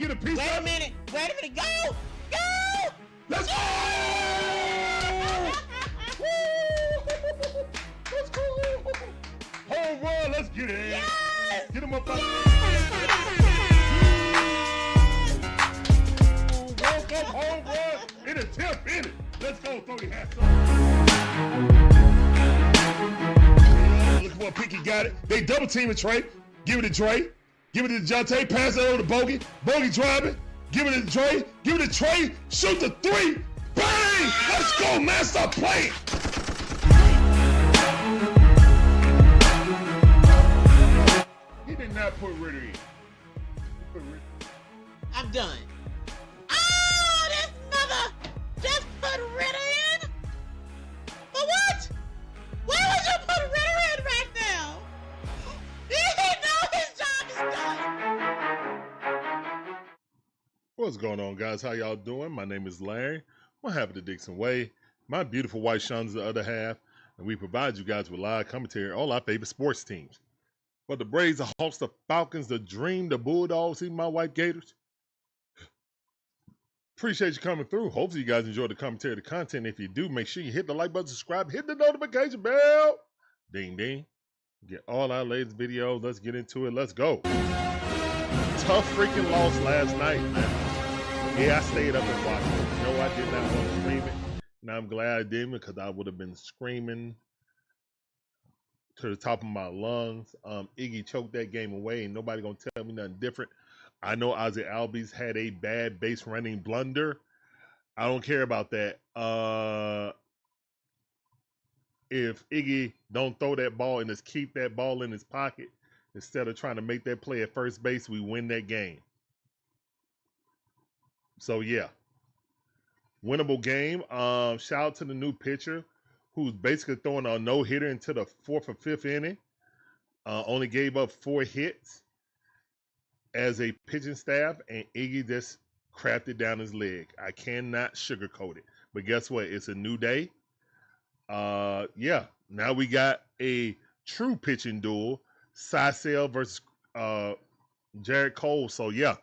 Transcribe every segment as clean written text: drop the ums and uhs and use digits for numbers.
get a piece Wait of a minute. Wait a minute. Go. Go. Let's go! Let's go! Home run, let's get it. Yes. Get him up out Woke up, home run, in a 10th inning. Let's go, throw your hats up. Look what Pinky got it. They double teaming Trey. Give it to Trey. Give it to Jonte. Pass it over to Bogey. Bogey driving. Give it to Trey. Give it to Trey. Shoot the three. Bang! Let's go, man. Stop playing. He did not put Ritter in. I'm done. Oh, this mother just put Ritter in? For what? Why would you put Ritter in right now? He know his job is done. What's going on, guys? How y'all doing? My name is Larry. What happened to DIXON WAY? My beautiful wife Shon's the other half, and we provide you guys with live commentary on all our favorite sports teams. But the Braves, the Hawks, the Falcons, the Dream, the Bulldogs, even my wife Gators. Appreciate you coming through. Hopefully you guys enjoy the commentary, the content. If you do, make sure you hit the like button, subscribe, hit the notification bell. Ding, ding. Get all our latest videos. Let's get into it. Let's go. Tough freaking loss last night, man. Yeah, I stayed up and watched it. No, I did not want to scream it. And I'm glad I didn't, because I would have been screaming to the top of my lungs. Iggy choked that game away, and nobody gonna tell me nothing different. I know Ozzie Albies had a bad base running blunder. I don't care about that. If Iggy don't throw that ball and just keep that ball in his pocket instead of trying to make that play at first base, we win that game. So yeah, winnable game. Shout out to the new pitcher who's basically throwing a no-hitter into the 4th or 5th inning. Only gave up 4 hits as a pitching staff, and Iggy just crapped it down his leg. I cannot sugarcoat it. But guess what? It's a new day. Yeah, now we got a true pitching duel. Sisel versus Jared Cole. So yeah,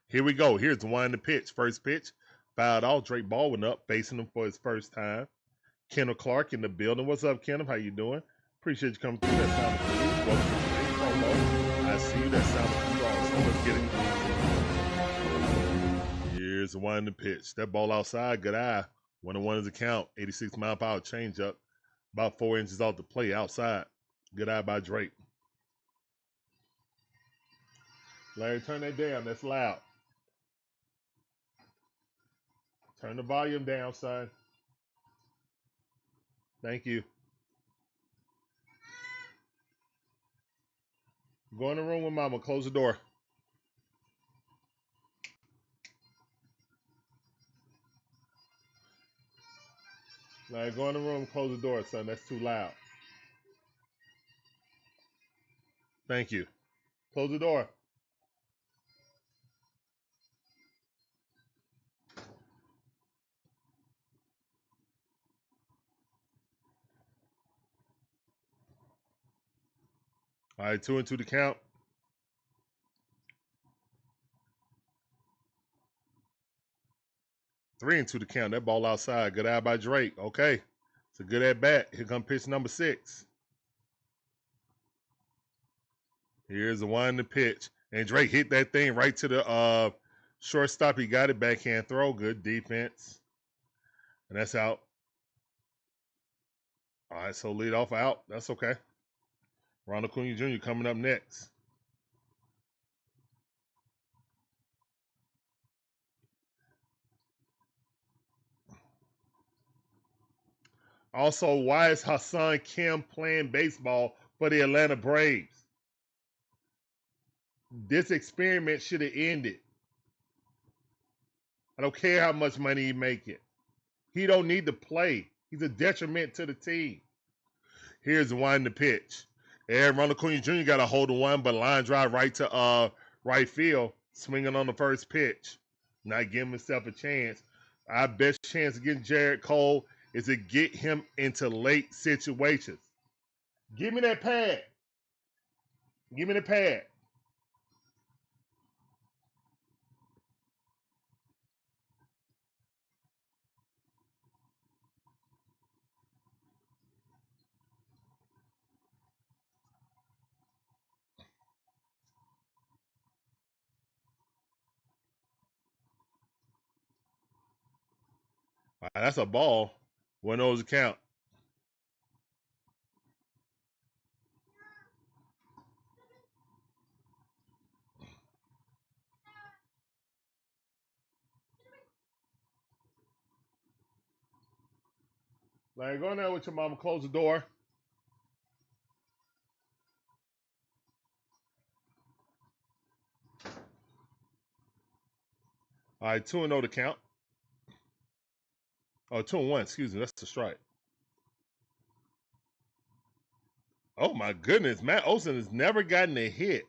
here we go. Here's the one to pitch. First pitch, fouled off. Drake Baldwin up, facing him for his first time. Kenneth Clark in the building. What's up, Kenneth? How you doing? Appreciate you coming through. That sounded for you. Welcome to the promo. I see you. That sounded for you also. Let's get it. Here's the one to pitch. That ball outside. Good eye. 1-1 is the count. 86-mile-per-hour changeup. About 4 inches off the plate outside. Good eye by Drake. Larry, turn that down. That's loud. Turn the volume down, son. Thank you. Go in the room with Mama. Close the door. Larry, go in the room. Close the door, son. That's too loud. Thank you. Close the door. All right, 2-2 to count. 3-2 to count. That ball outside. Good eye by Drake. Okay. It's a good at bat. Here comes pitch number 6. Here's the one to pitch. And Drake hit that thing right to the shortstop. He got it. Backhand throw. Good defense. And that's out. All right, so lead off out. That's okay. Ronald Acuna Jr. coming up next. Also, why is Hassan Kim playing baseball for the Atlanta Braves? This experiment should have ended. I don't care how much money he making. He don't need to play. He's a detriment to the team. Here's the one to pitch. And Ronald Acuna Jr. got a hold of one, but line drive right to right field, swinging on the first pitch. Not giving himself a chance. Our best chance against Jared Cole is to get him into late situations. Give me that pad. Give me the pad. All right, that's a ball. One of those count. Like, go in there with your mama. Close the door. All right, 2-0 to count. Oh, 2-1. Excuse me. That's the strike. Oh my goodness, Matt Olson has never gotten a hit.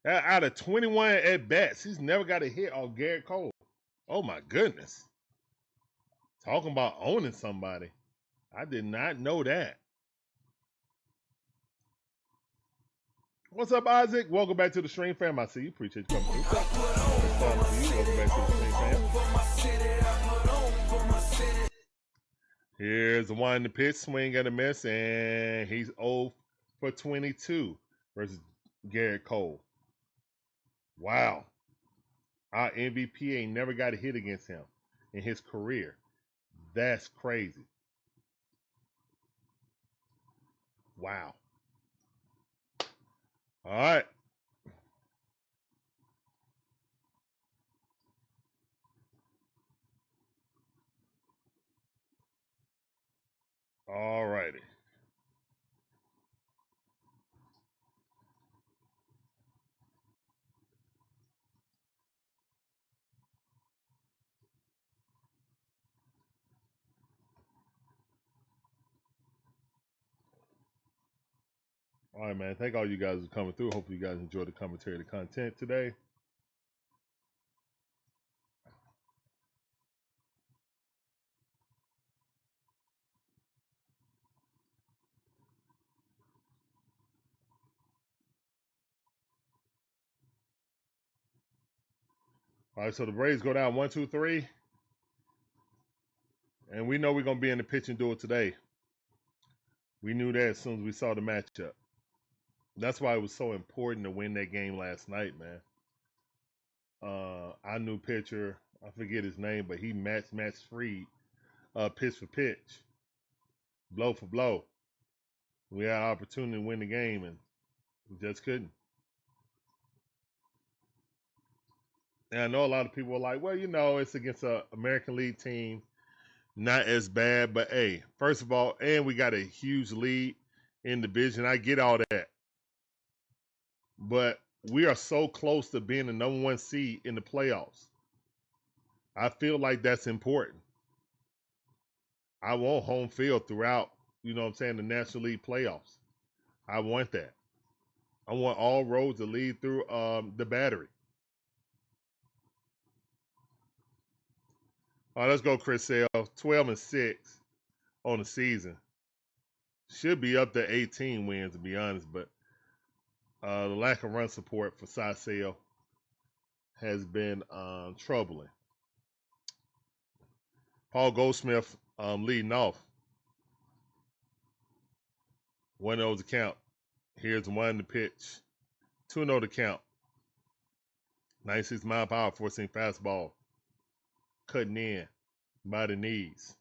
Out of 21 at bats, he's never got a hit off Garrett Cole. Oh my goodness. Talking about owning somebody. I did not know that. What's up, Isaac? Welcome back to the stream, fam. I see you. Appreciate you coming through. Welcome back to the stream, fam. Here's the one in the pitch, swing and a miss, and he's 0 for 22 versus Garrett Cole. Wow. Our MVP ain't never got a hit against him in his career. That's crazy. Wow. All right. All righty. All right, man. Thank all you guys for coming through. Hopefully you guys enjoyed the commentary, the content today. All right, so the Braves go down 1-2-3. And we know we're going to be in the pitching duel today. We knew that as soon as we saw the matchup. That's why it was so important to win that game last night, man. Our new pitcher, I forget his name, but he matched Fried, pitch for pitch, blow for blow. We had an opportunity to win the game, and we just couldn't. And I know a lot of people are like, well, you know, it's against an American League team. Not as bad, but hey, first of all, and we got a huge lead in the division. I get all that. But we are so close to being the #1 seed in the playoffs. I feel like that's important. I want home field throughout, you know what I'm saying, the National League playoffs. I want that. I want all roads to lead through the Battery. All right, let's go, Chris Sale. 12-6 on the season. Should be up to 18 wins, to be honest, but the lack of run support for Sale has been troubling. Paul Goldsmith leading off. 1-0 to count. Here's one to pitch. 2-0 to count. 96 mile per hour, 14 fastball. Cutting in by the knees.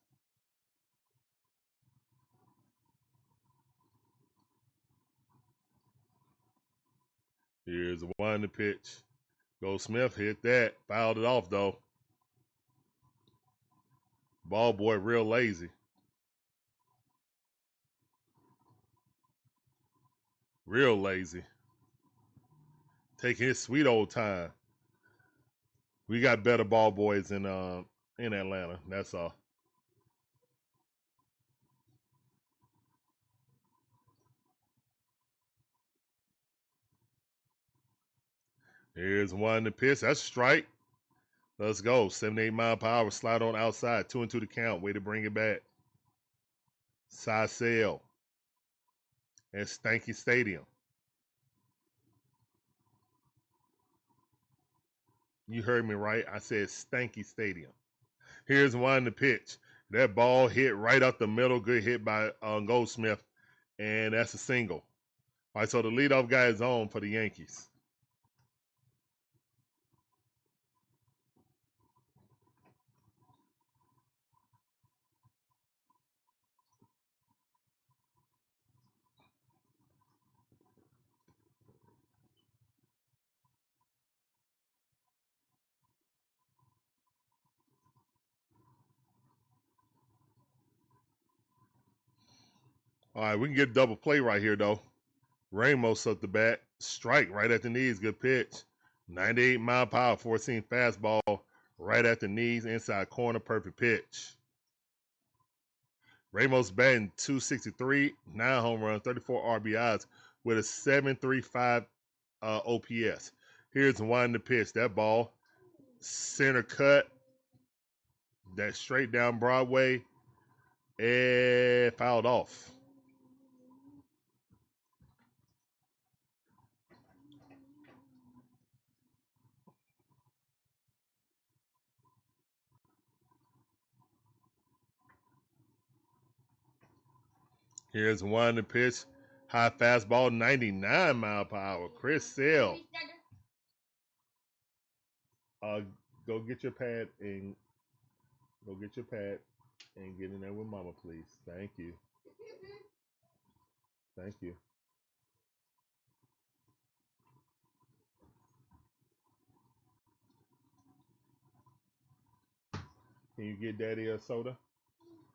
Here's one to pitch. Goldsmith hit that. Fouled it off, though. Ball boy real lazy. Real lazy. Taking his sweet old time. We got better ball boys in Atlanta. That's all. Here's one to pitch. That's a strike. Let's go. 78 mile per hour. Slide on outside. 2-2 to count. Way to bring it back. Sale at Stanky Stadium. You heard me right. I said Stanky Stadium. Here's one to pitch. That ball hit right up the middle. Good hit by Goldsmith. And that's a single. All right, so the leadoff guy is on for the Yankees. All right, we can get a double play right here, though. Ramos up the bat. Strike right at the knees. Good pitch. 98 mile per hour, 14 fastball right at the knees, inside corner, perfect pitch. Ramos batting .263, 9 home runs, 34 RBIs with a 7.35 OPS. Here's one to pitch. That ball, center cut, that straight down Broadway, and fouled off. Here's one to pitch. High fastball, 99 mile per hour. Chris Sale. Go get your pad and get in there with Mama, please. Thank you. Thank you. Can you get Daddy a soda?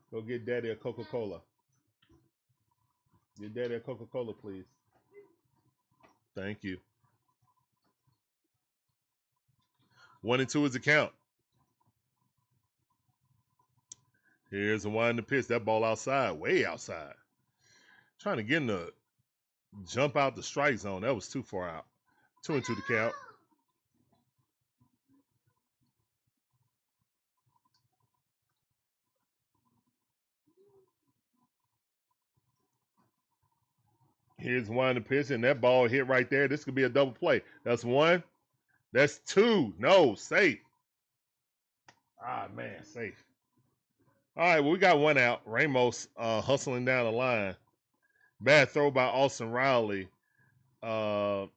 Go get Daddy a Coca-Cola. Get Daddy a Coca-Cola, please. Thank you. 1-2 is the count. Here's the one to pitch. That ball outside, way outside. Trying to get in the jump out the strike zone. That was too far out. 2-2 the count. Here's one to pitch, and that ball hit right there. This could be a double play. That's one. That's two. No, safe. Ah, man, safe. All right, well, we got one out. Ramos hustling down the line. Bad throw by Austin Riley. Ozzie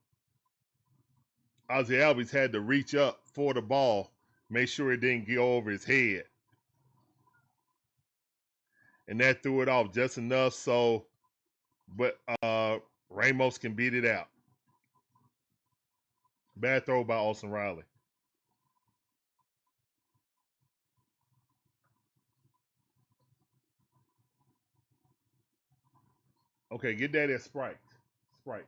Albies had to reach up for the ball, make sure it didn't go over his head. And that threw it off just enough so, but Ramos can beat it out. Bad throw by Austin Riley. Okay, get Daddy a Sprite. Sprite.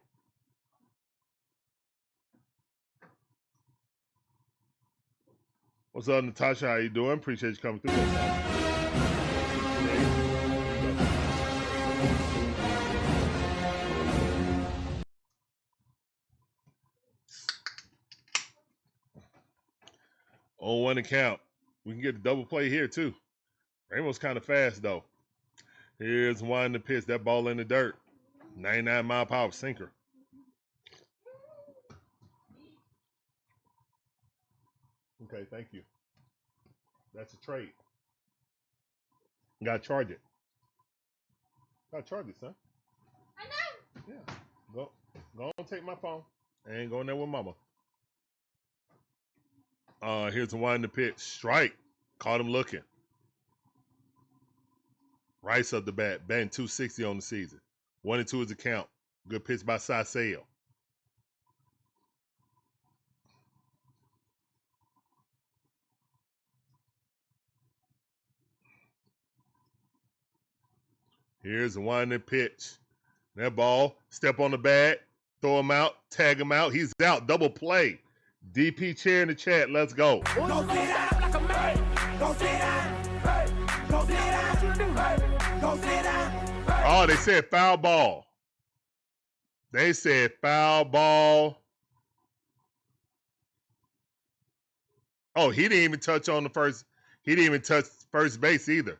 What's up, Natasha? How you doing? Appreciate you coming through. On one account. We can get a double play here, too. Ramos kind of fast, though. Here's one to pitch. That ball in the dirt. 99 mile per hour sinker. Okay, thank you. That's a trade. Gotta charge it. Gotta charge it, son. I know. Yeah. Go on, take my phone. I ain't going there with Mama. Here's the one to pitch. Strike. Caught him looking. Rice up the bat. Batting .260 on the season. 1-2 is the count. Good pitch by Saseo. Here's the one that pitch. That ball. Step on the bat. Throw him out. Tag him out. He's out. Double play. DP chair in the chat. Let's go. Go sit down like a man. Go sit down. Hey. Go sit down. Hey. Go sit down. Hey. Oh, they said foul ball. They said foul ball. Oh, he didn't even touch on the first. He didn't even touch first base either.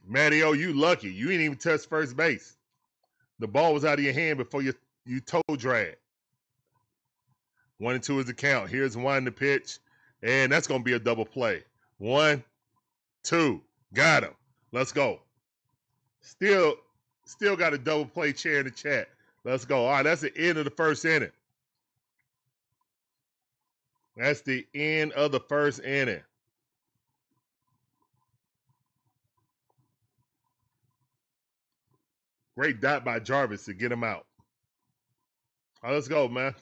Matty O, you lucky. You didn't even touch first base. The ball was out of your hand before you toe drag. 1-2 is the count. Here's one to pitch. And that's going to be a double play. 1, 2. Got him. Let's go. Still got a double play chair in the chat. Let's go. All right, that's the end of the first inning. That's the end of the first inning. Great dot by Jarvis to get him out. All right, let's go, man.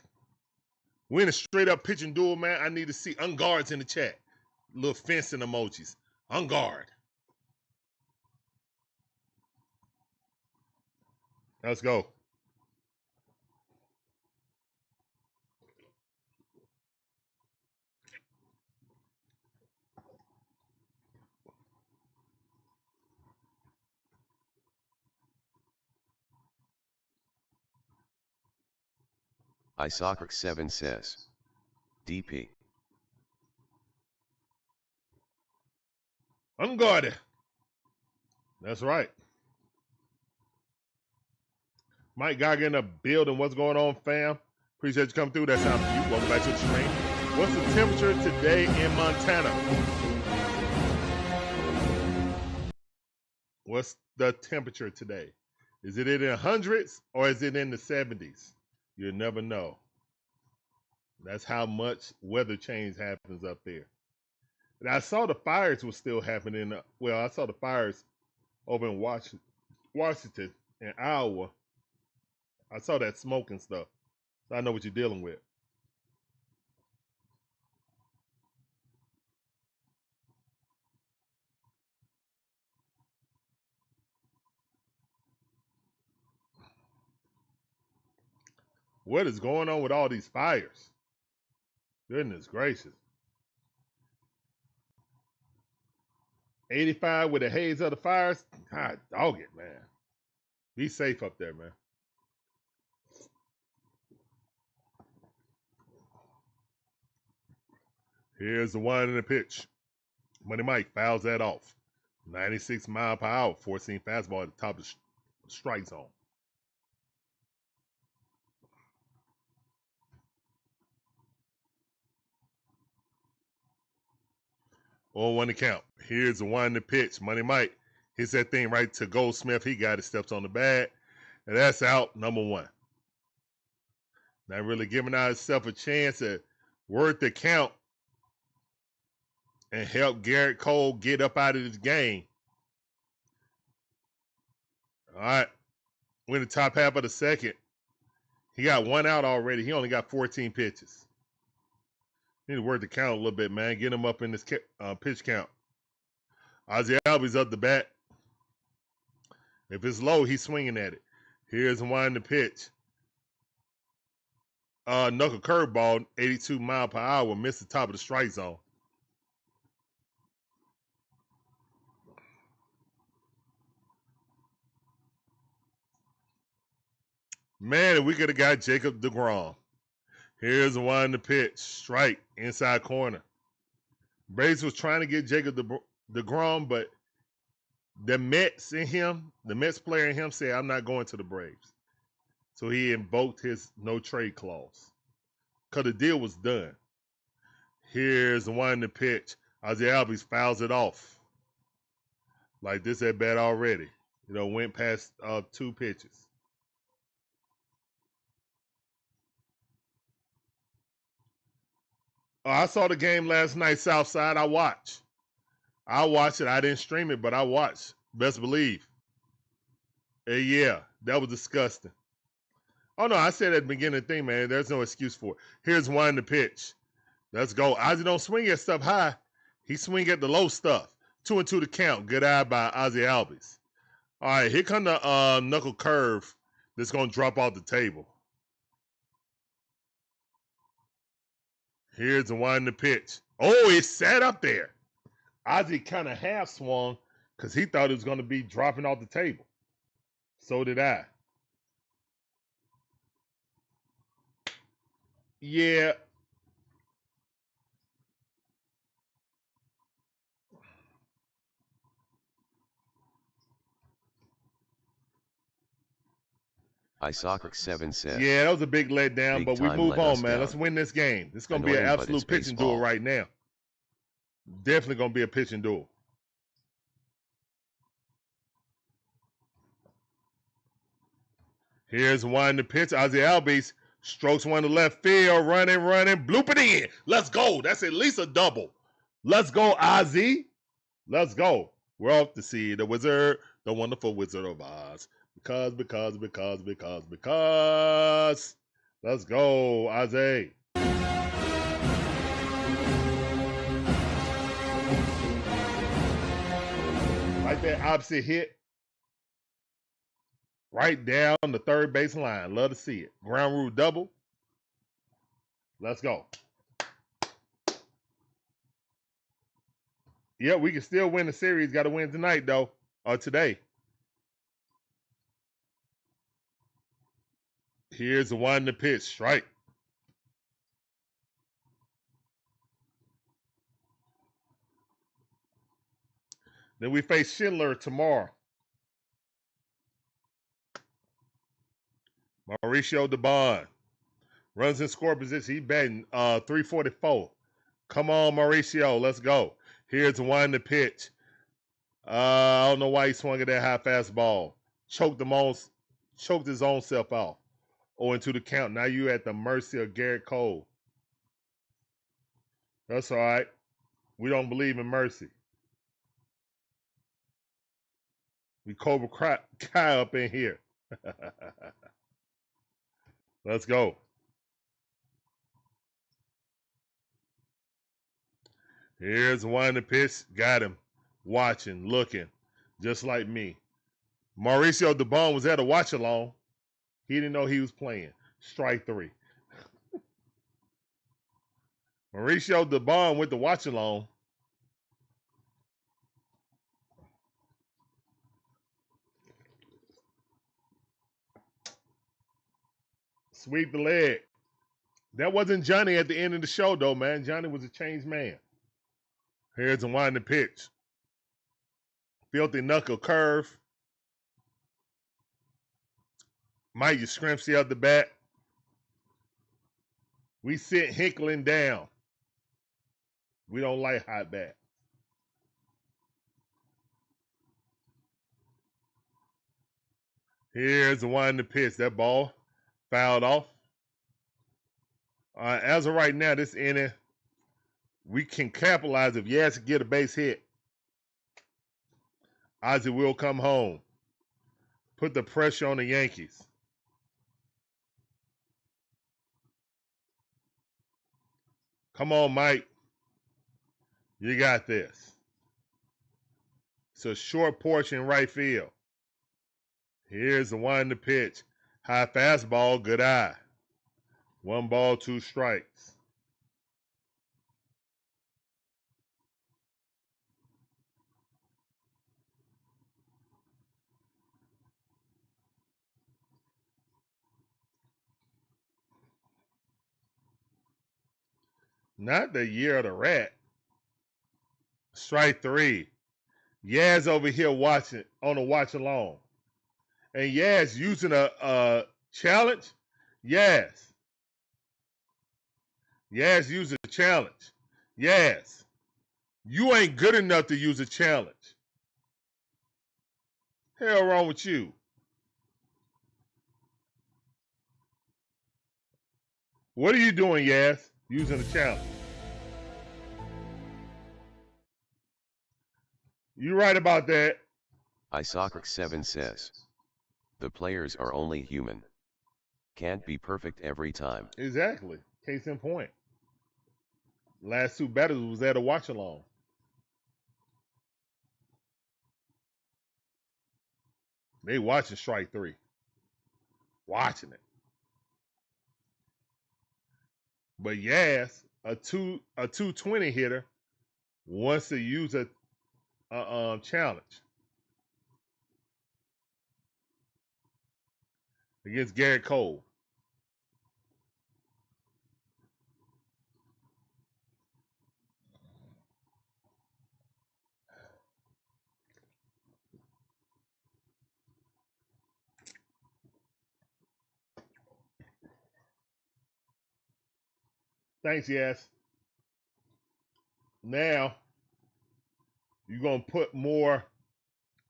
We're in a straight-up pitching duel, man. I need to see unguards in the chat. Little fencing emojis. Unguard. Let's go. Isocrax7 says. DP. Unguarded. That's right. Mike Geiger in the building. What's going on, fam? Appreciate you coming through. That sounds for you. Welcome back to the stream. What's the temperature today in Montana? What's the temperature today? Is it in the hundreds or is it in the 70s? You'll never know. That's how much weather change happens up there. And I saw the fires were still happening. Well, I saw the fires over in Washington and Iowa. I saw that smoke and stuff. So I know what you're dealing with. What is going on with all these fires? Goodness gracious. 85 with the haze of the fires. God dog it, man. Be safe up there, man. Here's the one in the pitch. Money Mike fouls that off. 96 mile per hour, 14 fastball at the top of the strike zone. 0-1 to count. Here's the one in the pitch. Money Mike hits that thing right to Goldsmith. He got it, steps on the bat. And that's out, number one. Not really giving out himself a chance to work the count and help Garrett Cole get up out of this game. All right. We're in the top half of the second. He got one out already. He only got 14 pitches. Need to work the count a little bit, man. Get him up in this pitch count. Ozzie Albies up the bat. If it's low, he's swinging at it. Here's one the pitch. Knuckle curveball, 82 mile per hour, missed the top of the strike zone. Man, if we could have got Jacob deGrom. Here's one the pitch. Strike, inside corner. Braves was trying to get Jacob deGrom, but the Mets player in him said, I'm not going to the Braves. So he invoked his no trade clause. Because the deal was done. Here's the one the pitch. Ozzie Albies fouls it off. Like this at bat already. Went past 2 pitches. I saw the game last night, Southside. I watched it. I didn't stream it, but I watched. Best believe. Yeah, that was disgusting. Oh, no, I said at the beginning of the thing, man, there's no excuse for it. Here's one the pitch. Let's go. Ozzie don't swing at stuff high. He swing at the low stuff. 2-2 to count. Good eye by Ozzie Albies. All right, here come the knuckle curve that's going to drop off the table. Here's the one the pitch. Oh, it sat up there. Ozzie kind of half swung because he thought it was going to be dropping off the table. So did I. Yeah. Isocrax7 says. Yeah, that was a big letdown, but we move on, man. Down. Let's win this game. This is going to be an absolute pitching duel right now. Definitely going to be a pitching duel. Here's one to pitch. Ozzie Albies strokes one to left field. Running. Bloop it in. Let's go. That's at least a double. Let's go, Ozzie. Let's go. We're off to see the wizard, the wonderful Wizard of Oz. Because. Let's go, Ozzie. Like that opposite hit. Right down the third base line. Love to see it. Ground rule double. Let's go. Yeah, we can still win the series. Got to win tonight, though, or today. Here's the one to pitch. Strike. Then we face Schindler tomorrow. Mauricio Dubon runs in score position. He batting 344. Come on, Mauricio. Let's go. Here's the one to pitch. I don't know why he swung at that high fastball. Choked his own self off. Oh, into the count. Now you at the mercy of Garrett Cole. That's all right. We don't believe in mercy. We Cobra Kai up in here. Let's go. Here's one to pitch. Got him. Watching, looking, just like me. Mauricio Dubon was at a watch along. He didn't know he was playing. Strike three. Mauricio Dubon with the watch along. Sweep the leg. That wasn't Johnny at the end of the show, though, man. Johnny was a changed man. Here's the winding pitch. Filthy knuckle curve. Mike, you scrimps the other bat. We sit Hinkling down. We don't like hot bat. Here's the one to pitch. That ball fouled off. As of right now, this inning, we can capitalize if Yaz can get a base hit. Ozzie will come home. Put the pressure on the Yankees. Come on, Mike. You got this. It's a short porch in right field. Here's the one to pitch. High fastball, good eye. 1 ball, 2 strikes. Not the year of the rat. Strike 3. Yaz over here watching on a watch along. And Yaz using a challenge. Yaz using a challenge. Yaz, you ain't good enough to use a challenge. Hell wrong with you? What are you doing, Yaz? Using a challenge. You right about that. Isaac7 says. The players are only human. Can't be perfect every time. Exactly. Case in point. Last 2 batters was at a watch along. They watching strike 3. Watching it. But Yaz, a 220 hitter, wants to use a challenge against Garrett Cole. Thanks, Yaz. Now, you're going to put more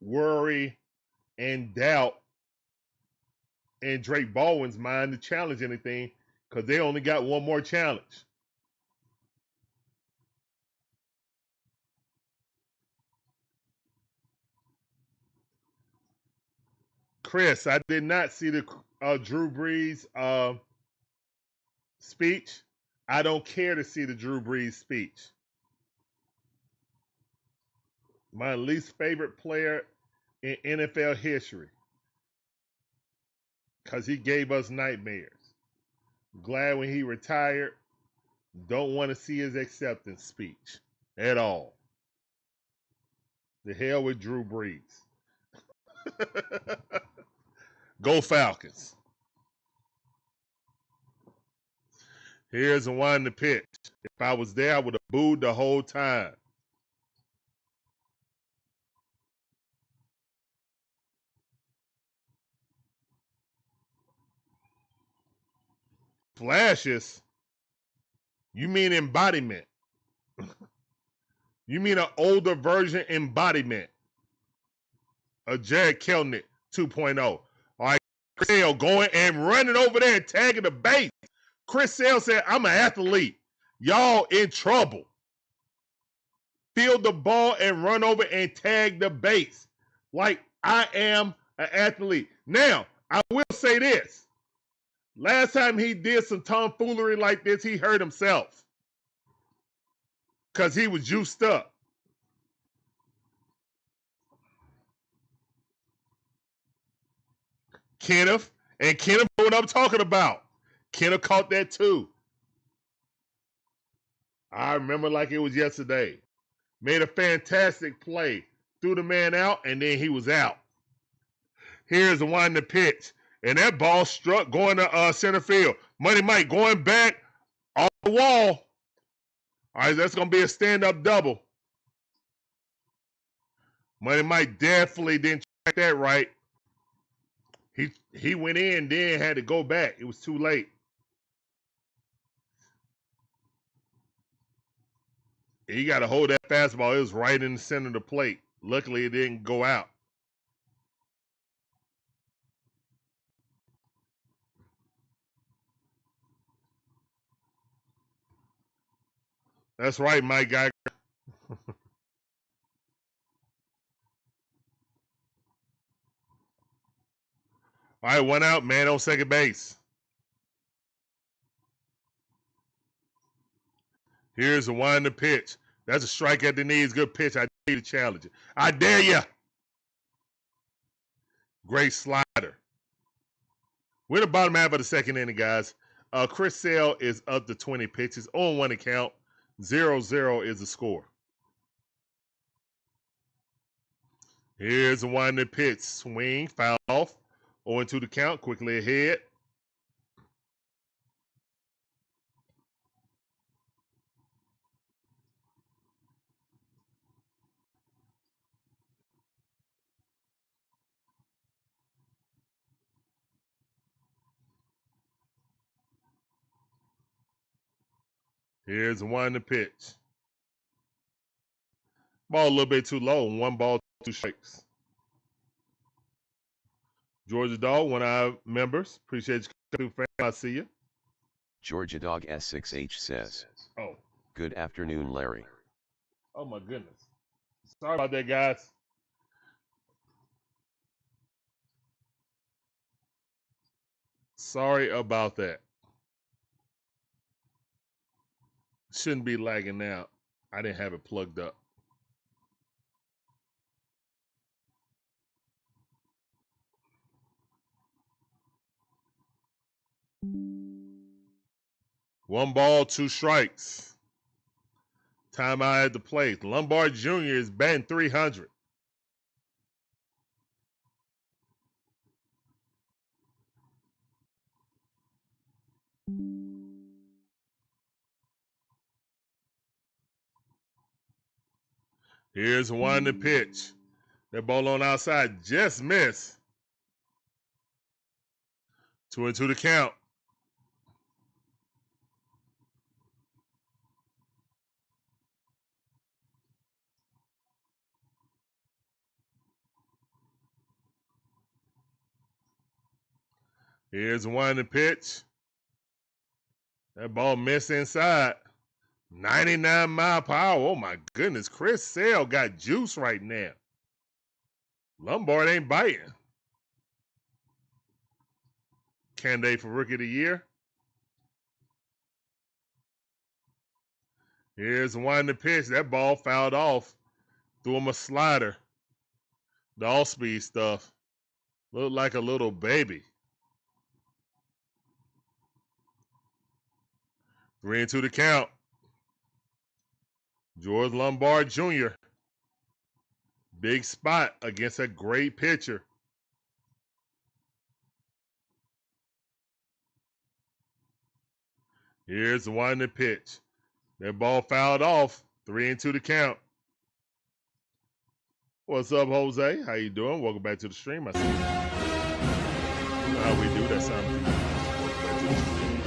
worry and doubt in Drake Baldwin's mind to challenge anything because they only got 1 more challenge. Chris, I did not see the Drew Brees speech. I don't care to see the Drew Brees speech. My least favorite player in NFL history. because he gave us nightmares. Glad when he retired. Don't want to see his acceptance speech at all. The hell with Drew Brees. Go Falcons. Here's the one to pitch. If I was there, I would have booed the whole time. Flashes? You mean embodiment? You mean an older version embodiment? A Jared Kelnick 2.0. All right, Chris Sale going and running over there and tagging the base. Chris Sale said, I'm an athlete. Y'all in trouble. Field the ball and run over and tag the base. Like I am an athlete. Now, I will say this. Last time he did some tomfoolery like this, he hurt himself. Because he was juiced up. Kenneth, and Kenneth know what I'm talking about. Kenneth caught that too. I remember like it was yesterday. Made a fantastic play. Threw the man out, and then he was out. Here's the one to pitch. And that ball struck going to center field. Money Mike going back off the wall. All right, that's going to be a stand-up double. Money Mike definitely didn't check that right. He went in, then had to go back. It was too late. He got to hold that fastball. It was right in the center of the plate. Luckily, it didn't go out. That's right, Mike Geiger. All right, one out, man on second base. Here's the one to pitch. That's a strike at the knees. Good pitch. I dare you to challenge it. I dare you. Great slider. We're in the bottom half of the second inning, guys. Chris Sale is up to 20 pitches. 0-1 account. 0-0 is the score. Here's the one that pitch. Swing, foul off. 0-2 the count. Quickly ahead. Here's the one to pitch. Ball a little bit too low. 1 ball, 2 strikes. Georgia Dog, one of our members. Appreciate you, fam. I see you. Georgia Dog S6H says, Oh. Good afternoon, Larry. Oh, my goodness. Sorry about that, guys. Sorry about that. Shouldn't be lagging now. I didn't have it plugged up. One ball, 2 strikes. Timeout at the plate. Lombard Jr. is batting .300. Here's one to pitch. That ball on outside just missed. 2-2 the count. Here's one to pitch. That ball missed inside. 99 mile per hour. Oh my goodness. Chris Sale got juice right now. Lombard ain't biting. Candidate for Rookie of the Year. Here's one to pitch. That ball fouled off. Threw him a slider. The all-speed stuff. Looked like a little baby. 3-2 the count. George Lombard Jr. Big spot against a great pitcher. Here's the one to pitch. That ball fouled off. 3-2 the count. What's up, Jose? How you doing? Welcome back to the stream. I see you. You know how we do that something. Welcome back to the stream.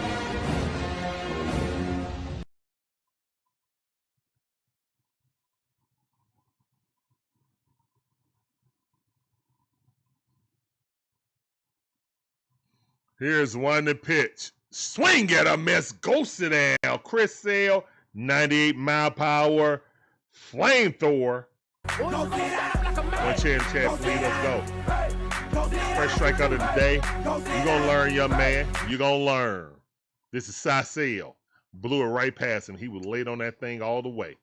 Here's one to pitch. Swing at a miss. Goes it down. Chris Sale, 98 mile per hour. Flamethrower. One chair in the chat, please. Let's go. First strikeout of the day. You're going to learn, young man. You're going to learn. This is Cy Sale. Blew it right past him. He was late on that thing all the way.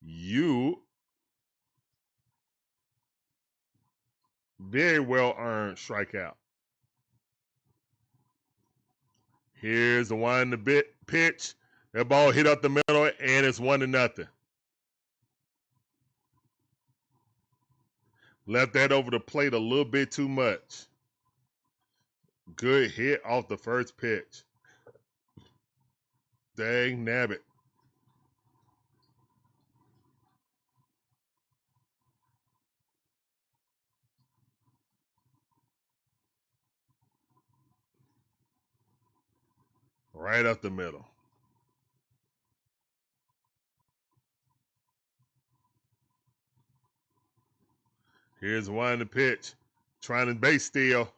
You very well earned strikeout. Here's the one to pitch. That ball hit up the middle, and it's 1-0. Left that over the plate a little bit too much. Good hit off the first pitch. Dang nabbit. Right up the middle. Here's one to pitch. Trying to base steal.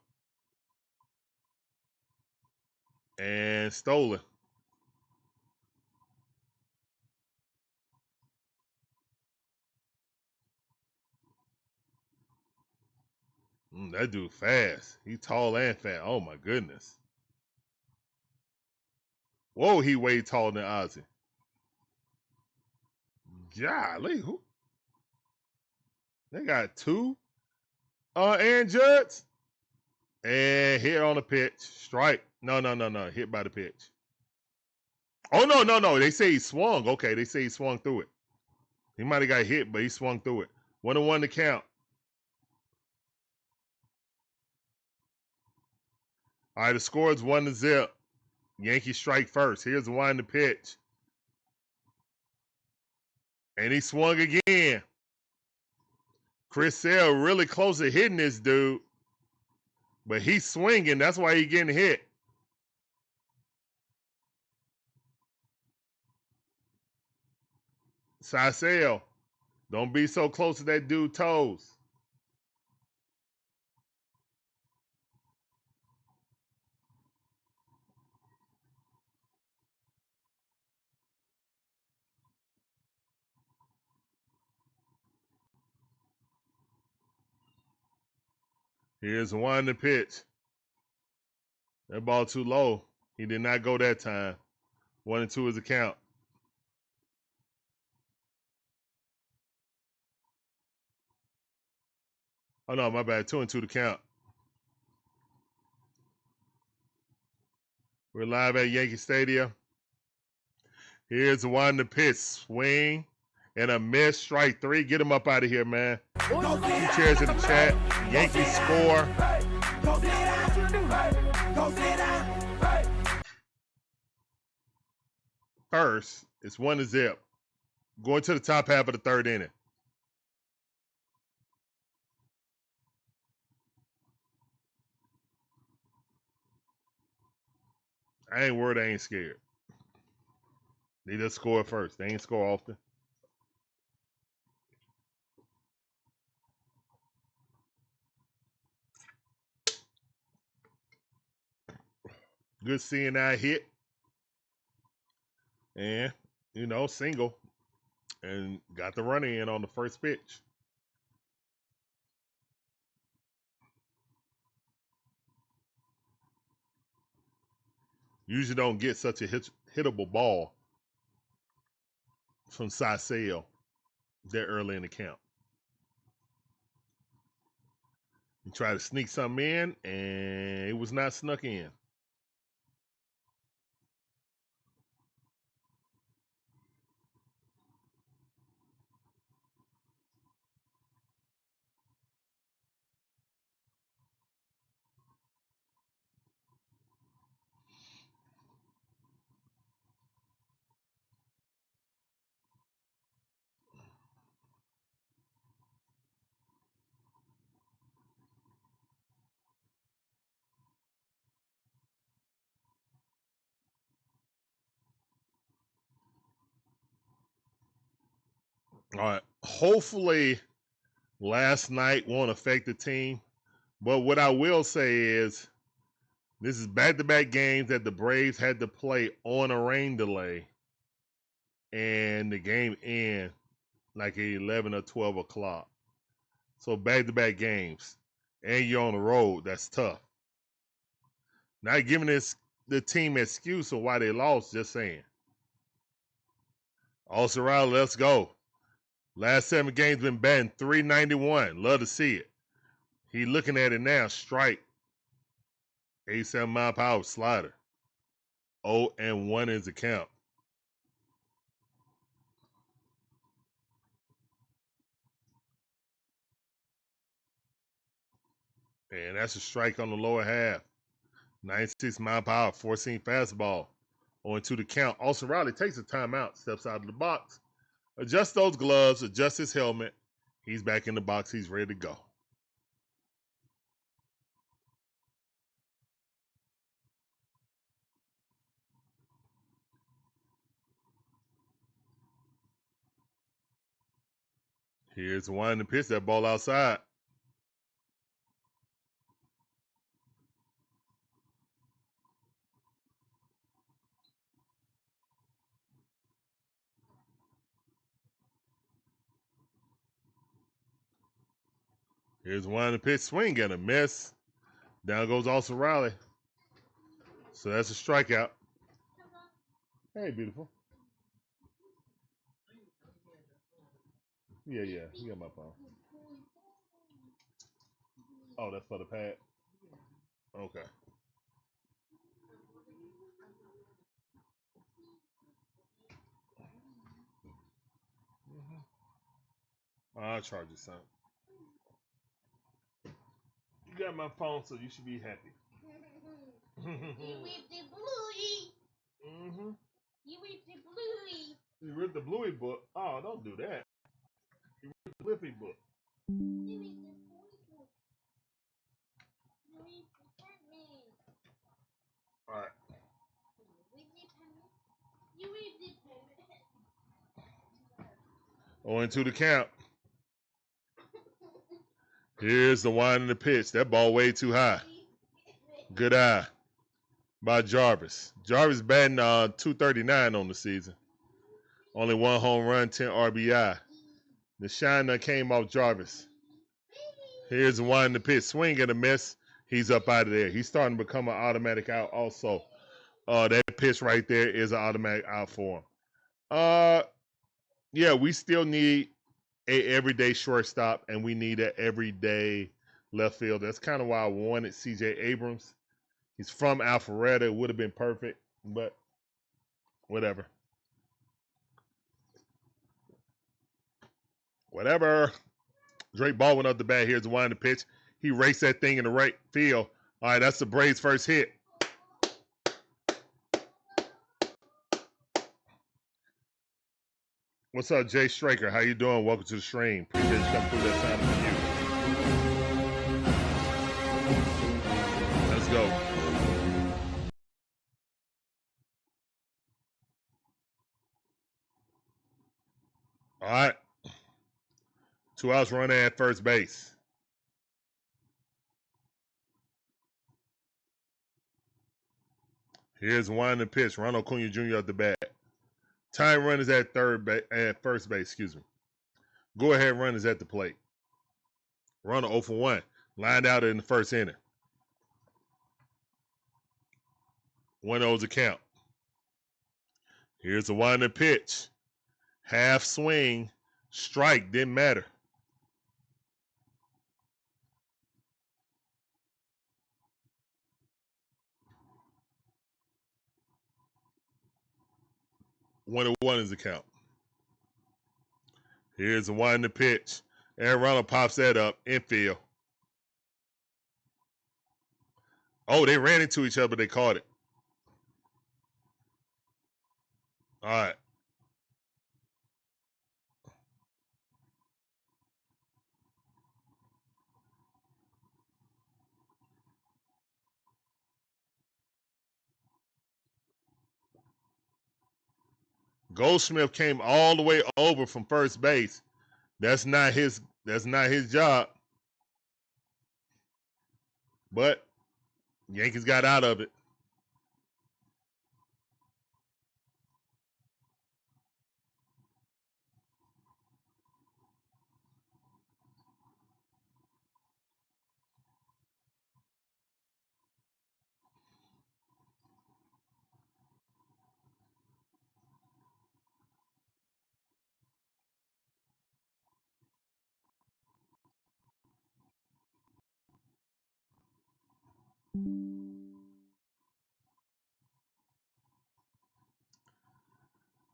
And stolen. That dude fast. He tall and fat. Oh my goodness. Whoa, he way taller than Ozzie. Golly, who? They got two Aaron Judge. And hit on the pitch. Strike. No. Hit by the pitch. Oh, no. They say he swung. Okay, they say he swung through it. He might have got hit, but he swung through it. 1-1 to count. All right, the score is 1-0. Yankees strike first. Here's the one to pitch. And he swung again. Chris Sale really close to hitting this dude. But he's swinging. That's why he's getting hit. Cy Sale, don't be so close to that dude's toes. Here's one to pitch. That ball too low. He did not go that time. 1-2 is the count. Oh, no, my bad. 2-2 to count. We're live at Yankee Stadium. Here's the one to pitch. Swing and a miss. Strike 3. Get him up out of here, man. 2 chairs in the chat. Yankees score. First, it's 1-0. Going to the top half of the third inning. I ain't worried. I ain't scared. They just score first. They ain't score often. Good seeing that hit. And, single. And got the run in on the first pitch. Usually don't get such a hittable ball from Cy Sale that early in the count. He tried to sneak something in, and it was not snuck in. All right. Hopefully, last night won't affect the team. But what I will say is, this is back-to-back games that the Braves had to play on a rain delay, and the game end like at 11 or 12 o'clock. So back-to-back games, and you're on the road. That's tough. Not giving the team excuse of why they lost, just saying. Olson Riley, let's go. Last 7 games been batting .391. Love to see it. He looking at it now. Strike. 87 mile per hour slider. 0-1 is the count. And that's a strike on the lower half. 96 mile per hour, 14 fastball. 0-2 the count. Austin Riley takes a timeout, steps out of the box, adjusts those gloves, adjusts his helmet. He's back in the box. He's ready to go. Here's the one to pitch. That ball outside. Here's one to pitch. Swing and a miss. Down goes Austin Riley. So that's a strikeout. Hey, beautiful. Yeah. You got my phone. Oh, that's for the pad? Okay. I'll charge you some. You got my phone, so you should be happy. You with the bluey. Mm-hmm. You with the bluey. You read the Bluey book. Oh, don't do that. You read the Flippy book. You with the bluey book. You with the Batman. All right. You with the Batman. 0-2 the count. Here's the wind and the pitch. That ball way too high. Good eye by Jarvis. Jarvis batting 239 on the season. Only 1 home run, 10 RBI. The shine that came off Jarvis. Here's the wind and the pitch. Swing and a miss. He's up out of there. He's starting to become an automatic out also. That pitch right there is an automatic out for him. Yeah, we still need a everyday shortstop, and we need an everyday left field. That's kind of why I wanted C.J. Abrams. He's from Alpharetta. It would have been perfect, but whatever. Whatever. Drake Baldwin up the bat. Here's the wind the pitch. He raced that thing in the right field. All right, that's the Braves' first hit. What's up, Jay Straker? How you doing? Welcome to the stream. Appreciate you coming through that sound of the Let's go. All right. 2 outs running at first base. Here's one the pitch. Ronald Acuna Jr. at the bat. Time runners at first base. Excuse me. Go ahead runners at the plate. Ronald 0 for 1. Lined out in the first inning. 1-0's the count. Here's the winding pitch. Half swing. Strike. Didn't matter. One is the count. Here's the winding pitch. Aaron Ronald pops that up. Infield. Oh, they ran into each other, but they caught it. All right. Goldsmith came all the way over from first base. That's not his job. But Yankees got out of it.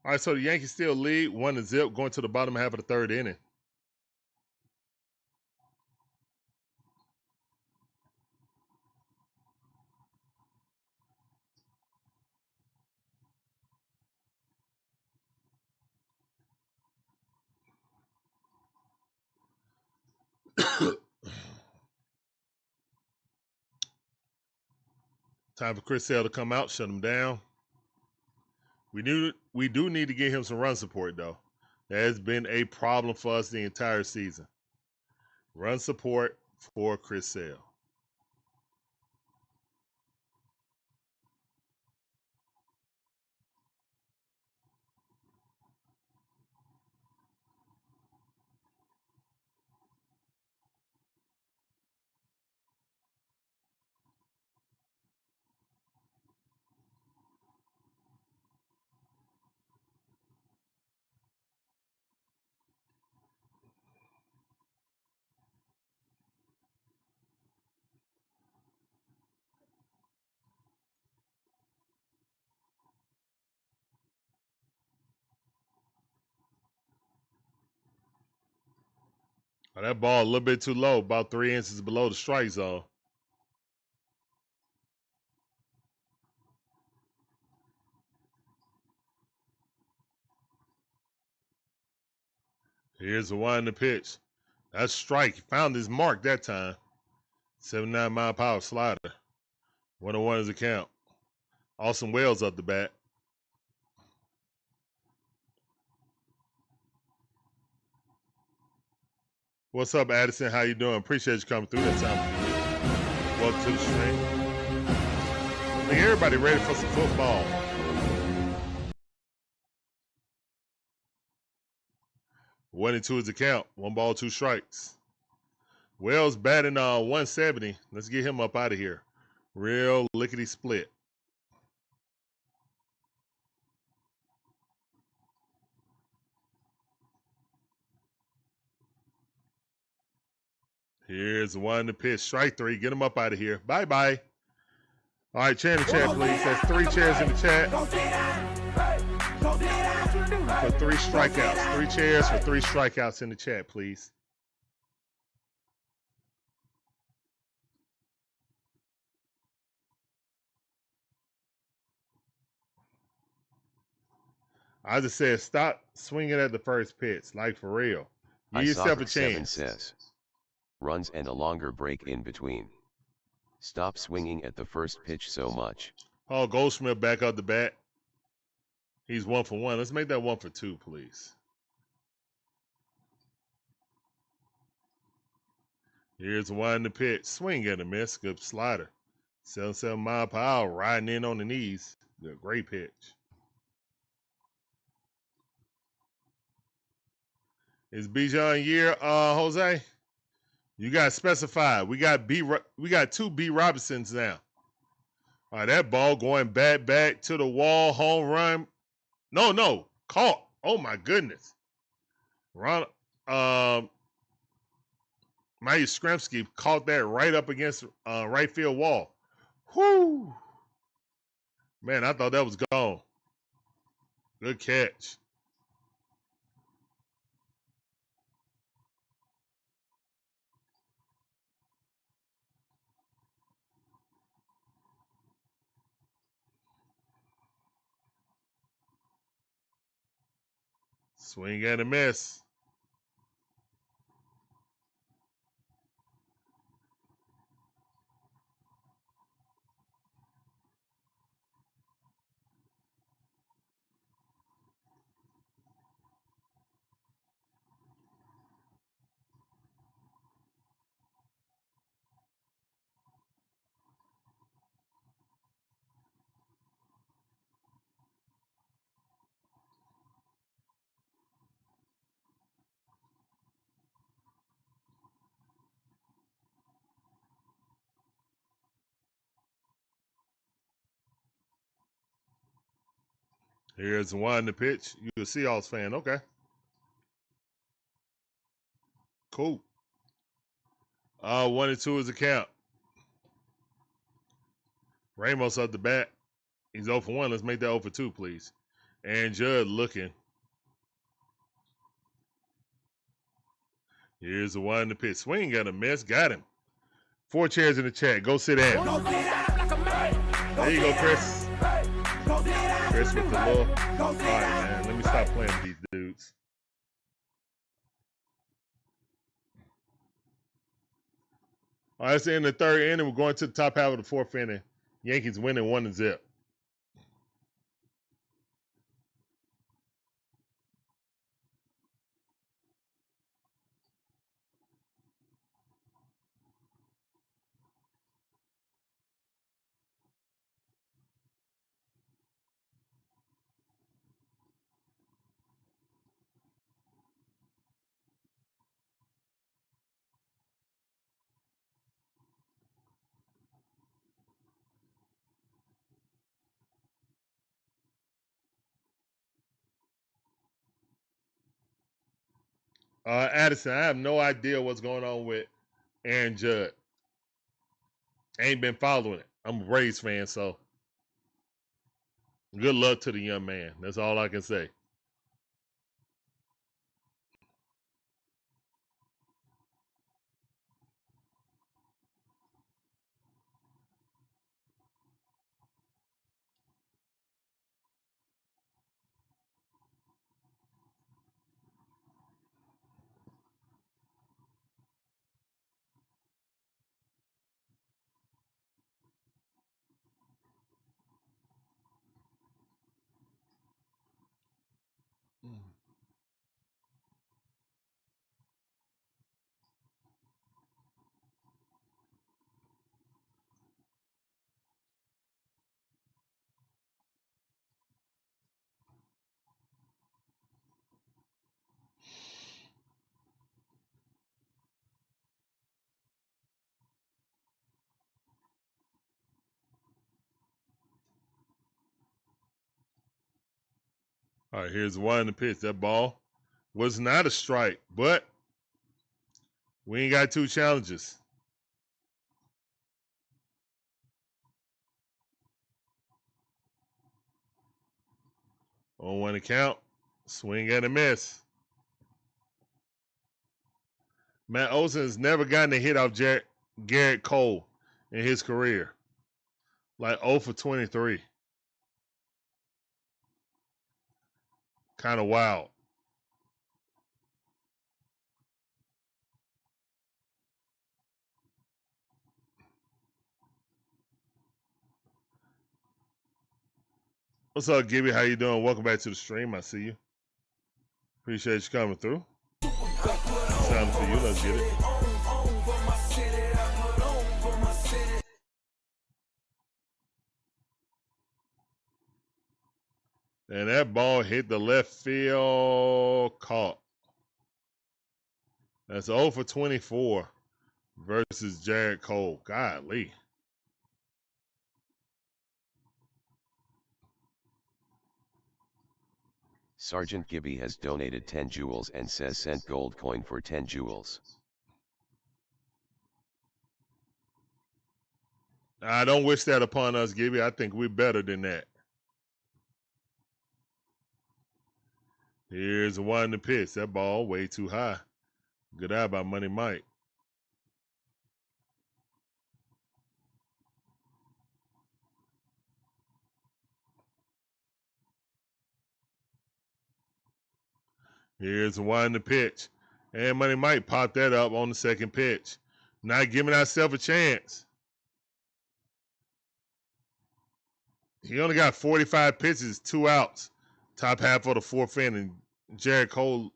All right, so the Yankees still lead 1-0 going to the bottom half of the third inning. Time for Chris Sale to come out, shut him down. We do need to get him some run support though. That has been a problem for us the entire season. Run support for Chris Sale. Oh, that ball a little bit too low, about 3 inches below the strike zone. Here's the 1-2 pitch. That's strike. He found his mark that time. 79-mile-per-hour slider. 1-1 is the count. Austin Wells up the bat. What's up, Addison? How you doing? Appreciate you coming through that time. Welcome to the stream. I think everybody ready for some football. One and 2 is the count. 1 ball, 2 strikes. Wells batting 170. Let's get him up out of here. Real lickety split. Here's the 1-2 pitch. Strike 3. Get him up out of here. Bye-bye. All right, chair in the chat, please. That's 3 chairs in the chat for 3 strikeouts. 3 chairs for 3 strikeouts in the chat, please. I just said stop swinging at the first pitch, like for real. Give yourself a chance. Says, runs and a longer break in between. Stop swinging at the first pitch so much. Paul Goldschmidt back up the bat. He's 1 for 1. Let's make that 1 for 2, please. Here's the 1-2 pitch. Swing and a miss. Good slider. 77-mile-per-hour. Riding in on the knees. Good, great pitch. Is Bijan year, Jose? You got specified. We got 2 B Robinsons now. All right, that ball going back to the wall, home run. No, caught. Oh my goodness. Ronald Mike Skremski caught that right up against right field wall. Whoo! Man, I thought that was gone. Good catch. Swing and a miss. Here's one the pitch. You a Seahawks fan. Okay. Cool. 1-2 is the count. Ramos up the bat. He's 0 for 1. Let's make that 0 for 2, please. And Judd looking. Here's the one in the pitch. Swing got a miss. Got him. 4 chairs in the chat. Go sit down. There you go, Chris. Chris with the little. All right, man. Let me stop playing with these dudes. All right, it's the end of the 3rd inning. We're going to the top half of the 4th inning. Yankees winning 1-0. Addison, I have no idea what's going on with Aaron Judd. Ain't been following it. I'm a Braves fan, so good luck to the young man. That's all I can say. All right, here's one in the pitch. That ball was not a strike, but we ain't got 2 challenges. On 1 account, swing and a miss. Matt Olson has never gotten a hit off Garrett Cole in his career. Like 0 for 23. Kind of wild. What's up, Gibby? How you doing? Welcome back to the stream. I see you. Appreciate you coming through. Time for you. Let's get it. And that ball hit the left field, caught. That's 0 for 24 versus Garrett Cole. Golly. Sergeant Gibby has donated 10 jewels and says sent gold coin for 10 jewels. I don't wish that upon us, Gibby. I think we're better than that. Here's the one in the pitch. That ball way too high. Good eye by Money Mike. Here's the one in the pitch. And Money Mike popped that up on the 2nd pitch. Not giving ourselves a chance. He only got 45 pitches, 2 outs. Top half of the 4th inning. Garrett Cole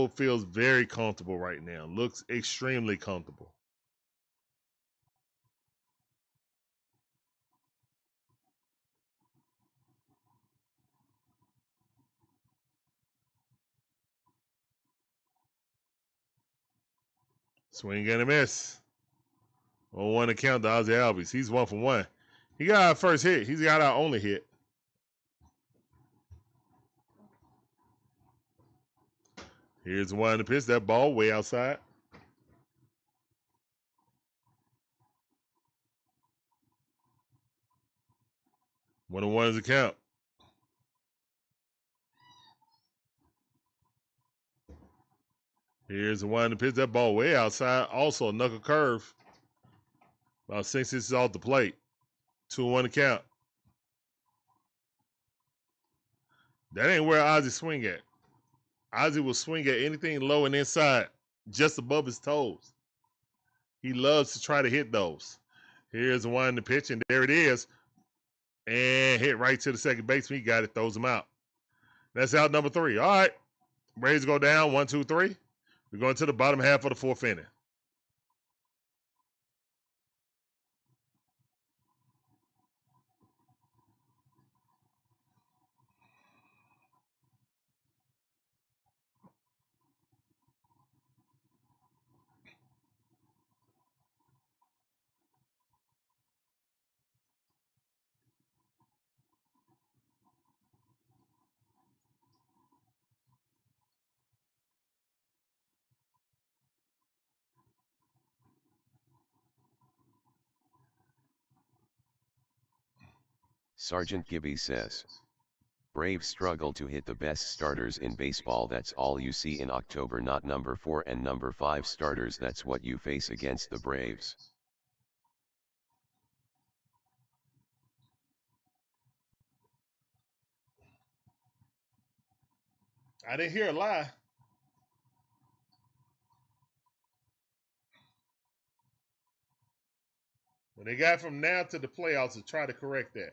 feels very comfortable right now. Looks extremely comfortable. Swing and a miss. On 1 account to Ozzie Albies. He's 1 for 1. He got our first hit. He's got our only hit. Here's one to pitch. That ball way outside. 1-1 is the count. Here's the one to pitch. That ball way outside. Also a knuckle curve. About 6 inches off the plate. 2-1 to count. That ain't where Ozzie swing at. Ozzie will swing at anything low and inside, just above his toes. He loves to try to hit those. Here's the one to pitch, and there it is. And hit right to the second baseman. He got it, throws him out. That's out number 3. All right. Braves go down 1, 2, 3. We're going to the bottom half of the 4th inning. Sergeant Gibby says, Braves struggle to hit the best starters in baseball. That's all you see in October, not number 4 and number 5 starters. That's what you face against the Braves. I didn't hear a lie. When they got from now to the playoffs to try to correct that.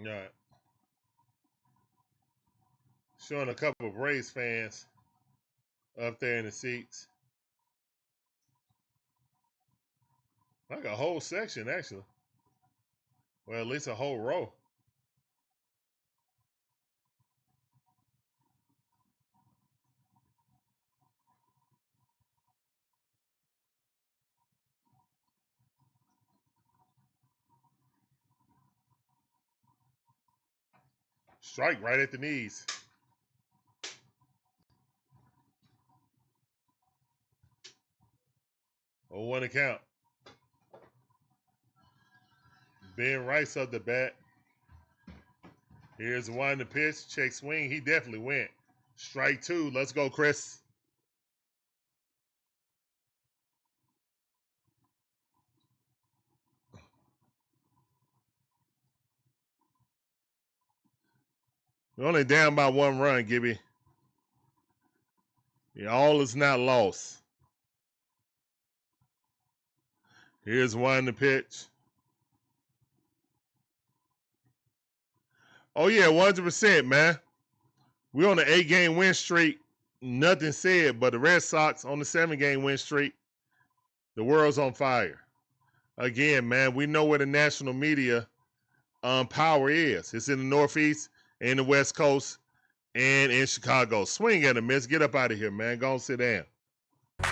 All right. Showing a couple of Braves fans up there in the seats. Like a whole section, actually. Well, at least a whole row. Strike right at the knees. Oh, 1 to count. Ben Rice up the bat. Here's one to pitch. Check swing. He definitely went. Strike 2. Let's go, Chris. We're only down by 1 run, Gibby. Yeah, all is not lost. Here's one to pitch. Oh, yeah, 100%, man. We're on an 8-game win streak. Nothing said, but the Red Sox on the 7-game win streak. The world's on fire. Again, man, we know where the national media power is. It's in the Northeast, in the West Coast, and in Chicago. Swing and a miss. Get up out of here, man. Go and sit down.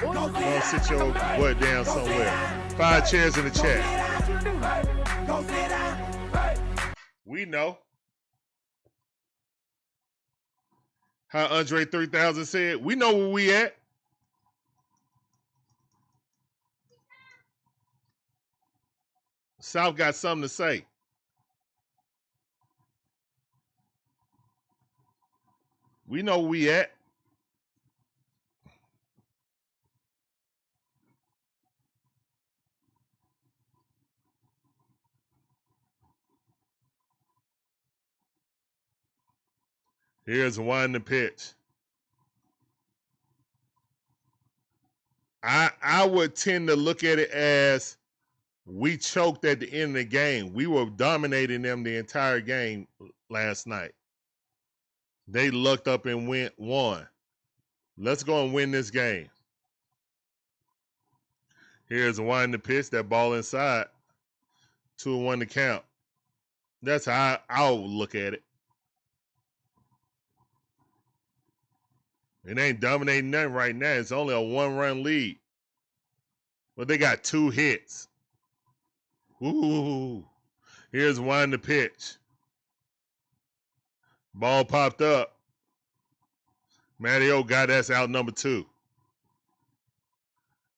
Go and sit your butt down somewhere. 5 chairs in the chat. We know. How Andre 3000 said, we know where we at. South got something to say. We know where we at. Here's one to pitch. I would tend to look at it as we choked at the end of the game. We were dominating them the entire game last night. They lucked up and won. Let's go and win this game. Here's a wind the pitch, that ball inside. 2-1 to count. That's how I'll look at it. It ain't dominating nothing right now. It's only a 1-run lead. But they got 2 hits. Ooh. Here's wind the pitch. Ball popped up. Mario got us out number 2.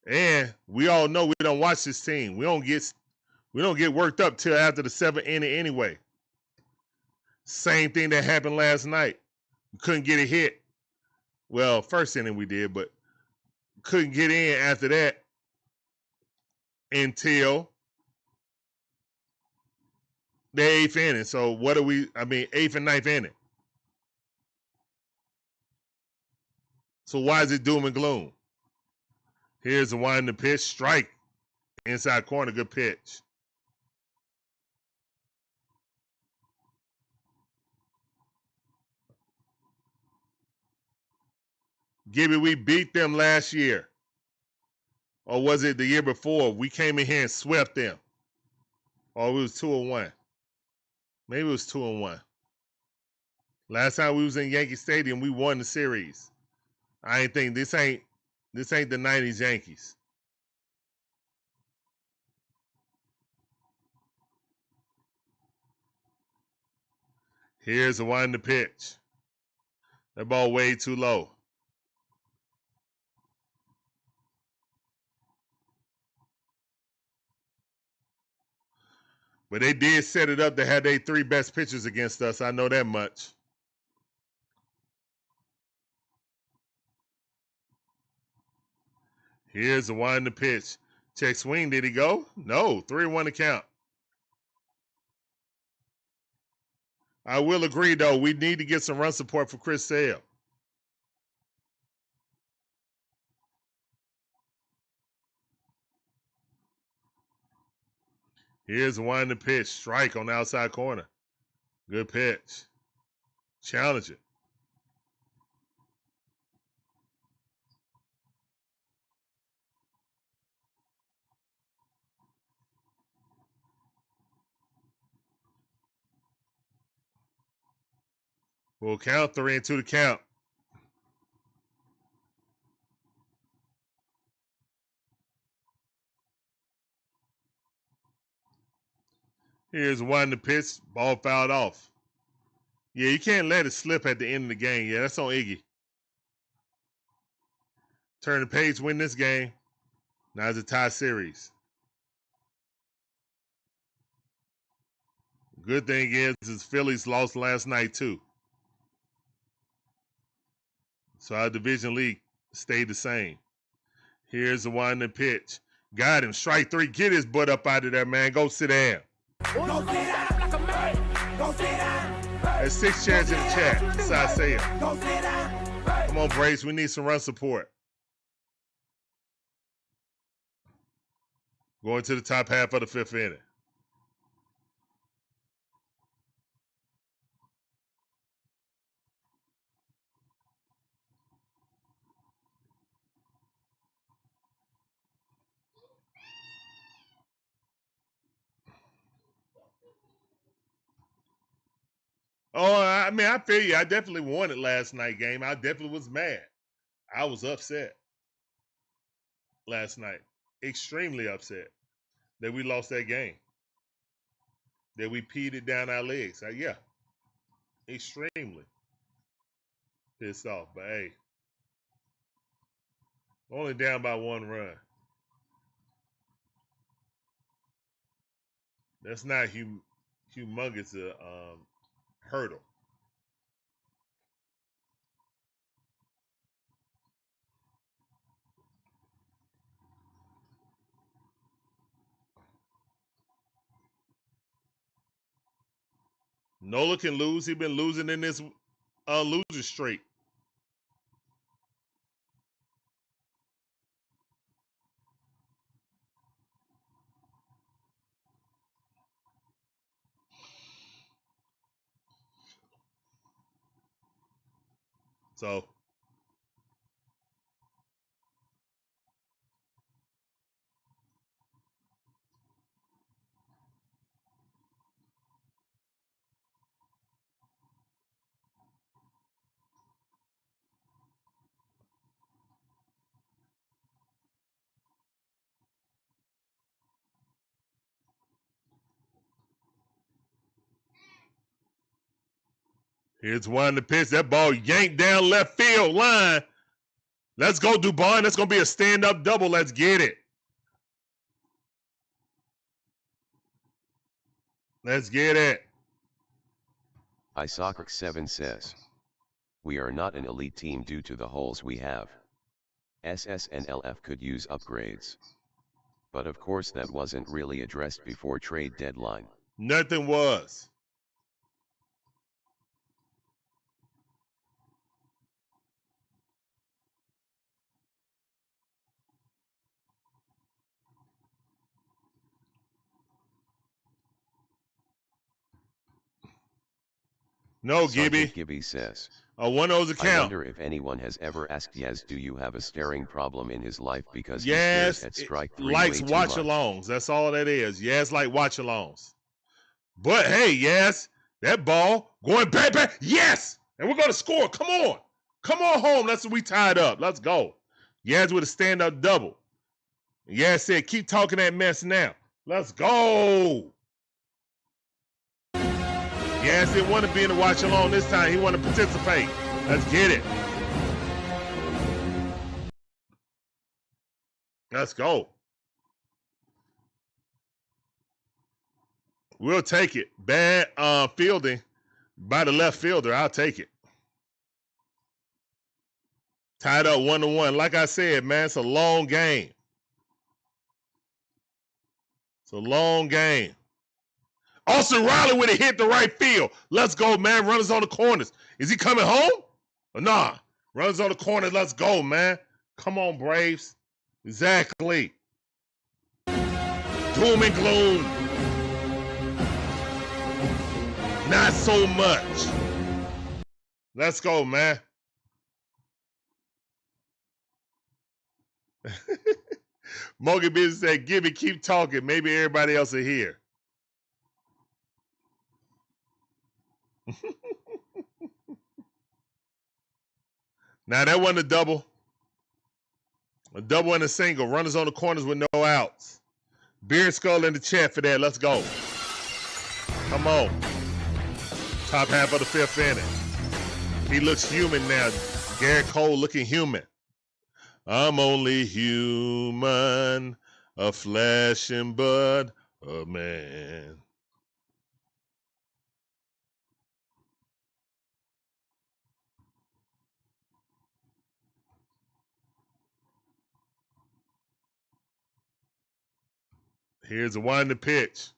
And we all know we don't watch this team. We don't get worked up till after the 7th inning anyway. Same thing that happened last night. We couldn't get a hit. Well, first inning we did, but couldn't get in after that until the 8th inning. So what are we? 8th and 9th inning. So why is it doom and gloom? Here's the wind the pitch, strike, inside corner, good pitch. Gibby, we beat them last year. Or was it the year before? We came in here and swept them. Or it was 2-1. Maybe it was 2-1. Last time we was in Yankee Stadium, we won the series. I ain't think this ain't the 90s Yankees. Here's the wind the pitch. That ball way too low. But they did set it up to have their 3 best pitchers against us. I know that much. Here's the wind the pitch. Check swing. Did he go? No. 3-1 to count. I will agree, though. We need to get some run support for Chris Sale. Here's the wind the pitch. Strike on the outside corner. Good pitch. Challenge it. We'll count 3-2 to count. Here's one to pitch. Ball fouled off. Yeah, you can't let it slip at the end of the game. Yeah, that's on Iggy. Turn the page, win this game. Now it's a tie series. Good thing is Phillies lost last night too. So our division lead stayed the same. Here's the winding pitch. Got him. Strike 3. Get his butt up out of there, man. Go sit down. Go sit down like a man. Go sit down. There's 6 chairs in the chat. Besides Sale. Go sit down. Come on, Braves. We need some run support. Going to the top half of the 5th inning. Oh, I feel you. I definitely won it last night game. I definitely was mad. I was upset last night. Extremely upset that we lost that game. That we peed it down our legs. Yeah. Extremely pissed off. But hey, only down by 1 run. That's not humongous hurdle. Nola can lose. He's been losing in this losing streak. So here's one to pitch. That ball yanked down left field line. Let's go, Dubon. That's going to be a stand-up double. Let's get it. Let's get it. Isaac7 says, we are not an elite team due to the holes we have. SS and LF could use upgrades. But of course that wasn't really addressed before trade deadline. Nothing was. No, Gibby. Gibby says, One of those I account. wonder if anyone has ever asked Yaz, do you have a staring problem in his life because he Yes, stares at strike three likes way too watch much. alongs. That's all that is. Yes, like watch alongs. But hey, yes, that ball going back, back. Yes, and we're gonna score. Come on, come on home. That's what we tied up. Let's go. Yes, with a stand-up double. Yes said, keep talking that mess now. Let's go. Yes, didn't want to be in the watch along this time. He wanted to participate. Let's get it. Let's go. We'll take it. Bad fielding by the left fielder. I'll take it. Tied up 1-1. Like I said, man, it's a long game. It's a long game. Austin Riley with a hit to right field. Let's go, man. Runners on the corners. Is he coming home? Or nah. Runners on the corners. Let's go, man. Come on, Braves. Exactly. Doom and gloom. Not so much. Let's go, man. Mogi Business said, Gibby, keep talking. Maybe everybody else will hear. Now, that wasn't a double. A double and a single. Runners on the corners with no outs. Beard Skull in the chat for that. Let's go. Come on. Top half of the fifth inning. He looks human now. Garrett Cole looking human. I'm only human, a flesh and blood of man. Here's the one to pitch.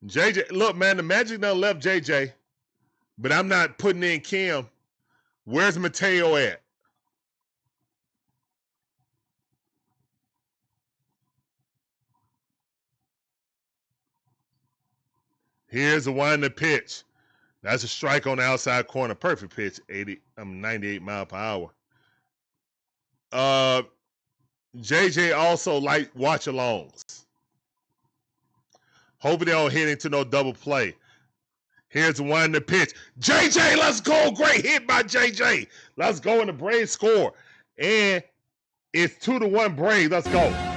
JJ, look, man, the Magic done left JJ, but I'm not putting in Kim. Where's Mateo at? Here's the one to pitch. That's a strike on the outside corner. Perfect pitch. 98 mile per hour. JJ also like watch alongs. Hoping they don't hit into no double play. Here's the one to pitch. JJ, let's go. Great hit by JJ. Let's go, and the Braves score. And it's 2-1 Braves. Let's go.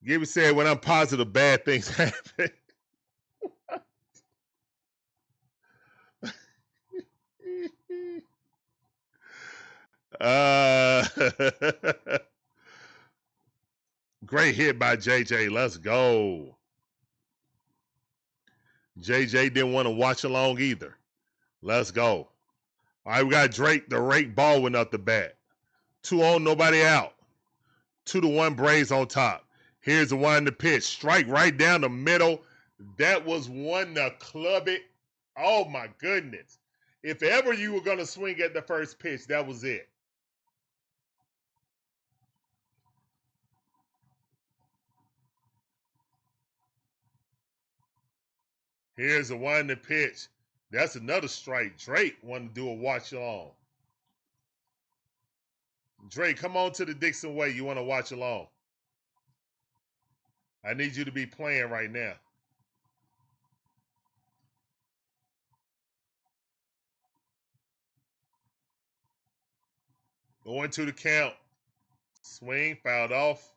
Gibby said, when I'm positive, bad things happen. Great hit by JJ. Let's go. JJ didn't want to watch along either. Let's go. All right, we got Drake, the rake Baldwin up the bat. 2 on, nobody out. 2-1 Braves on top. Here's the one to pitch. Strike right down the middle. That was one to club it. Oh, my goodness. If ever you were going to swing at the first pitch, that was it. Here's a winding pitch. That's another strike. Drake wanted to do a watch along. Drake, come on to the DIXON Way. You want to watch along? I need you to be playing right now. Going to the count. Swing, fouled off.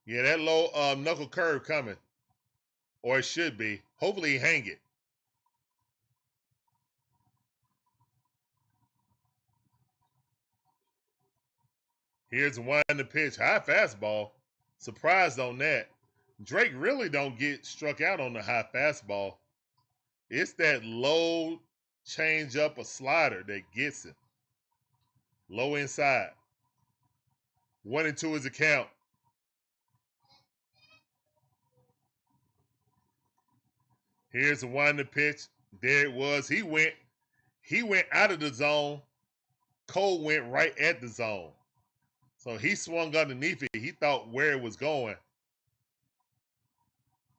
Yeah, that low knuckle curve coming. Or it should be. Hopefully he hang it. Here's one in the pitch. High fastball. Surprised on that. Drake really don't get struck out on the high fastball. It's that low change up a slider that gets him. Low inside. 1-2 is the count. Here's the one in the pitch. There it was. He went out of the zone. Cole went right at the zone. So he swung underneath it. He thought where it was going.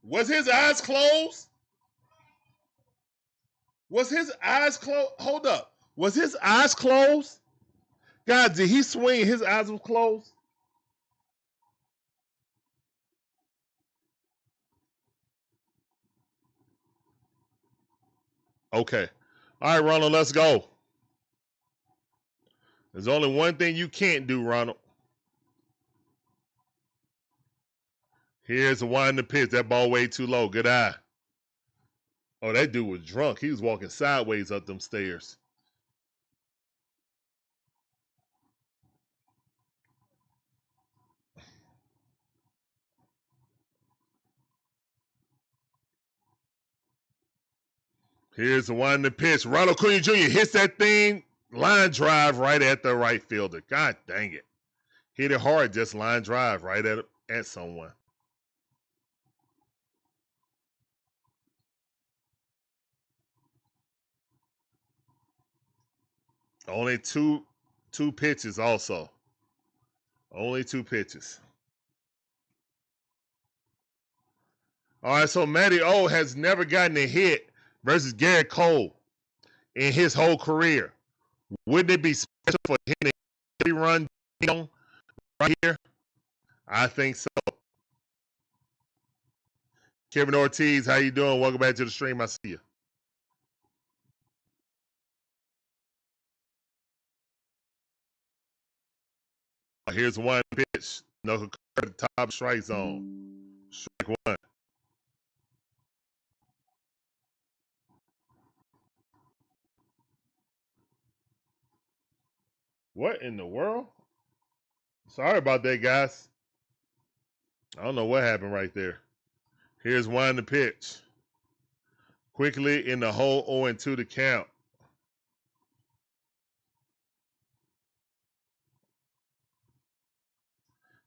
Was his eyes closed? Was his eyes closed? Hold up. Was his eyes closed? God, did he swing? His eyes were closed? Okay. All right, Ronald, let's go. There's only one thing you can't do, Ronald. Here's the one in the pitch. That ball way too low. Good eye. Oh, that dude was drunk. He was walking sideways up them stairs. Here's the one in the pitch. Ronald Acuna Jr. hits that thing. Line drive right at the right fielder. God dang it. Hit it hard, just line drive right at someone. Only two pitches also. Only 2 pitches. All right, so Matty O has never gotten a hit versus Garrett Cole in his whole career. Wouldn't it be special for him to hit a run right here? I think so. Kevin Ortiz, how you doing? Welcome back to the stream. I see you. Here's one pitch. Knuckle curve, top strike zone. Strike one. What in the world? Sorry about that, guys. I don't know what happened right there. Here's one the pitch. Quickly in the hole, 0-2 to count.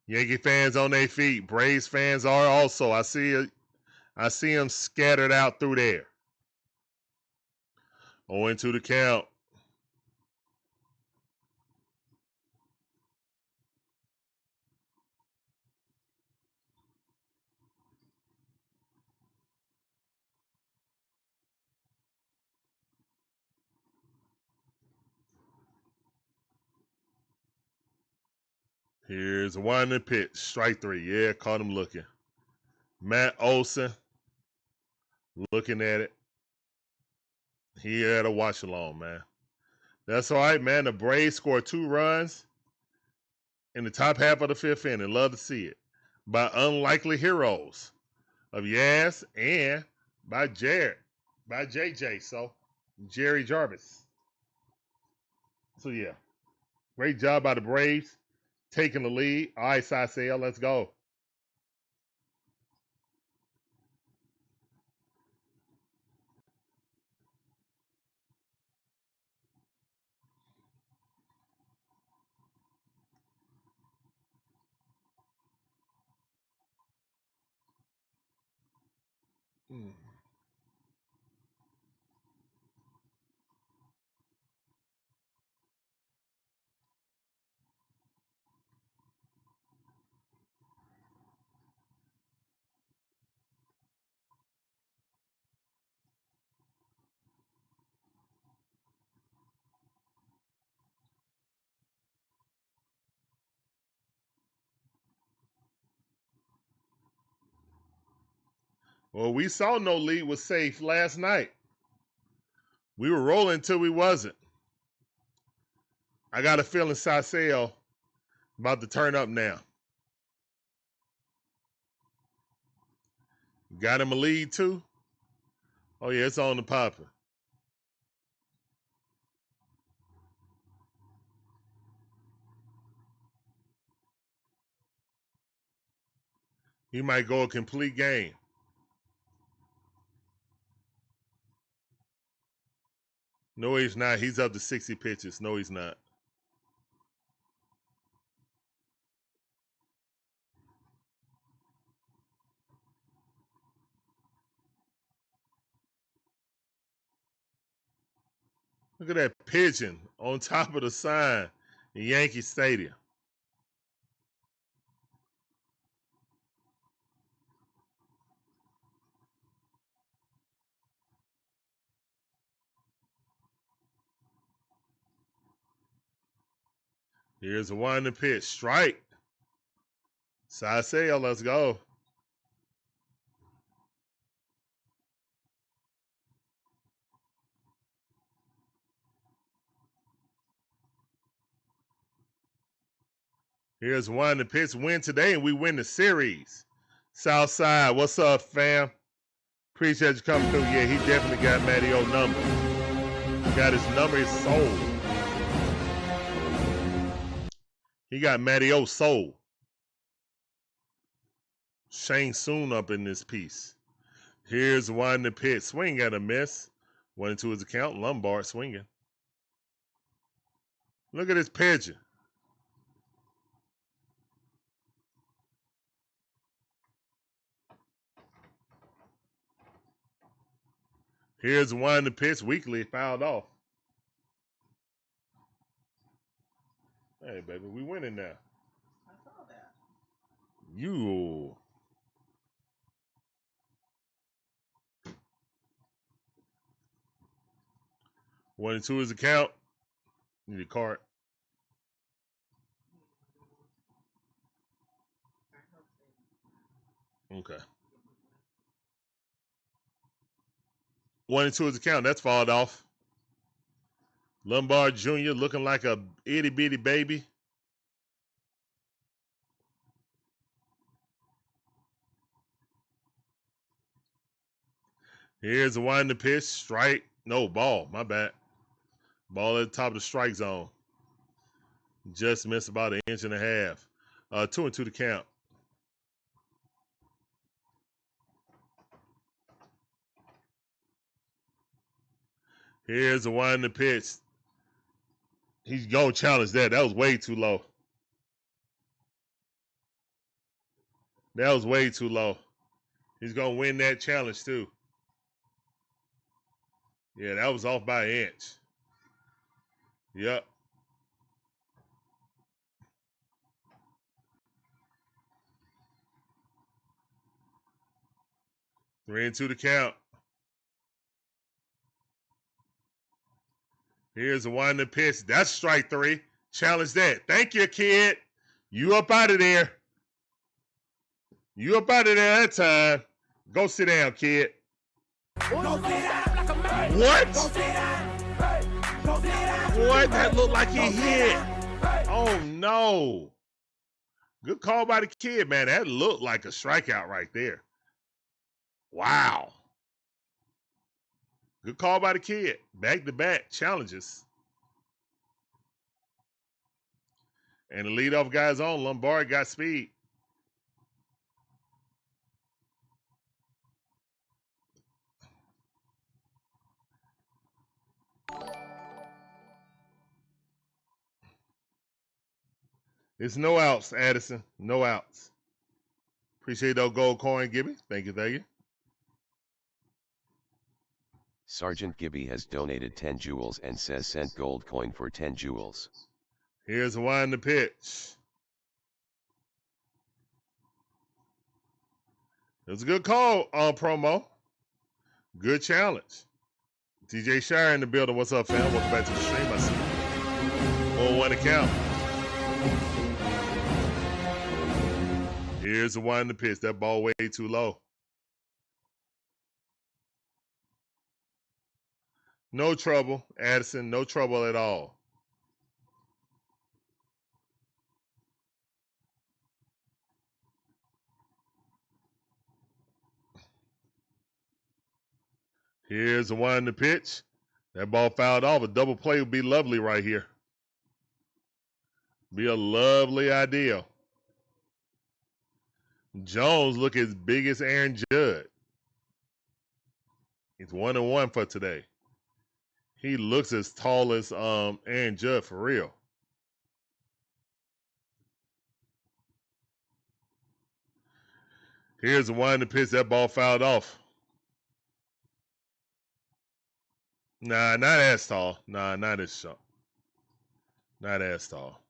Yankee fans on their feet. Braves fans are also. I see them scattered out through there. 0-2 to count. Here's one in the pitch. Strike 3. Yeah, caught him looking. Matt Olson looking at it. He had a watch along, man. That's all right, man. The Braves scored 2 runs in the top half of the 5th inning. Love to see it. By unlikely heroes of Yaz and by Jared. By JJ. So, Jerry Jarvis. So, yeah. Great job by the Braves. Taking the lead. All right, Sasel, let's go. Mm. Well, we saw no lead was safe last night. We were rolling until we wasn't. I got a feeling Saseo about to turn up now. Got him a lead too? Oh yeah, it's on the popper. He might go a complete game. No, he's not. He's up to 60 pitches. No, he's not. Look at that pigeon on top of the sign in Yankee Stadium. Here's a winding pitch. Strike. Saseo, let's go. Here's one the pitch win today, and we win the series. Southside, what's up, fam? Appreciate you coming through. Yeah, he definitely got Matty O number. Got his number, his soul. He got Matty O soul. Shane Soon up in this piece. Here's one in the pit. Swing got a miss. 1-2 his account. Lombard swinging. Look at this pigeon. Here's one in the pitch. Weekly fouled off. Hey, baby, we winning now. I saw that. You. One and two is the count. Need a card. Okay. 1-2 is the count. That's fouled off. Lombard Jr. looking like a itty bitty baby. Here's the winding pitch. Strike. No, ball. My bad. Ball at the top of the strike zone. Just missed about 1.5 inches. 2-2 to count. Here's the winding pitch. He's going to challenge that. That was way too low. That was way too low. He's going to win that challenge too. Yeah, that was off by 1 inch. Yep. Three and two to count. Here's the winding pitch. That's strike three. Challenge that. Thank you, kid. You up out of there. You up out of there that time. Go sit down, kid. What? What? That looked like he hit. Oh, no. Good call by the kid, man. That looked like a strikeout right there. Wow. Good call by the kid. Back-to-back challenges. And the leadoff guy's on. Lombard got speed. It's no outs, Addison. No outs. Appreciate those gold coin, Gibby. Thank you, thank you. Sergeant Gibby has donated 10 jewels and says sent gold coin for 10 jewels. Here's the wind the pitch. It was a good call on promo. Good challenge. DJ Shire in the building. What's up, fam? Welcome back to the stream. I see you. 1-1 account. Here's the wind the pitch. That ball way too low. No trouble, Addison. No trouble at all. Here's the wind the pitch. That ball fouled off. A double play would be lovely right here. Be a lovely idea. Jones look as big as Aaron Judd. He's 1-1 for today. He looks as tall as Aaron Judd for real. Here's the wind the pitch. That ball fouled off. Nah, not as tall. Nah, not as short. Not as tall.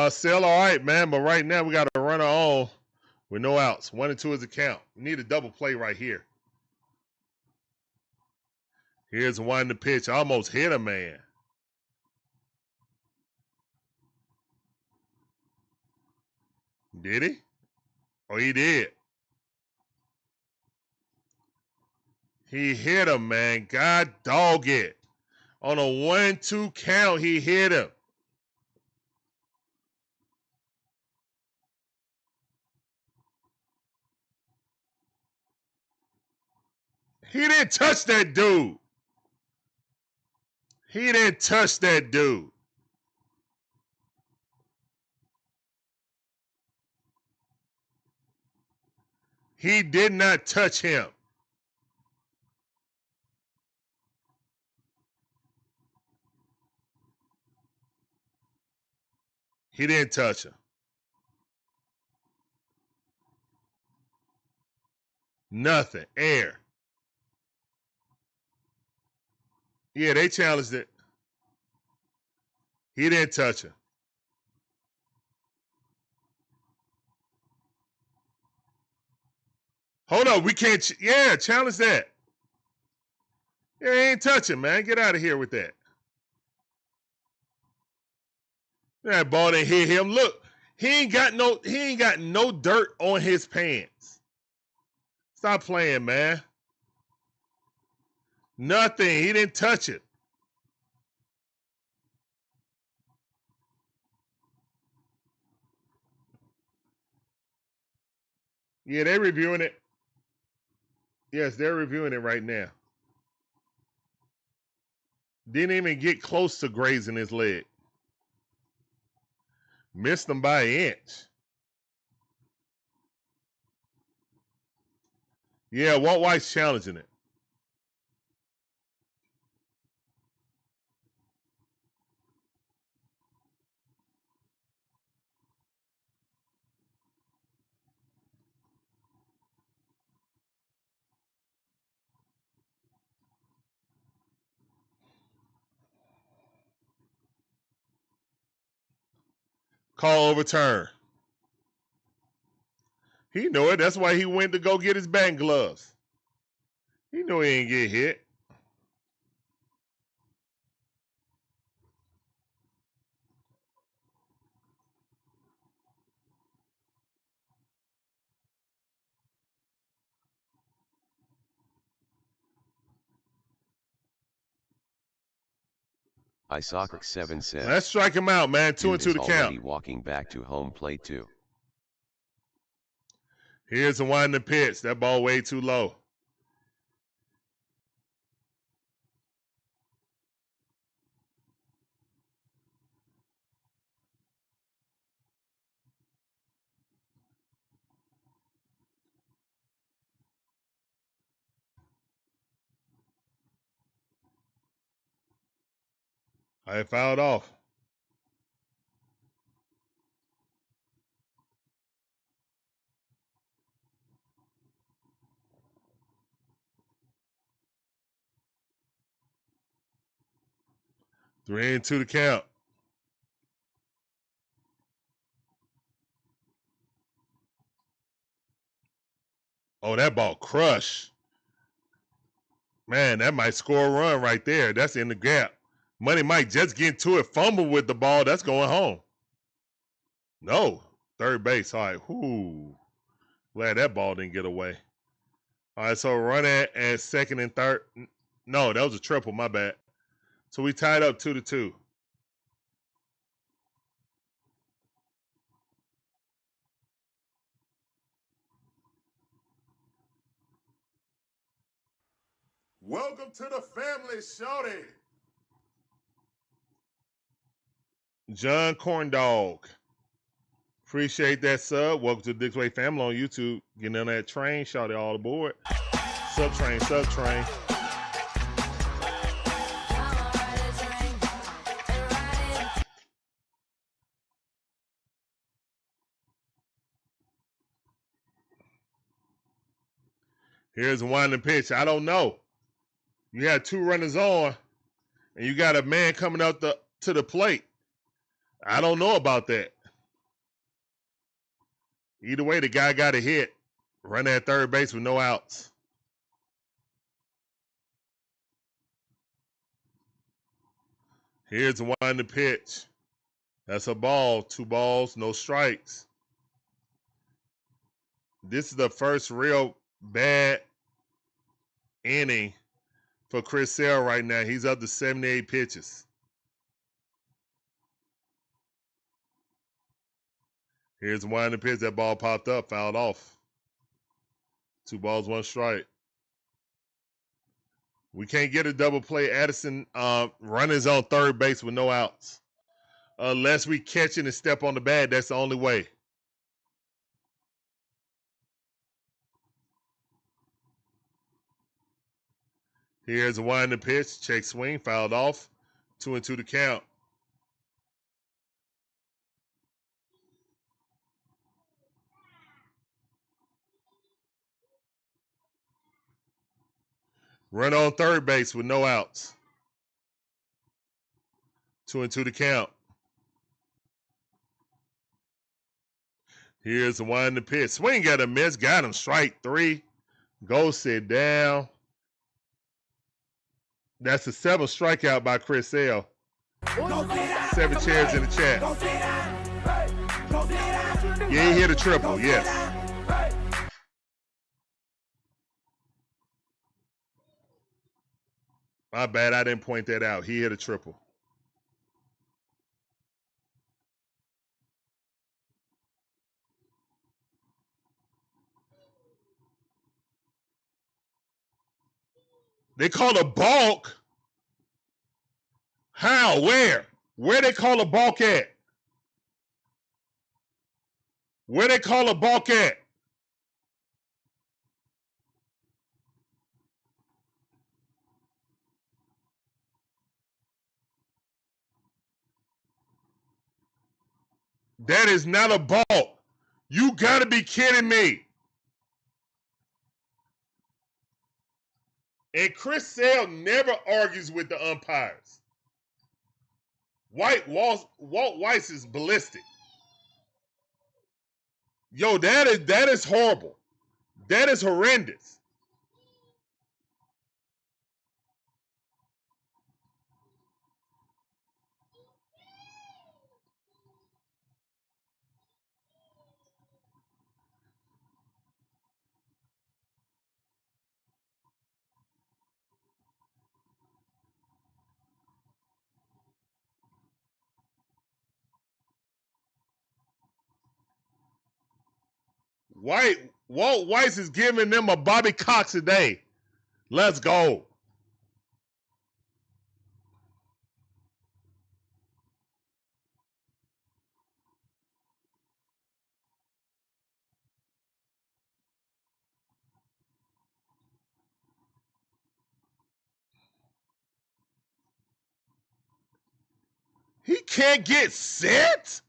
Still all right, man. But right now we got a runner on with no outs. 1-2 is the count. We need a double play right here. Here's the wind the pitch. I almost hit a man. Did he? Oh, he did. He hit him, man. God dog it. On a 1-2 count, he hit him. He didn't touch that dude. He didn't touch that dude. He did not touch him. He didn't touch him. Nothing. Air. Yeah, they challenged it. He didn't touch him. Hold on, we can't. Yeah, challenge that. Yeah, he ain't touching, man. Get out of here with that. That ball didn't hit him. Look, he ain't got no dirt on his pants. Stop playing, man. Nothing. He didn't touch it. Yeah, they're reviewing it. Yes, they're reviewing it right now. Didn't even get close to grazing his leg. Missed him by an inch. Yeah, Walt White's challenging it. Call overturn. He knew it. That's why he went to go get his batting gloves. He knew he ain't get hit. Isaac7 says. Let's strike him out, man. 2-2 to count. Walking back to home plate too. Here's the wind the pitch. That ball way too low. I fouled off. 3-2 the count. Oh, that ball crushed. Man, that might score a run right there. That's in the gap. Money Mike just getting to it, fumble with the ball. That's going home. No, third base. All right, whoo. Glad that ball didn't get away. All right, so run at second and third. No, that was a triple. My bad. So we tied up 2-2. Welcome to the family, shorty. John Corndog. Appreciate that sub. Welcome to the DIXON WAY family on YouTube. Getting on that train, shorty all aboard. Sub train. Here's a winding pitch. I don't know. You had two runners on, and you got a man coming up to the plate. I don't know about that. Either way, the guy got a hit. Run at third base with no outs. Here's a winding pitch. That's a ball. 2 balls, no strikes. This is the first real bad inning for Chris Sale right now. He's up to 78 pitches. Here's one in the pitch. That ball popped up, fouled off. 2 balls, 1 strike. We can't get a double play. Addison runners on third base with no outs. Unless we catch it and step on the bat, that's the only way. Here's a winding pitch. Check swing, fouled off. 2-2 to count. Run on third base with no outs. 2-2 to count. Here's the winding pitch. Swing got a miss. Got him. Strike 3. Go sit down. That's the 7th strikeout by Chris Sale. 7 chairs in the chat. Yeah, he hit a triple. Yes. My bad. I didn't point that out. He hit a triple. They call a balk. How? Where? Where they call a balk at? Where they call a balk at? That is not a balk. You gotta be kidding me. And Chris Sale never argues with the umpires. Walt Weiss is ballistic. Yo, that is horrible. That is horrendous. Walt Weiss is giving them a Bobby Cox a day. Let's go. He can't get set?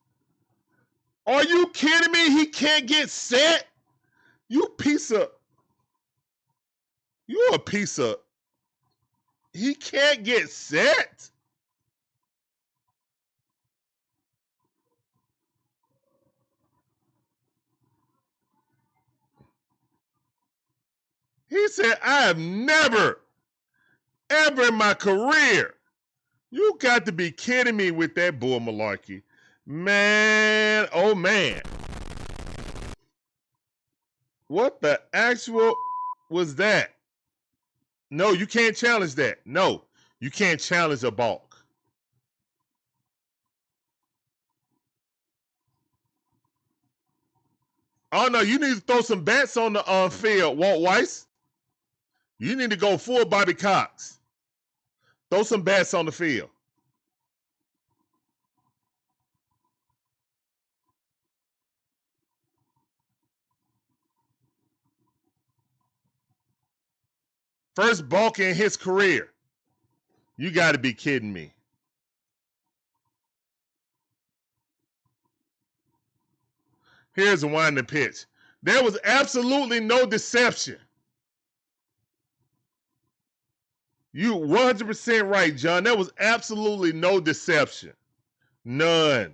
Are you kidding me? He can't get set? You're a piece of. He can't get set? said, I have never, ever in my career. You got to be kidding me with that bull malarkey. Man, oh man. What the actual was that? No, you can't challenge that. No, you can't challenge a balk. Oh no, you need to throw some bats on the field, Walt Weiss. You need to go full Bobby Cox. Throw some bats on the field. First balk in his career. You got to be kidding me. Here's a winding pitch. There was absolutely no deception. You 100% right, John. There was absolutely no deception. None.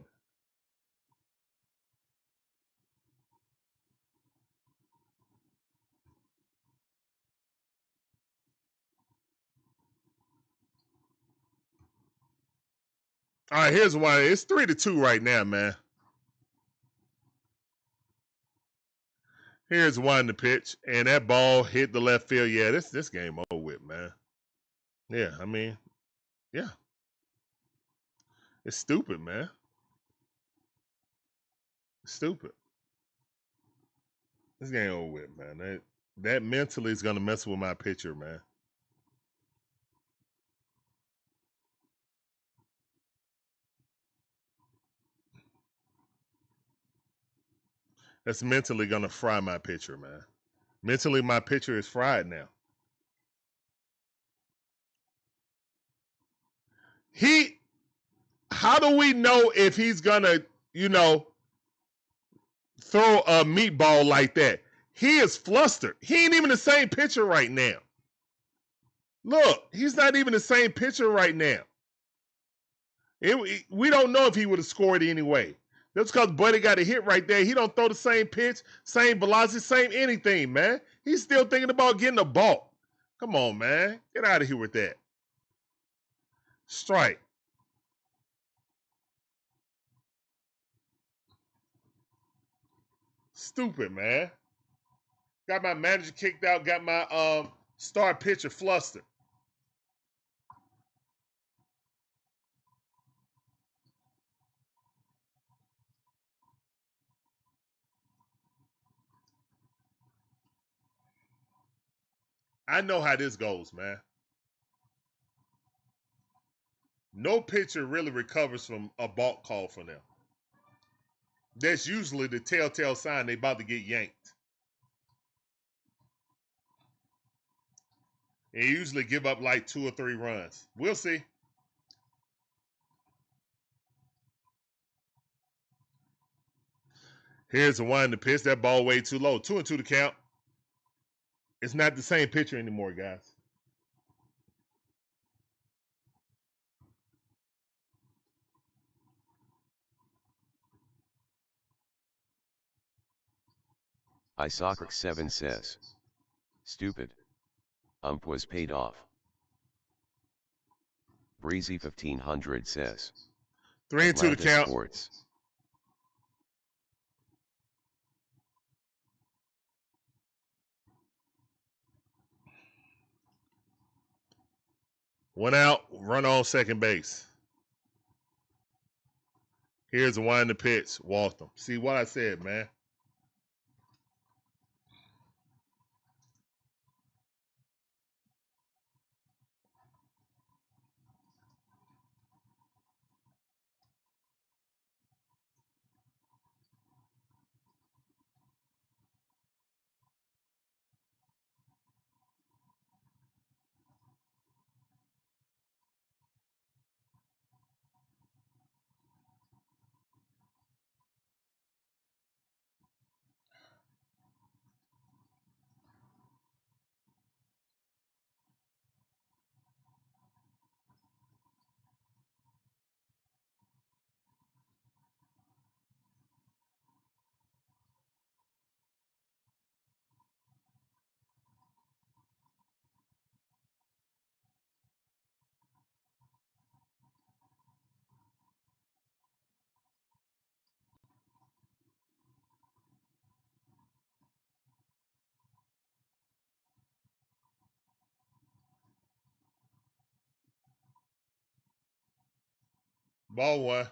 All right, here's why. It's 3-2 right now, man. Here's one the pitch, and that ball hit the left field. Yeah, this game over with, man. Yeah, I mean, yeah. It's stupid, man. It's stupid. This game over with, man. That mentally is gonna mess with my pitcher, man. That's mentally gonna fry my pitcher, man. Mentally, my pitcher is fried now. How do we know if he's gonna, throw a meatball like that? He is flustered. He ain't even the same pitcher right now. Look, he's not even the same pitcher right now. We don't know if he would have scored anyway. That's because Buddy got a hit right there. He don't throw the same pitch, same velocity, same anything, man. He's still thinking about getting a ball. Come on, man. Get out of here with that. Strike. Stupid, man. Got my manager kicked out. Got my star pitcher flustered. I know how this goes, man. No pitcher really recovers from a balk call from them. That's usually the telltale sign they about to get yanked. They usually give up like 2 or 3 runs. We'll see. Here's the one to pitch. That ball way too low. 2-2 to count. It's not the same pitcher anymore, guys. Isocrax7 says. Stupid. Ump was paid off. Breezy 1500 says. 3-2 to count. Sports. One out, run on second base. Here's the one in the pitch, Waltham. See what I said, man. Ball one.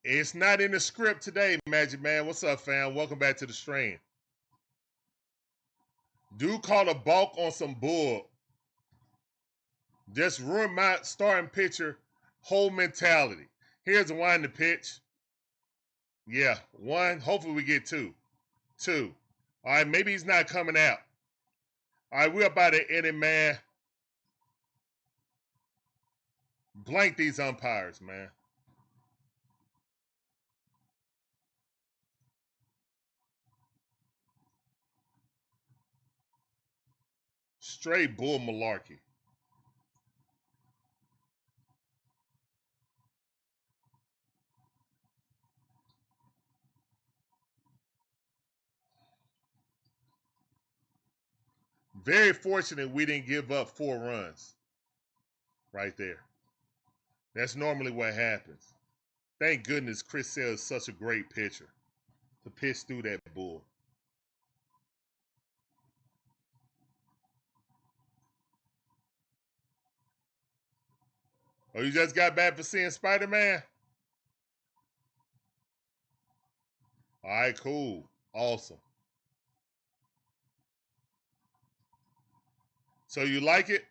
It's not in the script today, Magic Man. What's up, fam? Welcome back to the stream. Dude called a balk on some bull. Just ruined my starting pitcher whole mentality. Here's a one to pitch. Yeah, one. Hopefully we get two. Two. All right, maybe he's not coming out. All right, we're about to end it, man. Blank these umpires, man. Straight bull malarkey. Very fortunate we didn't give up 4 runs right there. That's normally what happens. Thank goodness Chris Sale is such a great pitcher to pitch through that bull. Oh, you just got back for seeing Spider-Man? All right, cool. Awesome. So you like it?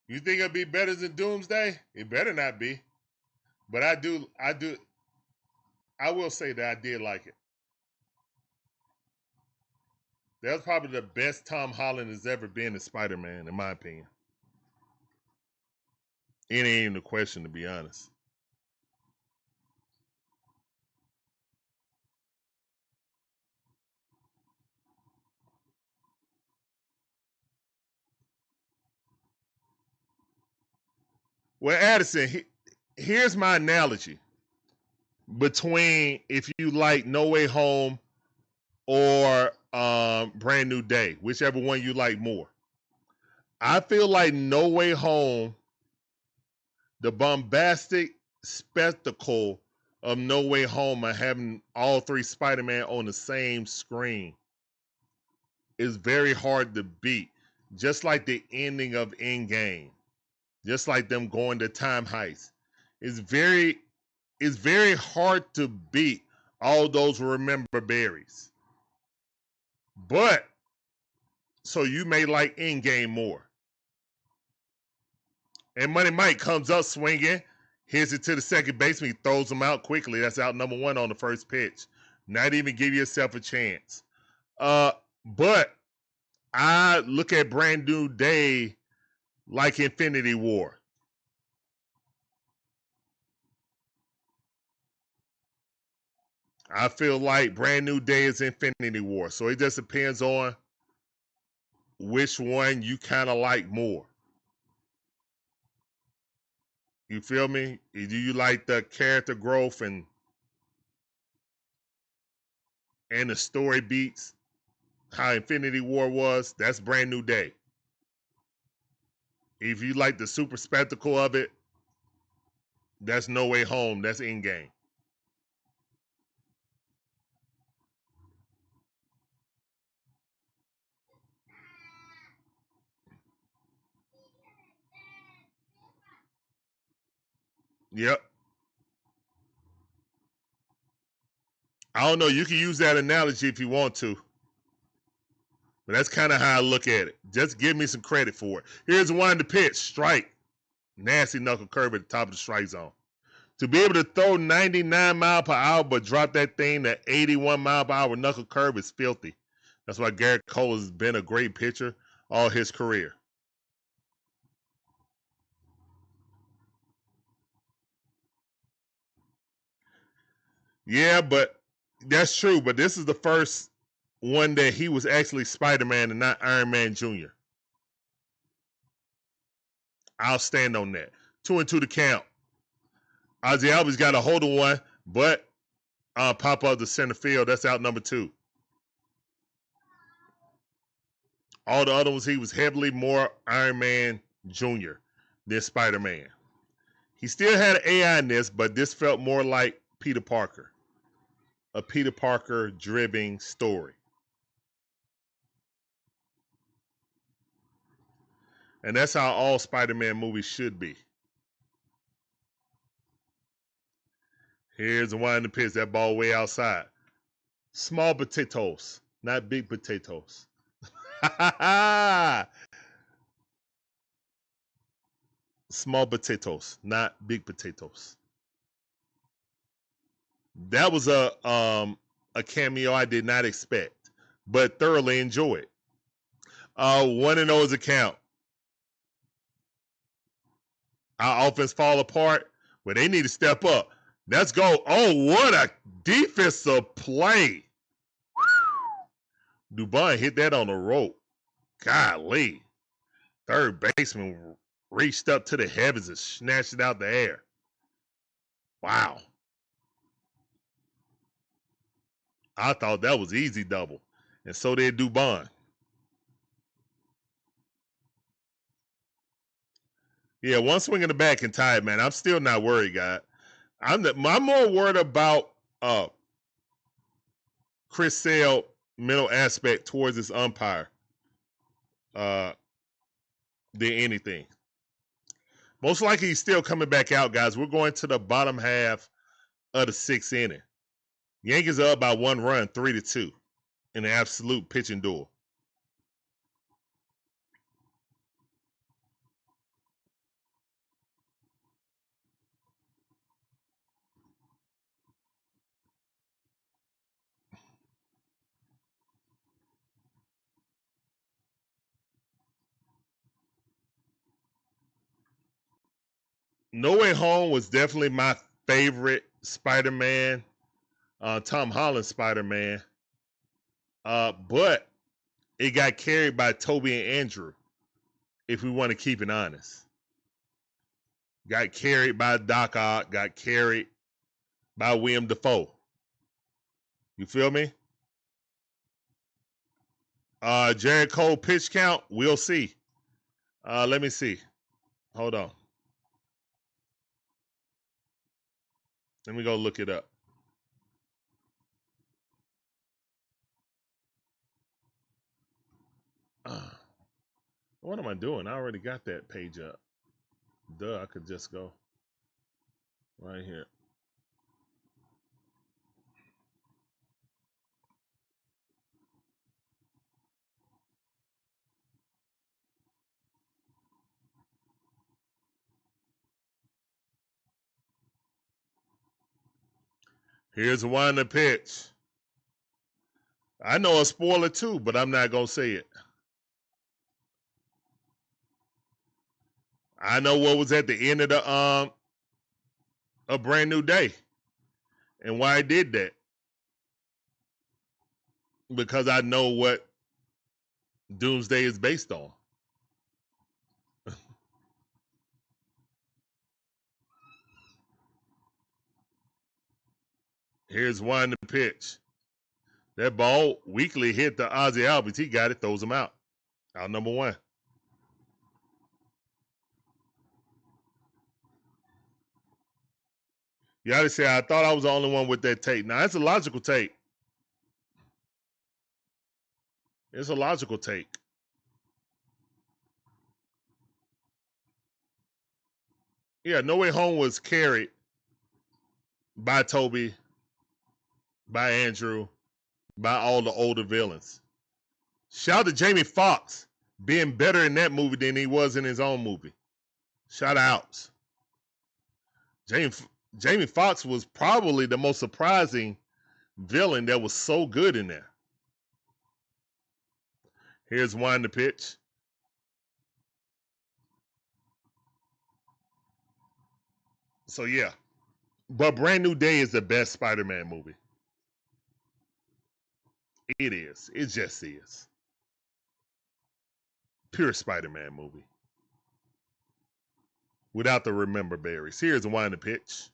You think it'll be better than Doomsday? It better not be. But I will say that I did like it. That was probably the best Tom Holland has ever been in Spider-Man, in my opinion. It ain't even a question, to be honest. Well, Addison, here's my analogy between if you like No Way Home or Brand New Day, whichever one you like more. I feel like No Way Home, the bombastic spectacle of No Way Home and having all 3 Spider-Man on the same screen is very hard to beat. Just like the ending of Endgame. Just like them going to time heist. It's very hard to beat all those remember berries. But, so you may like Endgame more. And Money Mike comes up swinging, hits it to the second baseman, he throws him out quickly. That's out number 1 on the first pitch. Not even give yourself a chance. But I look at Brand New Day like Infinity War. I feel like Brand New Day is Infinity War. So it just depends on which one you kind of like more. You feel me? Do you like the character growth and the story beats? How Infinity War was? That's Brand New Day. If you like the super spectacle of it, that's No Way Home. That's Endgame. Yep. I don't know. You can use that analogy if you want to. But that's kind of how I look at it. Just give me some credit for it. Here's one to pitch. Strike. Nasty knuckle curve at the top of the strike zone. To be able to throw 99 mile per hour but drop that thing at 81 mile per hour knuckle curve is filthy. That's why Garrett Cole has been a great pitcher all his career. Yeah, but that's true. But this is the first one that he was actually Spider-Man and not Iron Man Jr. I'll stand on that. 2-2 to count. Ozzie Albies got a hold of one, but pop up the center field. That's out number 2. All the other ones, he was heavily more Iron Man Jr. than Spider-Man. He still had an AI in this, but this felt more like Peter Parker. A Peter Parker driven story. And that's how all Spider-Man movies should be. Here's the one in the pitch. That ball way outside. Small potatoes, not big potatoes. Small potatoes, not big potatoes. That was a cameo I did not expect, but thoroughly enjoyed. 1-0 is a count. Our offense fall apart, but they need to step up. Let's go. Oh, what a defensive play. Dubon hit that on the rope. Golly. Third baseman reached up to the heavens and snatched it out the air. Wow. I thought that was easy double. And so did Dubon. Yeah, one swing in the back and tie it, man. I'm still not worried, guy. I'm more worried about Chris Sale mental aspect towards this umpire than anything. Most likely he's still coming back out, guys. We're going to the bottom half of the 6th inning. Yankees are up by 1 run, 3-2 in an absolute pitching duel. No Way Home was definitely my favorite Spider-Man, Tom Holland Spider-Man. But it got carried by Toby and Andrew, if we want to keep it honest. Got carried by Doc Ock, got carried by William Dafoe. You feel me? Jared Cole pitch count, we'll see. Let me see. Hold on. Let me go look it up. What am I doing? I already got that page up. Duh, I could just go right here. Here's one to pitch. I know a spoiler too, but I'm not going to say it. I know what was at the end of the A Brand New Day and why I did that. Because I know what Doomsday is based on. Here's one to pitch. That ball weakly hit the Ozzie Albies. He got it, throws him out. Out number 1. You ought to say, I thought I was the only one with that tape. Now, it's a logical take. It's a logical take. Yeah, No Way Home was carried by Toby, by Andrew, by all the older villains. Shout out to Jamie Foxx being better in that movie than he was in his own movie. Shout outs. Jamie Foxx was probably the most surprising villain that was so good in there. Here's one to pitch. So yeah, But Brand New Day is the best Spider-Man movie. It is. It just is. Pure Spider-Man movie. Without the remember berries. Here's the wind the pitch.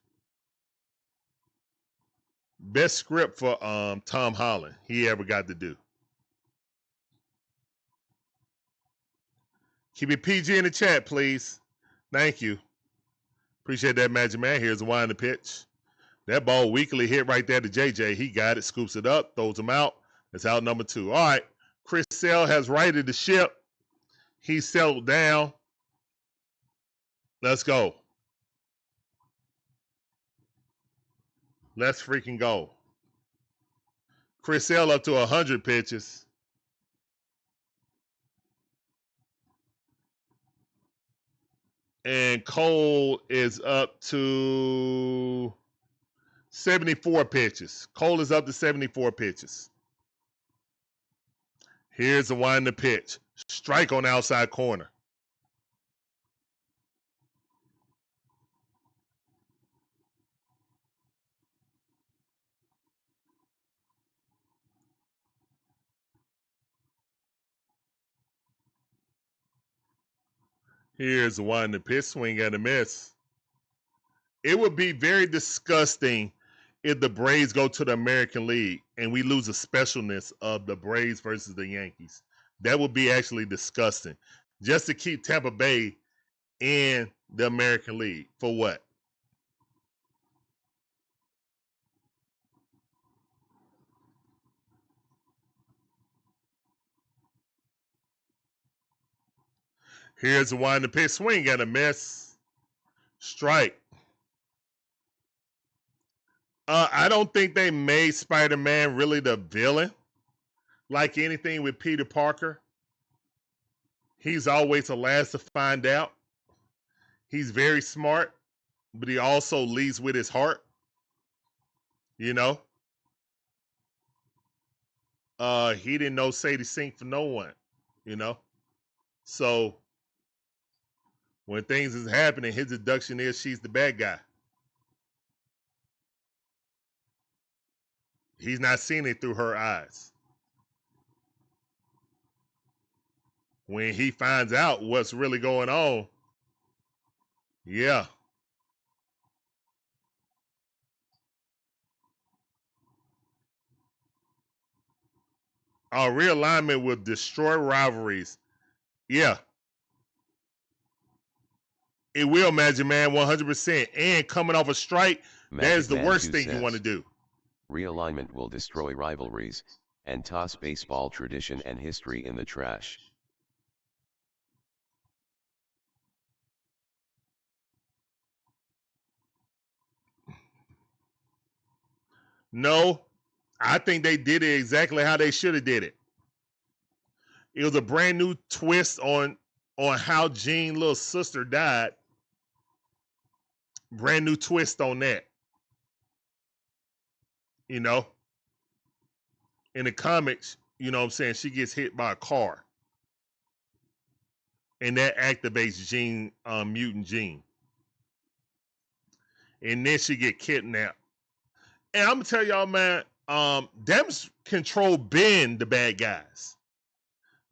Best script for Tom Holland he ever got to do. Keep it PG in the chat, please. Thank you. Appreciate that, Magic Man. Here's the wind the pitch. That ball weakly hit right there to JJ. He got it, scoops it up, throws him out. That's out number 2. All right. Chris Sale has righted the ship. He's settled down. Let's go. Let's freaking go. Chris Sale up to 100 pitches. And Cole is up to 74 pitches. Cole is up to 74 pitches. Here's the wind the pitch. Strike on outside corner. Here's the wind the pitch. Swing and a miss. It would be very disgusting if the Braves go to the American League and we lose the specialness of the Braves versus the Yankees. That would be actually disgusting. Just to keep Tampa Bay in the American League. For what? Here's the wind the pitch. Swing and a miss. Strike. I don't think they made Spider-Man really the villain. Like anything with Peter Parker. He's always the last to find out. He's very smart, but he also leads with his heart. You know? He didn't know Sadie Sink for no one. You know? So, when things is happening, his deduction is she's the bad guy. He's not seeing it through her eyes. When he finds out what's really going on, yeah. Our realignment will destroy rivalries. Yeah. It will, Magic Man, 100%. And coming off a strike, that is the worst thing you want to do. Realignment will destroy rivalries, and toss baseball tradition and history in the trash. No, I think they did it exactly how they should have did it. It was a brand new twist on how Jean's little sister died. Brand new twist on that. You know? In the comics, you know what I'm saying, she gets hit by a car. And that activates Jean, mutant Jean. And then she get kidnapped. And I'm gonna tell y'all, man, Damage Control been the bad guys.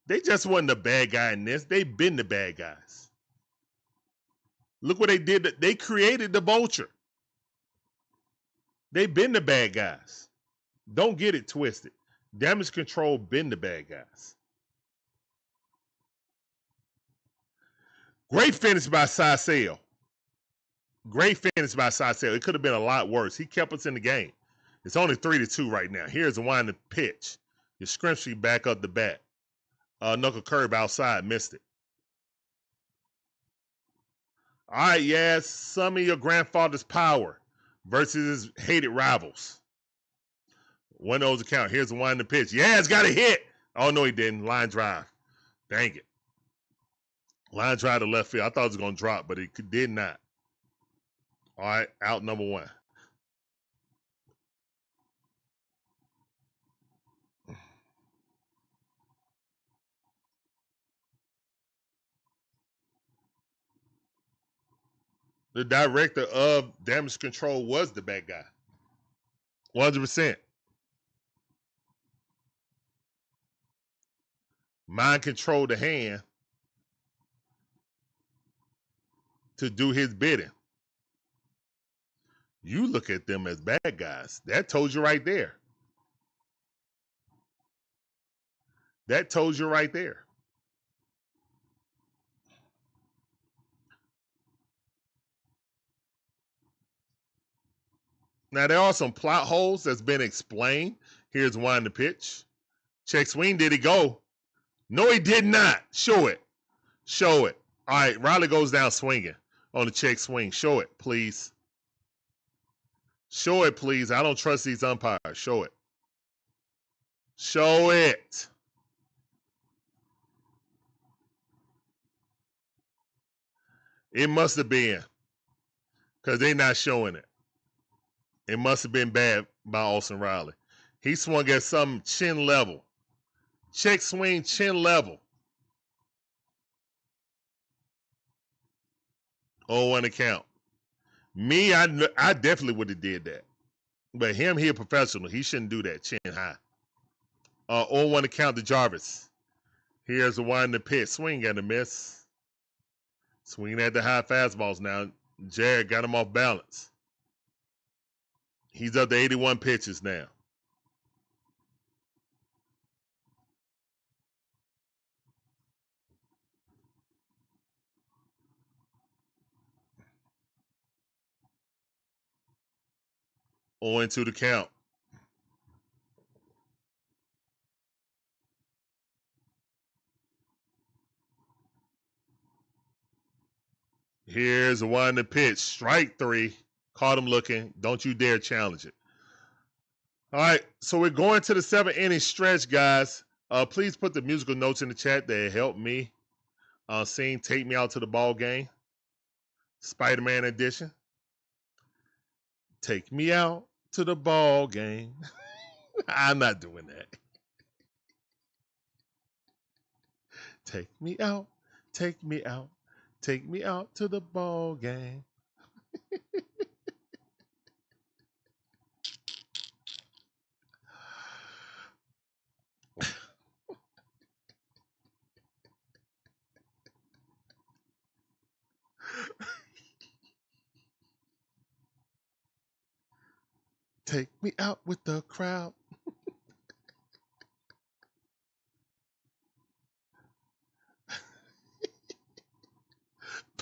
They just wasn't the bad guy in this. They been the bad guys. Look what they did. They created the Vulture. They been the bad guys. Don't get it twisted. Damage Control been the bad guys. Great finish by Sisel. Great finish by Sisel. It could have been a lot worse. He kept us in the game. It's only 3-2 right now. Here's the wind the pitch. Your Scrimshy back up the bat. Knuckle curve outside. Missed it. All right, yes. Some of your grandfather's power versus his hated rivals. One of those account. Here's the wind the pitch. Yeah, it's got a hit. Oh, no, he didn't. Line drive. Dang it. Line drive to left field. I thought it was going to drop, but it did not. All right, out number 1. The director of damage control was the bad guy. 100%. Mind controlled the hand to do his bidding. You look at them as bad guys. That told you right there. That told you right there. Now, there are some plot holes that's been explained. Here's one the pitch. Check swing. Did he go? No, he did not. Show it. Show it. All right, Riley goes down swinging on the check swing. Show it, please. Show it, please. I don't trust these umpires. Show it. Show it. It must have been, because they're not showing it. It must have been bad by Olson Riley. He swung at some chin level. Check swing, chin level. 0-1 to count. Me, I definitely would have did that. But him, he a professional. He shouldn't do that, chin high. 0-1 to count to Jarvis. Here's the one to pitch. Swing and a miss. Swinging at the high fastballs now. Jared got him off balance. He's up to 81 pitches now. On to the count. Here's the one to pitch. Strike three. Caught him looking. Don't you dare challenge it. All right, so we're going to the 7-inning stretch, guys. Please put the musical notes in the chat that help me sing Take Me Out to the Ball Game. Spider-Man edition. Take me out to the ball game. I'm not doing that. Take me out, take me out, take me out to the ball game. Take me out with the crowd.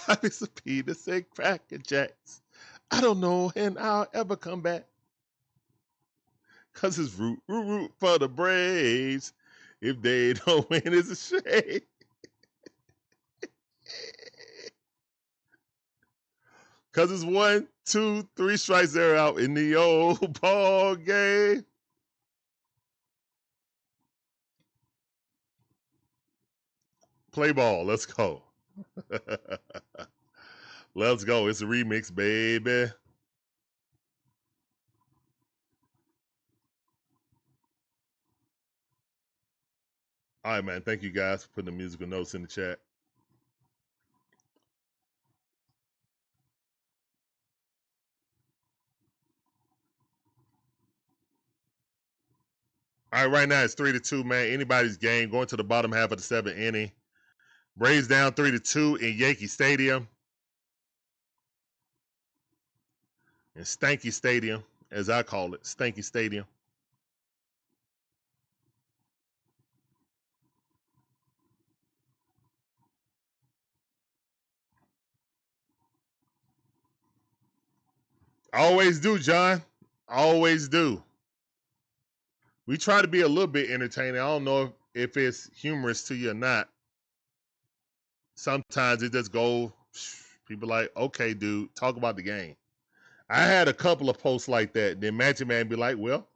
Bobby Sapita said Cracker Jacks. I don't know when I'll ever come back. Cause it's root for the Braves. If they don't win, it's a shame. Cause it's 1, 2, 3 strikes, they're out in the old ball game. Play ball, let's go. Let's go. It's a remix, baby. All right, man. Thank you guys for putting the musical notes in the chat. All right, right now it's 3-2, man. Anybody's game going to the bottom half of the 7th inning. Braves down 3-2 in Yankee Stadium. In Stanky Stadium, as I call it, Stanky Stadium. Always do, John. Always do. We try to be a little bit entertaining. I don't know if it's humorous to you or not. Sometimes it just go, people like, okay, dude, talk about the game. I had a couple of posts like that. Then Magic Man be like, well,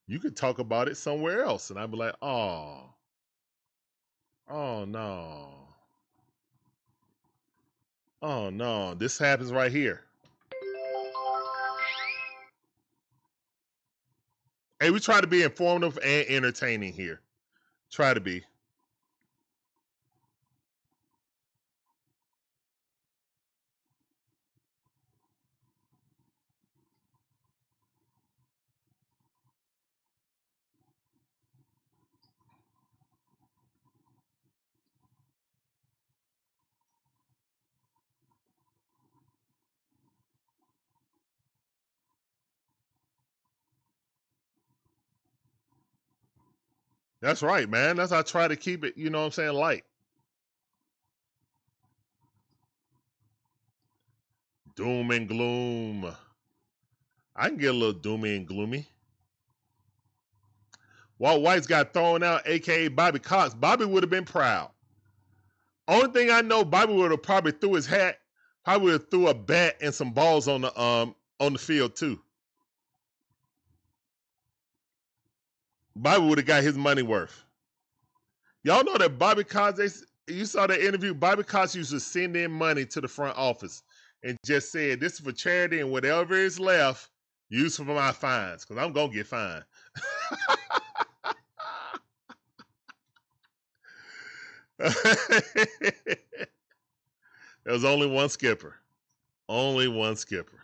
you could talk about it somewhere else. And I'd be like, oh no. Oh no, this happens right here. Hey, we try to be informative and entertaining here. Try to be. That's right, man. That's how I try to keep it, you know what I'm saying, light. Doom and gloom. I can get a little doomy and gloomy. Walt White's got thrown out, aka Bobby Cox. Bobby would have been proud. Only thing I know, Bobby would have probably threw his hat, probably would have threw a bat and some balls on the field too. Bobby would have got his money worth. Y'all know that Bobby Cox, you saw that interview, Bobby Cox used to send in money to the front office and just said, this is for charity and whatever is left, use for my fines, because I'm going to get fined. There was only one skipper. Only one skipper.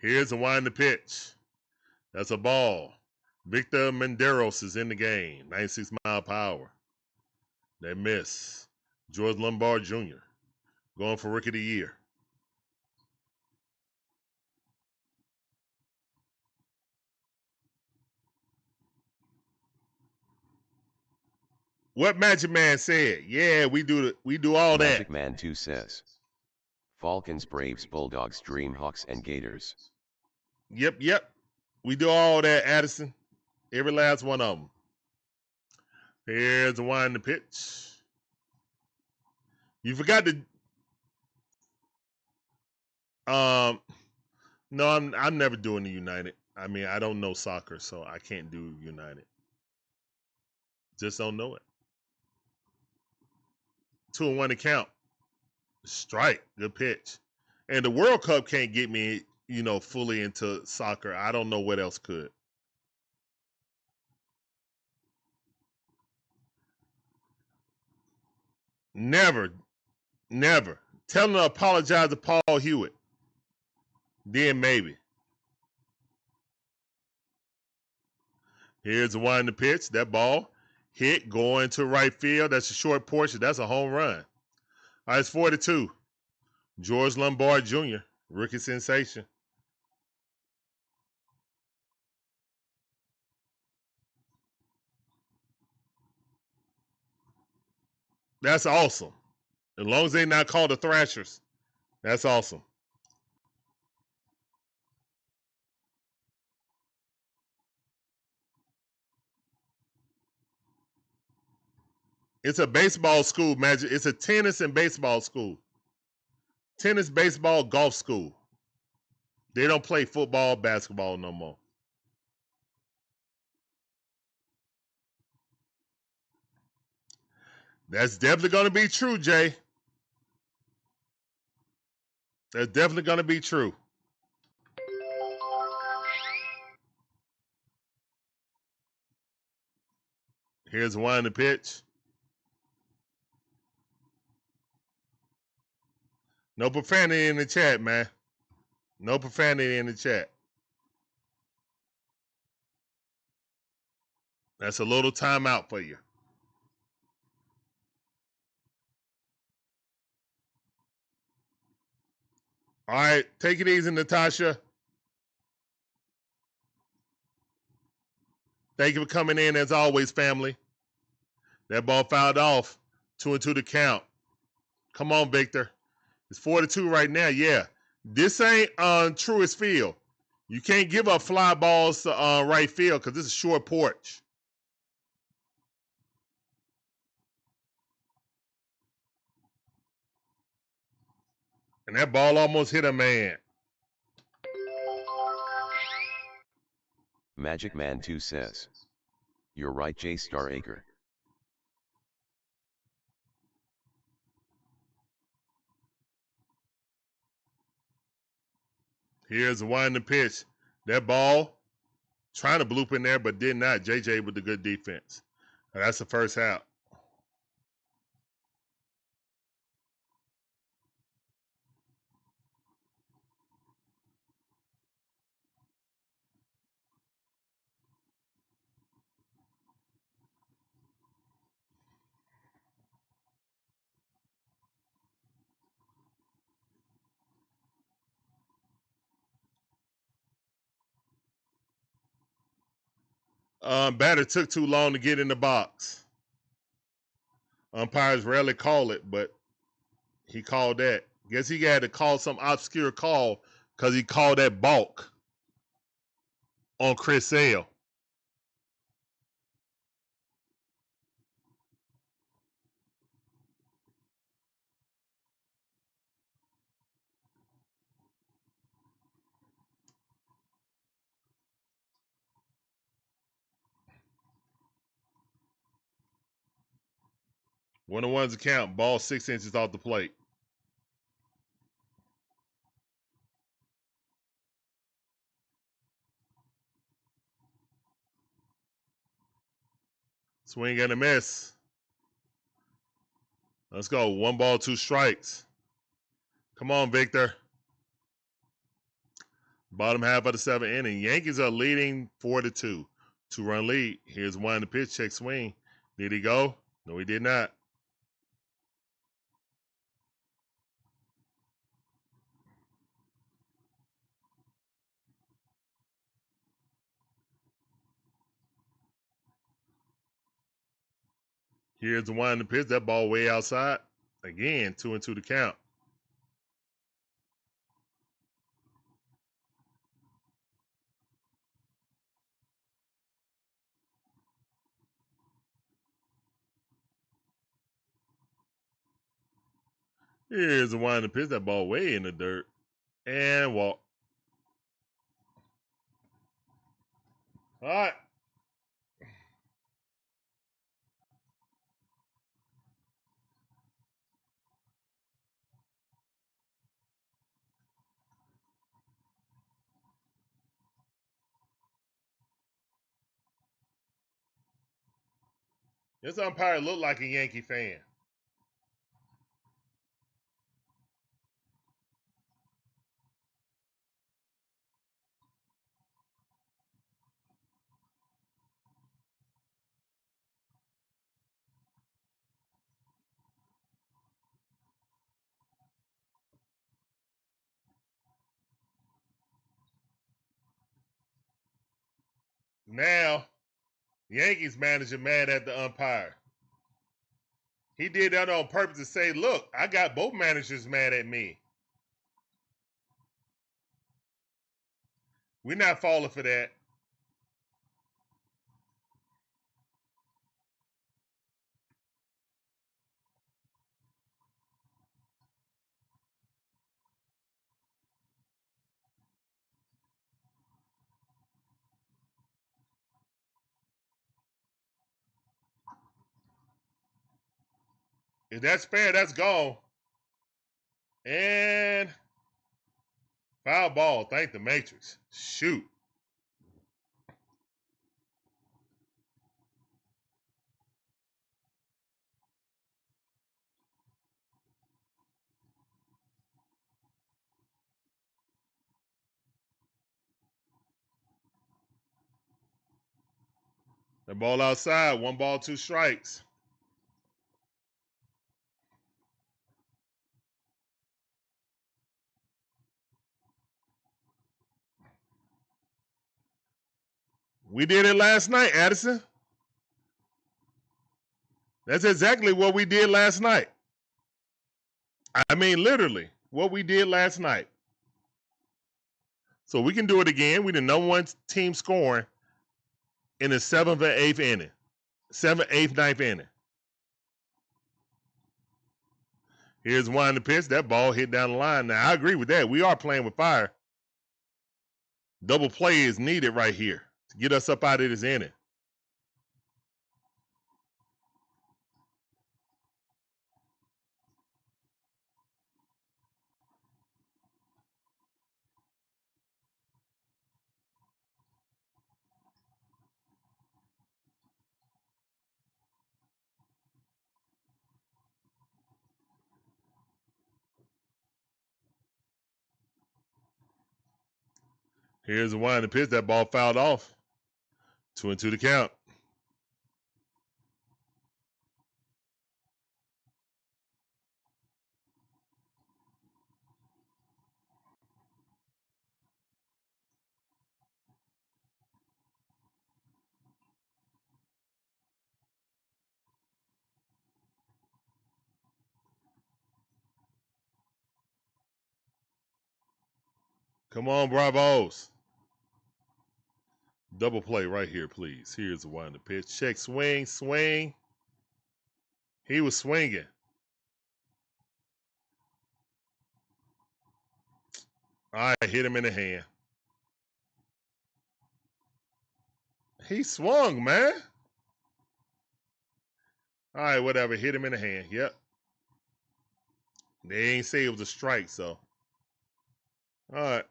Here's the wind the pitch. That's a ball. Victor Menderos is in the game. 96 mile per hour. They miss. George Lombard Jr. going for Rookie of the Year. What Magic Man said? Yeah, we do all that. Magic Man 2 says, Falcons, Braves, Bulldogs, Dreamhawks, and Gators. Yep. We do all that, Addison. Every last one of them. Here's the wind the pitch. You forgot to. No, I'm never doing the United. I mean, I don't know soccer, so I can't do United. Just don't know it. 2-1 to count. Strike. Good pitch. And the World Cup can't get me, fully into soccer. I don't know what else could. Never. Tell him to apologize to Paul Hewitt. Then maybe. Here's the one in the pitch. That ball hit going to right field. That's a short portion. That's a home run. All right, it's 4-2. George Lombard Jr., rookie sensation. That's awesome. As long as they're not called the Thrashers, that's awesome. It's a baseball school, Magic. It's a tennis and baseball school. Tennis, baseball, golf school. They don't play football, basketball no more. That's definitely going to be true, Jay. That's definitely going to be true. Here's one in the pitch. No profanity in the chat, man. No profanity in the chat. That's a little timeout for you. All right, take it easy, Natasha. Thank you for coming in as always, family. That ball fouled off. 2-2 to count. Come on, Victor. It's 4-2 right now. Yeah. This ain't truest field. You can't give up fly balls to right field because this is short porch. And that ball almost hit a man. Magic Man 2 says, you're right, J. Star Acre. Here's the one in the pitch. That ball, trying to bloop in there, but did not. JJ with the good defense. And that's the first out. Batter took too long to get in the box. Umpires rarely call it, but he called that. Guess he had to call some obscure call because he called that balk on Chris Sale. One of one's account, ball 6 inches off the plate. Swing and a miss. Let's go. 1 ball, 2 strikes. Come on, Victor. Bottom half of the 7th inning. Yankees are leading 4-2. 2-run lead. Here's one the pitch, check swing. Did he go? No, he did not. Here's the one the pitch. That ball way outside. Again, 2-2 to count. Here's the one the pitch. That ball way in the dirt. And walk. All right. This umpire looked like a Yankee fan. Now, Yankees manager mad at the umpire. He did that on purpose to say, look, I got both managers mad at me. We're not falling for that. If that's fair, that's gone. And foul ball. Thank the Matrix. Shoot. The ball outside. 1 ball, 2 strikes. We did it last night, Addison. That's exactly what we did last night. I mean, literally, what we did last night. So we can do it again. We the number 1 team scoring in the 7th and 8th inning. 7th, 8th, 9th inning. Here's one the pitch. That ball hit down the line. Now, I agree with that. We are playing with fire. Double play is needed right here to get us up out of this inning. Here's the one the pitch. That ball fouled off. 2-2 to count. Come on, Bravos. Double play right here, please. Here's the one to pitch. Check, swing, swing. He was swinging. All right, hit him in the hand. He swung, man. All right, whatever. Hit him in the hand. Yep. They ain't say it was a strike, so. All right.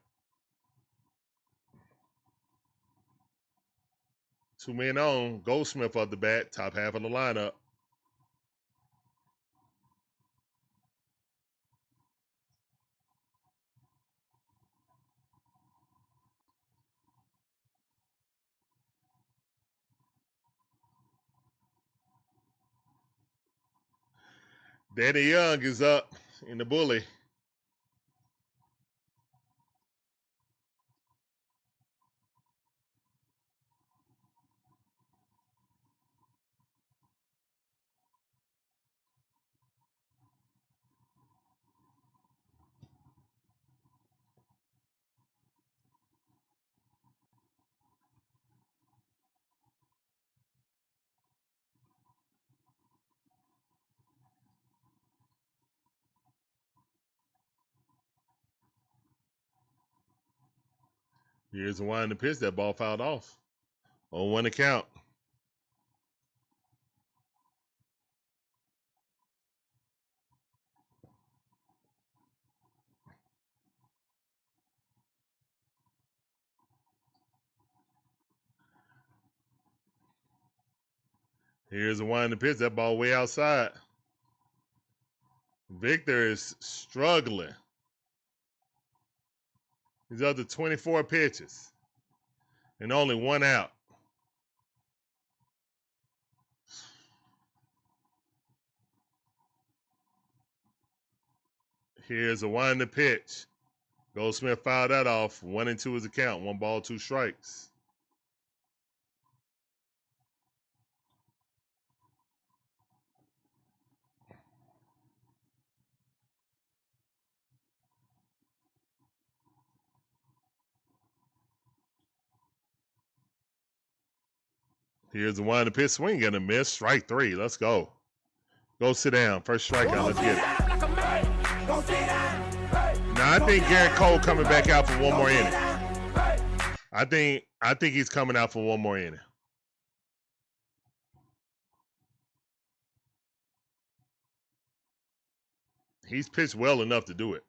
2 men on. Goldsmith up the bat. Top half of the lineup. Danny Young is up in the bully. Here's the one to pitch. That ball fouled off. On 1 account. Here's the one to pitch. That ball way outside. Victor is struggling. He's up to 24 pitches. And only 1 out. Here's a one to pitch. Goldsmith fouled that off. 1-2 is the count. 1 ball, 2 strikes. Here's the one to pitch. Swing and a miss. Strike 3. Let's go. Go sit down. First strikeout. Let's get it. Now I think Garrett Cole coming back out for 1 more inning. I think he's coming out for 1 more inning. He's pitched well enough to do it.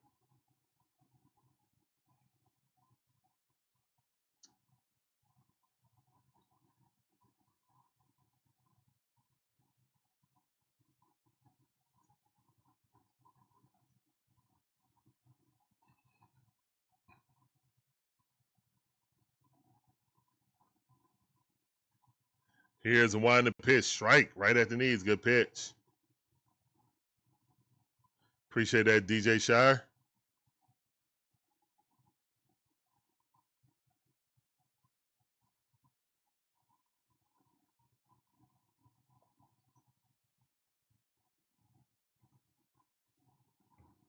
Here's a one to pitch. Strike right at the knees. Good pitch. Appreciate that, DJ Shire.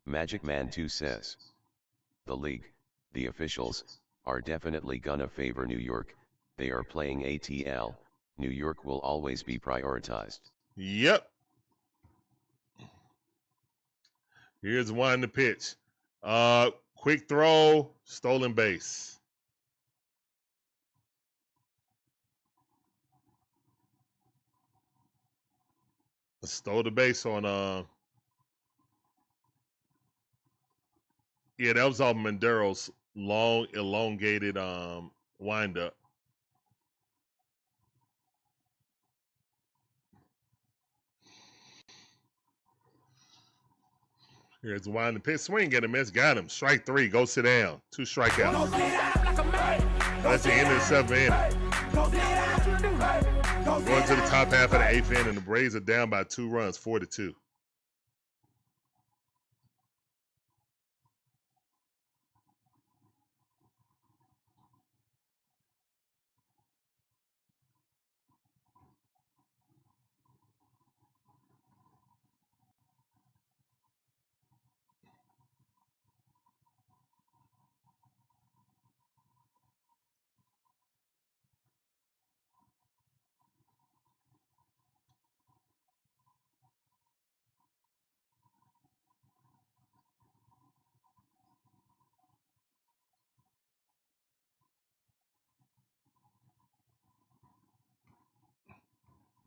Magic Man 2 says, the league, the officials, are definitely gonna favor New York. They are playing ATL. New York will always be prioritized. Yep. Here's one to pitch. Quick throw, stolen base. Stole the base on yeah, that was off Mondero's long elongated windup. Here's one to pitch. Swing and a miss. Got him. Strike 3. Go sit down. 2 strikeouts. That's the end of the 7th inning. Going to the top half of the 8th inning. The Braves are down by 2 runs, 4-2.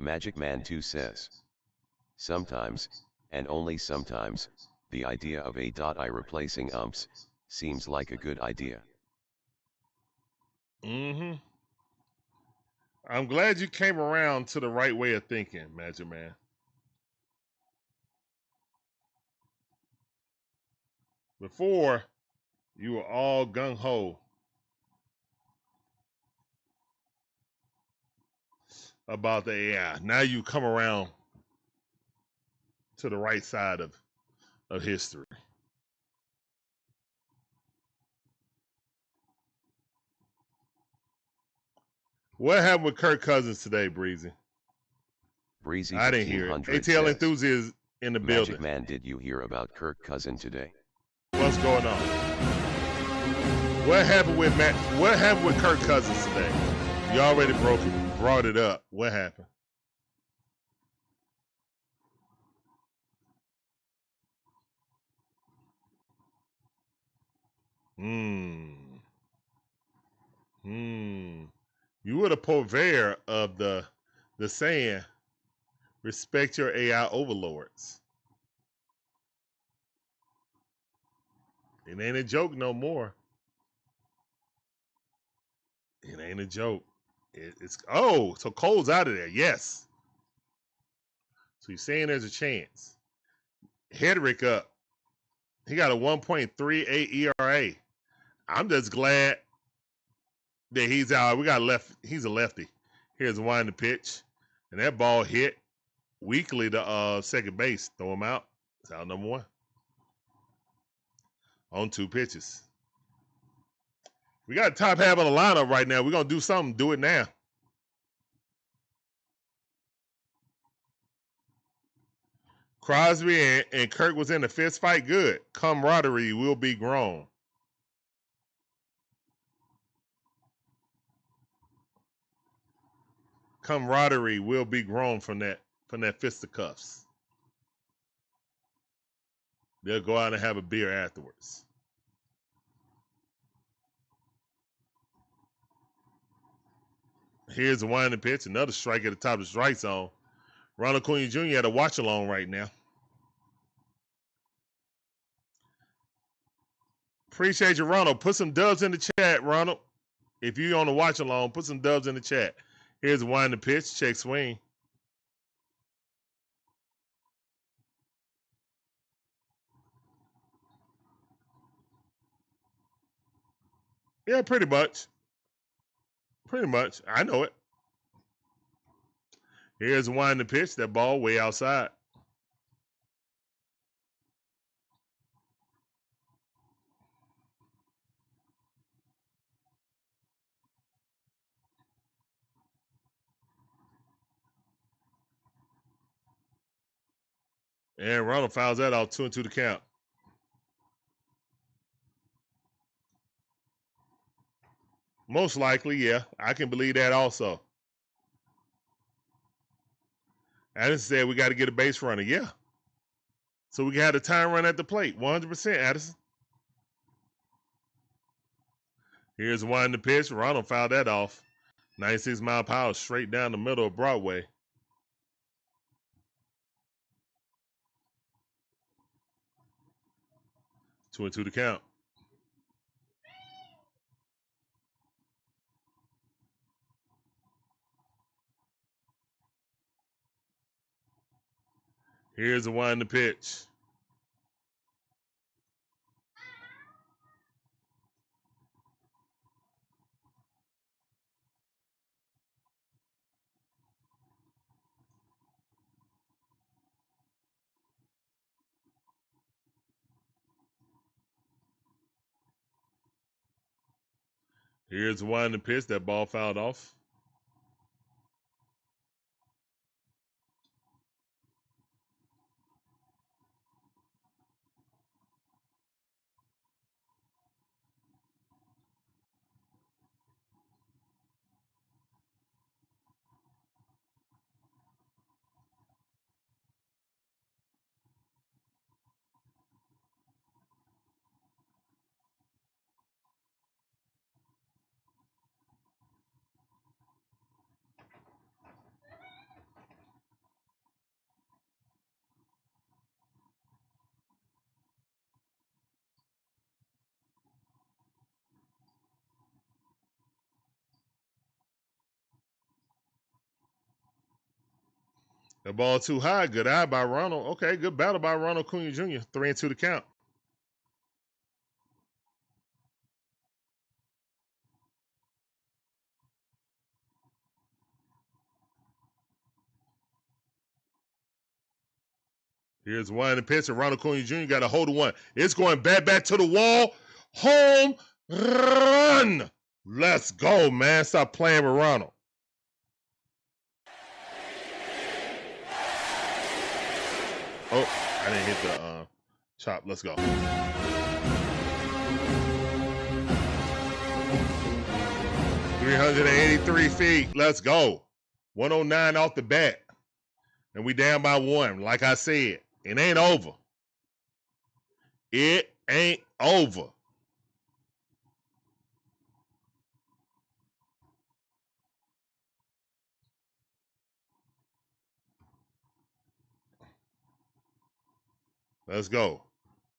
Magic Man 2 says, sometimes, and only sometimes, the idea of AI replacing umps seems like a good idea. Mm-hmm. I'm glad you came around to the right way of thinking, Magic Man. Before, you were all gung-ho about the AI. Now you come around to the right side of history. What happened with Kirk Cousins today, Breezy? Breezy I didn't hear it. 1500 ATL says, enthusiast in the Magic building. Man, did you hear about Kirk Cousin today? What's going on? What happened with Matt? What happened with Kirk Cousins today? You already brought it up. What happened? You were the purveyor of the saying, respect your AI overlords. It ain't a joke no more. It ain't a joke. It's so Cole's out of there. Yes. So you're saying there's a chance. Hedrick up. He got a 1.38 ERA. I'm just glad that he's out. We got he's a lefty. Here's a wind the pitch. And that ball hit weakly to second base. Throw him out. It's out number 1. On 2 pitches. We got top half of the lineup right now. We're gonna do something. Do it now. Crosby and Kirk was in the fist fight. Good. Camaraderie will be grown. Camaraderie will be grown from that fisticuffs. They'll go out and have a beer afterwards. Here's the winding pitch. Another strike at the top of the strike zone. Ronald Acuna Jr. had a watch along right now. Appreciate you, Ronald. Put some dubs in the chat, Ronald. If you're on the watch along, put some dubs in the chat. Here's the winding pitch. Check swing. Yeah, pretty much. Pretty much. I know it. Here's the winding pitch. That ball way outside. And Ronald fouls that out 2-2 the count. Most likely, yeah. I can believe that also. Addison said we got to get a base runner. Yeah. So we can have a time run at the plate. 100%, Addison. Here's one the pitch. Ronald fouled that off. 96 mile per hour straight down the middle of Broadway. Two and two to count. Here's the one the pitch. Here's the one the pitch. That ball fouled off. The ball too high. Good eye by Ronald. Okay, good battle by Ronald Acuna Jr. 3-2 to count. Here's one in the pitch, and Ronald Acuna Jr. got a hold of one. It's going back to the wall. Home run. Let's go, man. Stop playing with Ronald. Oh, I didn't hit the chop. Let's go. 383 feet. Let's go. 109 off the bat. And we down by 1. Like I said, it ain't over. It ain't over. Let's go.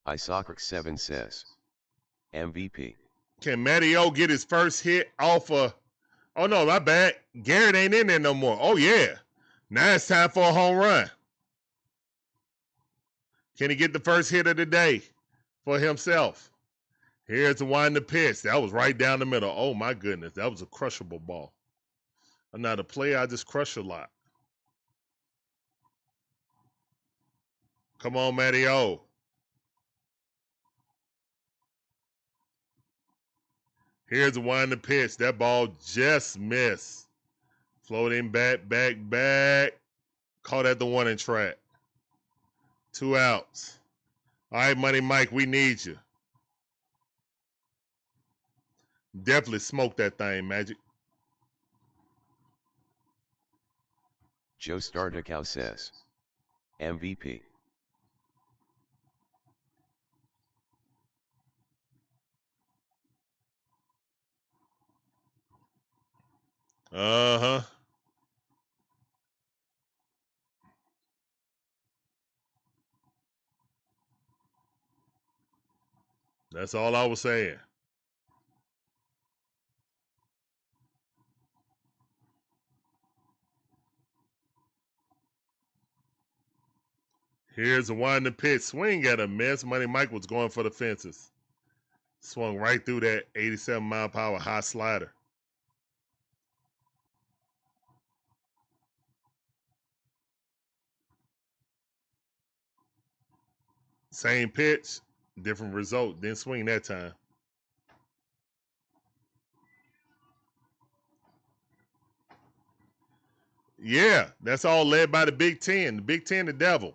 Isaac7 says, MVP. Can Matteo get his first hit off of... Oh, no, my bad. Garrett ain't in there no more. Oh, yeah. Now it's time for a home run. Can he get the first hit of the day for himself? Here's the one in the pitch. That was right down the middle. Oh, my goodness. That was a crushable ball. I'm not a player. I just crush a lot. Come on, Matteo. Here's the one in the pitch. That ball just missed. Floating back. Caught at the 1 and track. 2 outs. All right, Money Mike, we need you. Definitely smoke that thing, Magic. Joe Stardicow says, MVP. Uh-huh. That's all I was saying. Here's the one in the pitch. Swing at a miss. Money Mike was going for the fences. Swung right through that 87-mile-per-hour high slider. Same pitch, different result. Didn't swing that time. Yeah, that's all led by the Big Ten. The Big Ten, the devil.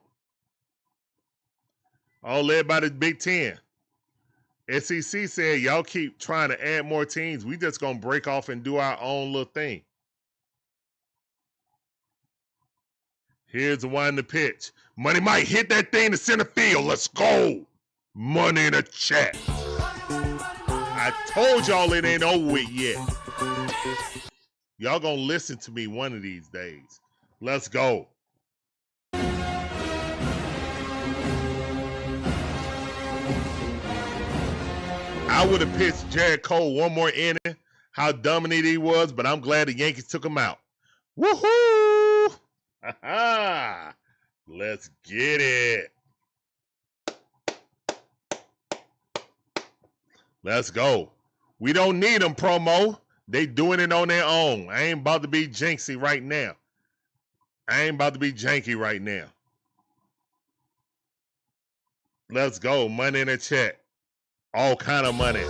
All led by the Big Ten. SEC said, y'all keep trying to add more teams. We just going to break off and do our own little thing. Here's the one in the pitch. Money Mike hit that thing to center field. Let's go. Money in the chat. I told y'all it ain't over with yet. Y'all gonna listen to me one of these days. Let's go. I would have pitched Jared Cole one more inning, how dominant he was, but I'm glad the Yankees took him out. Woohoo! Let's get it. Let's go. We don't need them, promo. They doing it on their own. I ain't about to be jinxy right now. I ain't about to be janky right now. Let's go. Money in the chat. All kind of money.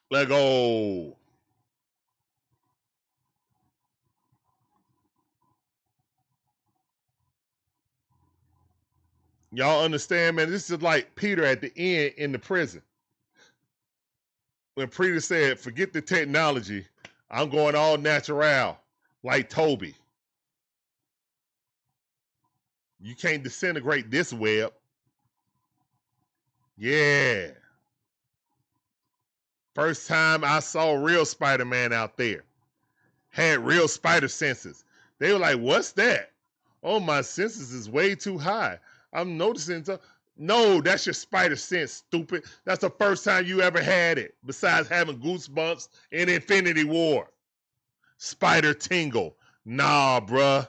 Let go. Y'all understand, man? This is like Peter at the end in the prison. When Peter said, forget the technology, I'm going all natural, like Toby. You can't disintegrate this web. Yeah. First time I saw real Spider-Man out there. had real spider senses. They were like, what's that? Oh, my senses is way too high. I'm noticing. No, that's your spider sense, stupid. That's the first time you ever had it, besides having goosebumps in Infinity War. Spider tingle. Nah, bruh.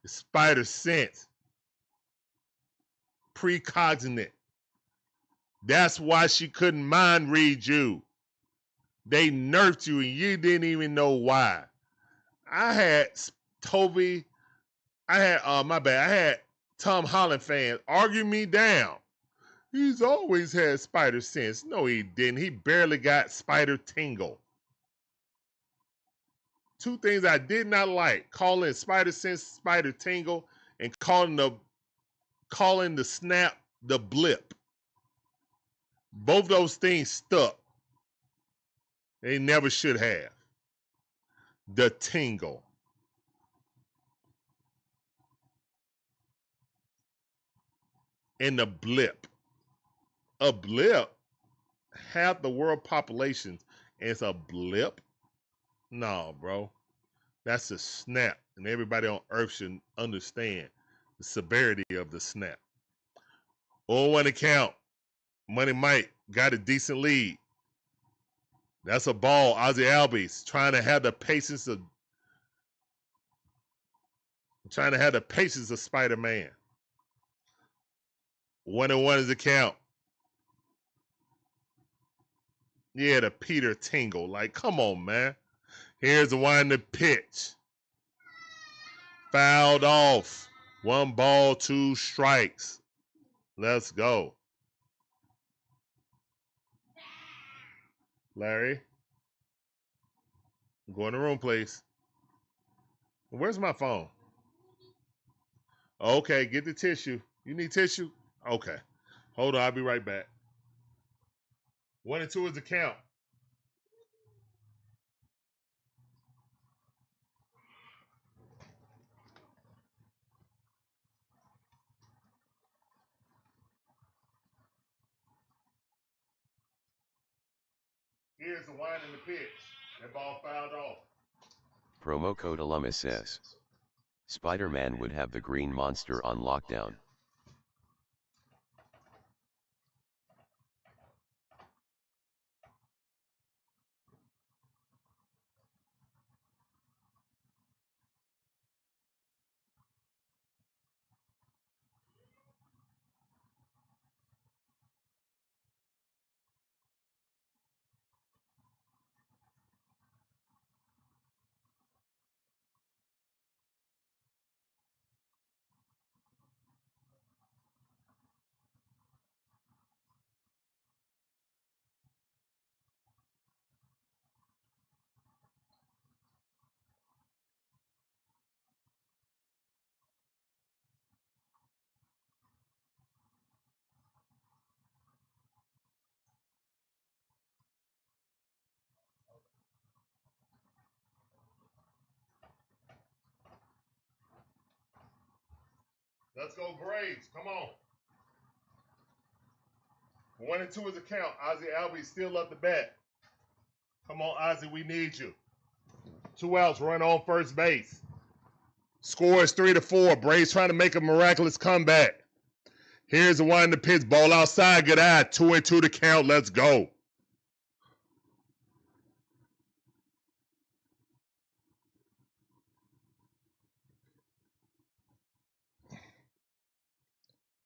It's spider sense. Precognate. That's why she couldn't mind read you. They nerfed you and you didn't even know why. I had Toby, I had Tom Holland fans argue me down. He's always had spider sense. No, he didn't. He barely got spider tingle. Two things I did not like: calling spider sense spider tingle, and calling the snap the blip. Both those things stuck. They never should have. The tingle. And the blip. A blip? Half the world population is a blip? No, bro. That's a snap. And everybody on Earth should understand the severity of the snap. 0-1 account. Money Mike got a decent lead. That's a ball. Ozzie Albies trying to have the patience of Spider-Man. 1-1 is the count. Yeah, the Peter tingle. Like, come on, man. Here's the one to pitch. Fouled off. 1 ball, 2 strikes. Let's go. Larry. Go in the room, please. Where's my phone? Okay, get the tissue. You need tissue? Okay. Hold on, I'll be right back. 1 and 2 is the count. Here's the wine and the pitch. That ball fouled off. Promo code Alumnus says Spider-Man would have the green monster on lockdown. Let's go Braves. Come on. 1 and 2 is the count. Ozzie Albies still up the bat. Come on, Ozzie, we need you. 2 outs, run on first base. Score is 3-4. Braves trying to make a miraculous comeback. Here's the one in the pitch. Ball outside. Good eye. 2 and 2 to count. Let's go.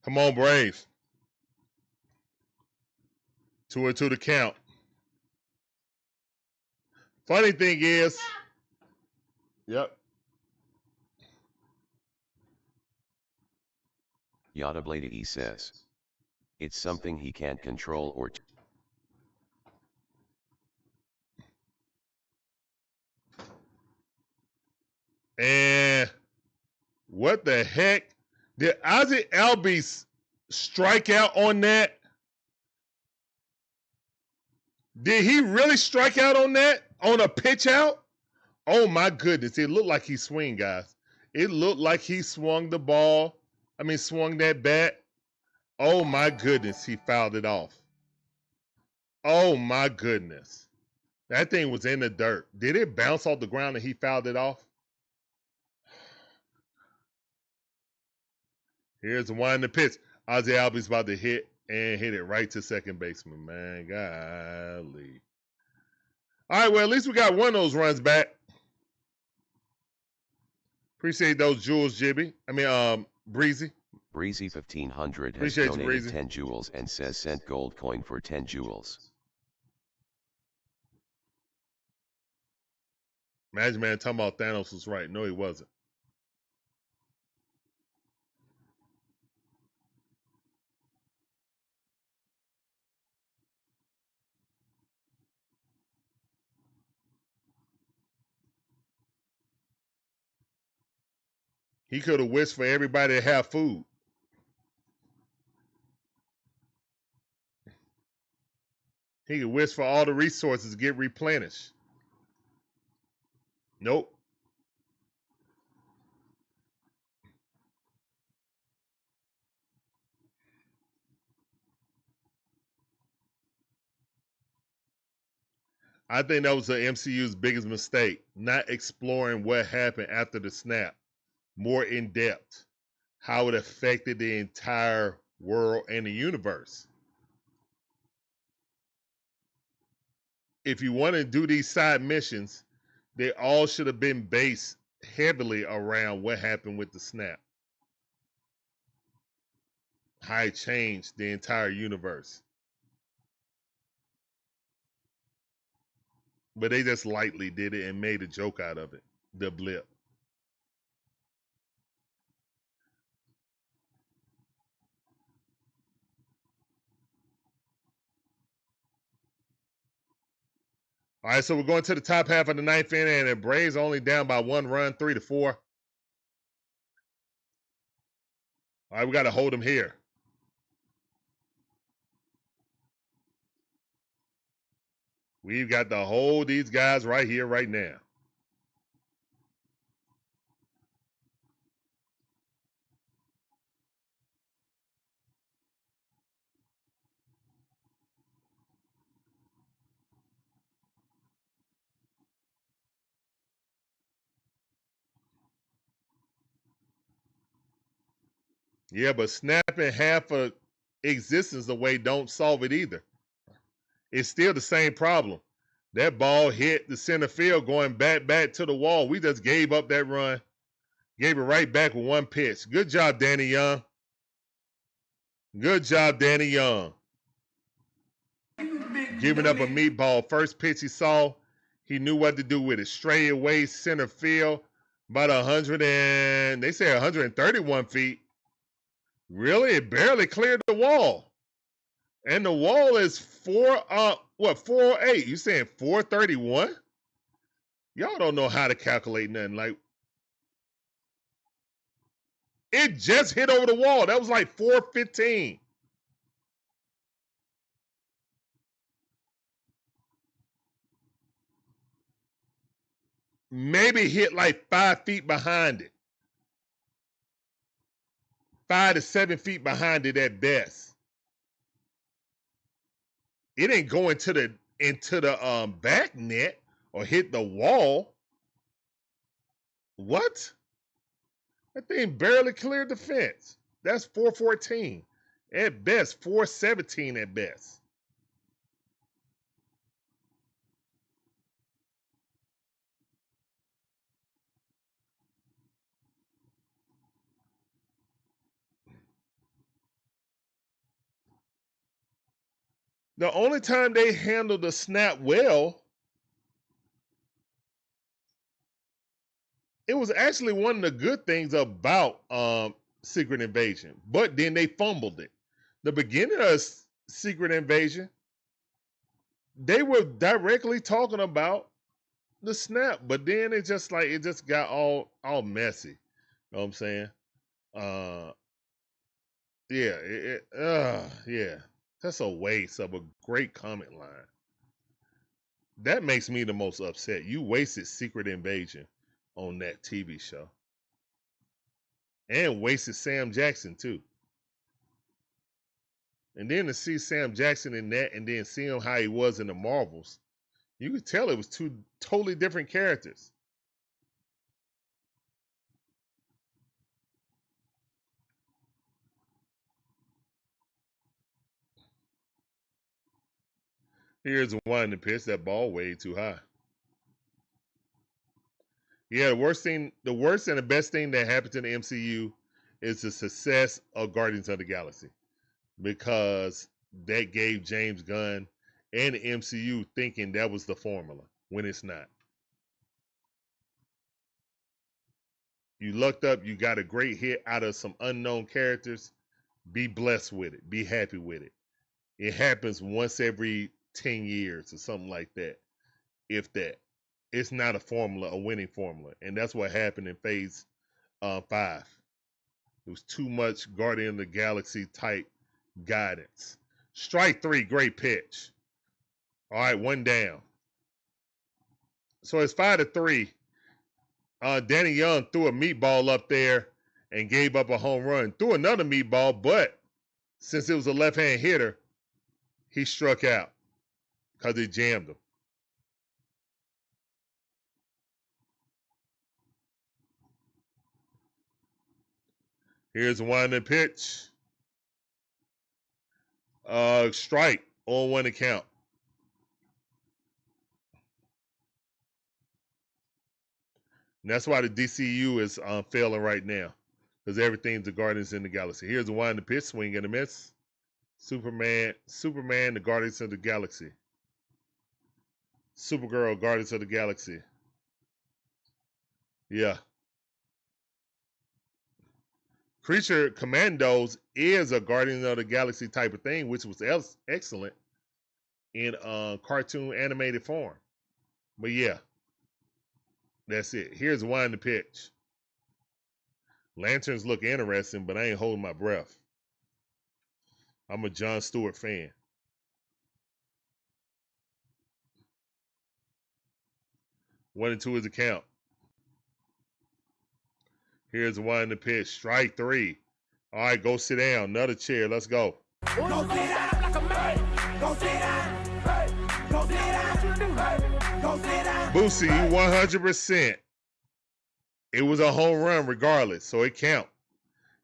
Come on, Braves. 2 and 2 to count. Funny thing is, yep. Yada Blade E says it's something he can't control or And what the heck? Did Ozzie Albies strike out on that? Did he really strike out on that? On a pitch out? Oh my goodness. It looked like he swung, guys. It looked like he swung the ball. Swung that bat. Oh my goodness. He fouled it off. Oh my goodness. That thing was in the dirt. Did it bounce off the ground and he fouled it off? Here's the one in the pitch. Ozzie Albies about to hit and hit it right to second baseman, man. Golly. All right, well, at least we got one of those runs back. Appreciate those jewels, Jibby. Breezy. Breezy 1500 has Appreciate you, donated Breezy. 10 jewels and says sent gold coin for 10 jewels. Magic Man talking about Thanos was right. No, he wasn't. He could have wished for everybody to have food. He could wish for all the resources to get replenished. Nope. I think that was the MCU's biggest mistake, not exploring what happened after the snap more in depth, how it affected the entire world and the universe. If you want to do these side missions, they all should have been based heavily around what happened with the snap, how it changed the entire universe. But they just lightly did it and made a joke out of it, the blip. All right, so we're going to the top half of the ninth inning, and the Braves only down by 1 run, 3-4. All right, we got to hold them here. We've got to hold these guys right here, right now. Yeah, but snapping half of existence away don't solve it either. It's still the same problem. That ball hit the center field going back to the wall. We just gave up that run. Gave it right back with one pitch. Good job, Danny Young. Good job, Danny Young. Giving up a meatball. First pitch he saw, he knew what to do with it. Straight away, center field. About 131 feet. Really? It barely cleared the wall. And the wall is 408. You saying 431? Y'all don't know how to calculate nothing. Like, it just hit over the wall. That was like 415. Maybe hit like 5 feet behind it. 5 to 7 feet behind it at best. It ain't go into the back net or hit the wall. What? That thing barely cleared the fence. That's 414 at best, 417 at best. The only time they handled the snap well, it was actually one of the good things about Secret Invasion, but then they fumbled it. The beginning of Secret Invasion, they were directly talking about the snap, but then it just got all messy. You know what I'm saying? Yeah. That's a waste of a great comment line. That makes me the most upset. You wasted Secret Invasion on that TV show. And wasted Sam Jackson too. And then to see Sam Jackson in that and then see him how he was in the Marvels, You could tell it was two totally different characters. Here's one to pitch. That ball way too high. Yeah, the worst and the best thing that happened to the MCU is the success of Guardians of the Galaxy, because that gave James Gunn and the MCU thinking that was the formula when it's not. You lucked up, you got a great hit out of some unknown characters. Be blessed with it. Be happy with it. It happens once every 10 years or something like that, if that. It's not a formula, a winning formula. And that's what happened in phase 5. It was too much Guardian of the Galaxy type guidance. Strike 3, great pitch. All right, one down. So it's 5-3. Danny Young threw a meatball up there and gave up a home run. Threw another meatball, but since it was a left-hand hitter, he struck out because it jammed him. Here's one in pitch. Strike on 1 account. And that's why the DCU is failing right now, because everything's the Guardians in the Galaxy. Here's the one in the pitch, swing and a miss. Superman, the Guardians of the Galaxy. Supergirl, Guardians of the Galaxy. Yeah. Creature Commandos is a Guardians of the Galaxy type of thing, which was excellent in cartoon animated form. But yeah, that's it. Here's one to pitch. Lanterns look interesting, but I ain't holding my breath. I'm a Jon Stewart fan. One and two is the count. Here's one to pitch. Strike 3. All right, go sit down. Another chair. Let's go. Go sit down like a man. Go sit down. Hey. Go sit down. Hey. Go sit down. Boosie, you 100%. It was a home run regardless, so it count.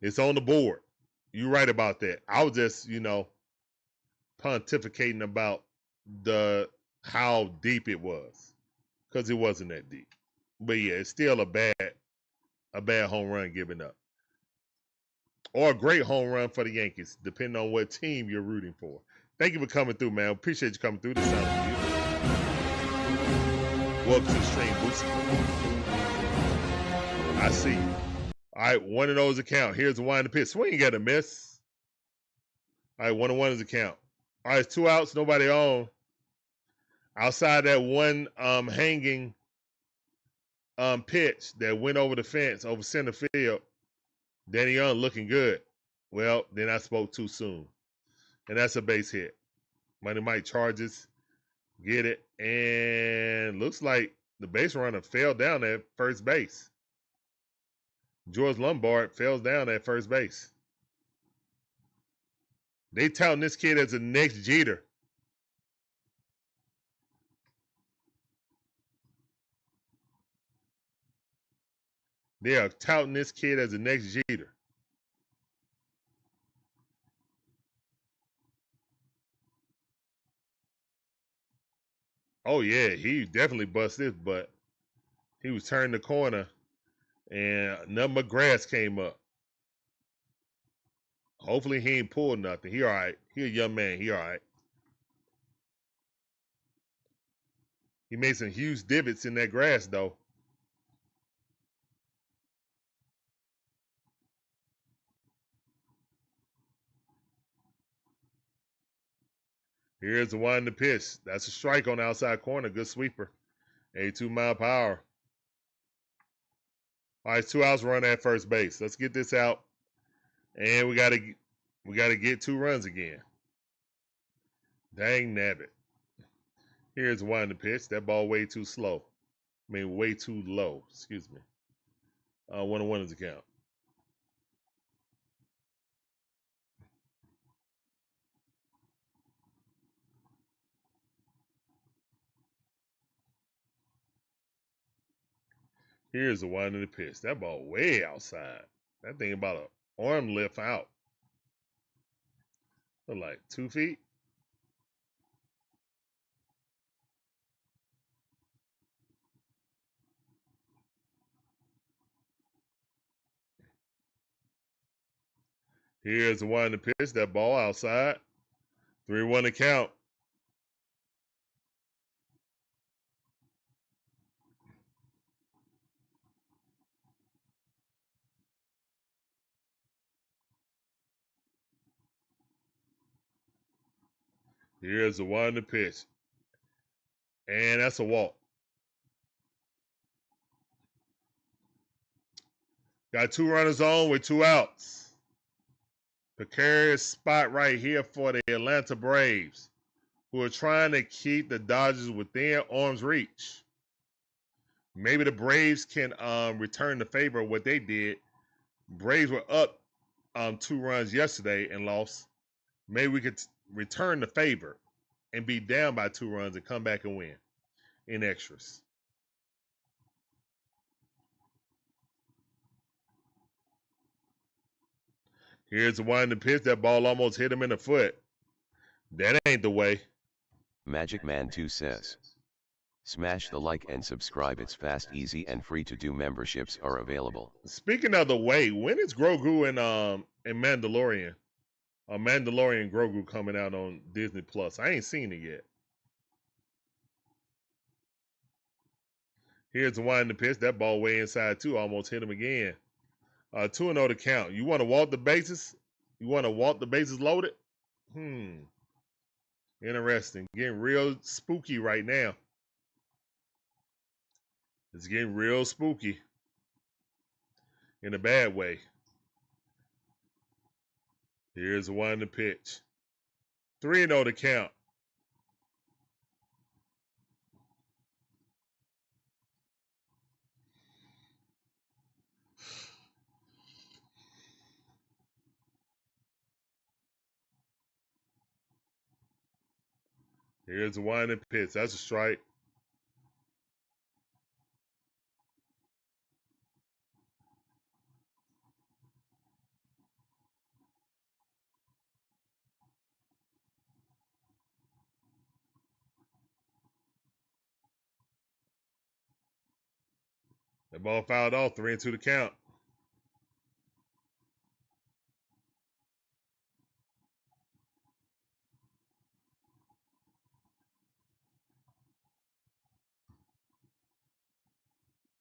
It's on the board. You right about that. I was just, pontificating about how deep it was, because it wasn't that deep. But yeah, it's still a bad home run given up, or a great home run for the Yankees, depending on what team you're rooting for. Thank you for coming through, man. Appreciate you coming through. This sounds beautiful. Welcome to the stream, Boosie. I see you. All right, one of those account. Here's the one in the pitch. Swing, got a miss. All right, 1-1 is the count. All right, it's 2 outs, nobody on. Outside that one hanging pitch that went over the fence, over center field, Danny Young looking good. Well, then I spoke too soon. And that's a base hit. Money Mike charges, get it, and looks like the base runner fell down at first base. George Lombard fell down at first base. They touting this kid as the next Jeter. They are touting this kid as the next Jeter. Oh, yeah, he definitely bust his butt. He was turning the corner, and nothing but grass came up. Hopefully he ain't pulled nothing. He all right. He a young man. He all right. He made some huge divots in that grass, though. Here's the one in the pitch. That's a strike on the outside corner. Good sweeper. 82 mile per hour. All right, 2 outs, run at first base. Let's get this out. And we gotta get 2 runs again. Dang nabbit. Here's one in the pitch. That ball way too slow. Way too low. Excuse me. 1-1 is the count. Here's the one in the pitch. That ball way outside. That thing about an arm lift out. Look like 2 feet. Here's the one in the pitch. That ball outside. 3-1 to count. Here's the one in the pitch. And that's a walk. Got 2 runners on with 2 outs. Precarious spot right here for the Atlanta Braves, who are trying to keep the Dodgers within arm's reach. Maybe the Braves can return the favor of what they did. Braves were up 2 runs yesterday and lost. Maybe we could return the favor and be down by 2 runs and come back and win in extras. Here's the one in the pitch. That ball almost hit him in the foot. That ain't the way. Magic Man 2 says, smash the like and subscribe. It's fast, easy, and free to do. Memberships are available. Speaking of the way, when is Grogu and Mandalorian? Mandalorian Grogu coming out on Disney Plus. I ain't seen it yet. Here's the one in the pitch. That ball way inside too. Almost hit him again. 2-0 to count. You want to walk the bases? You want to walk the bases loaded? Interesting. Getting real spooky right now. It's getting real spooky. In a bad way. Here's the one in the pitch. 3-0 to count. Here's the one in the pitch. That's a strike. That ball fouled off. 3-2 to count.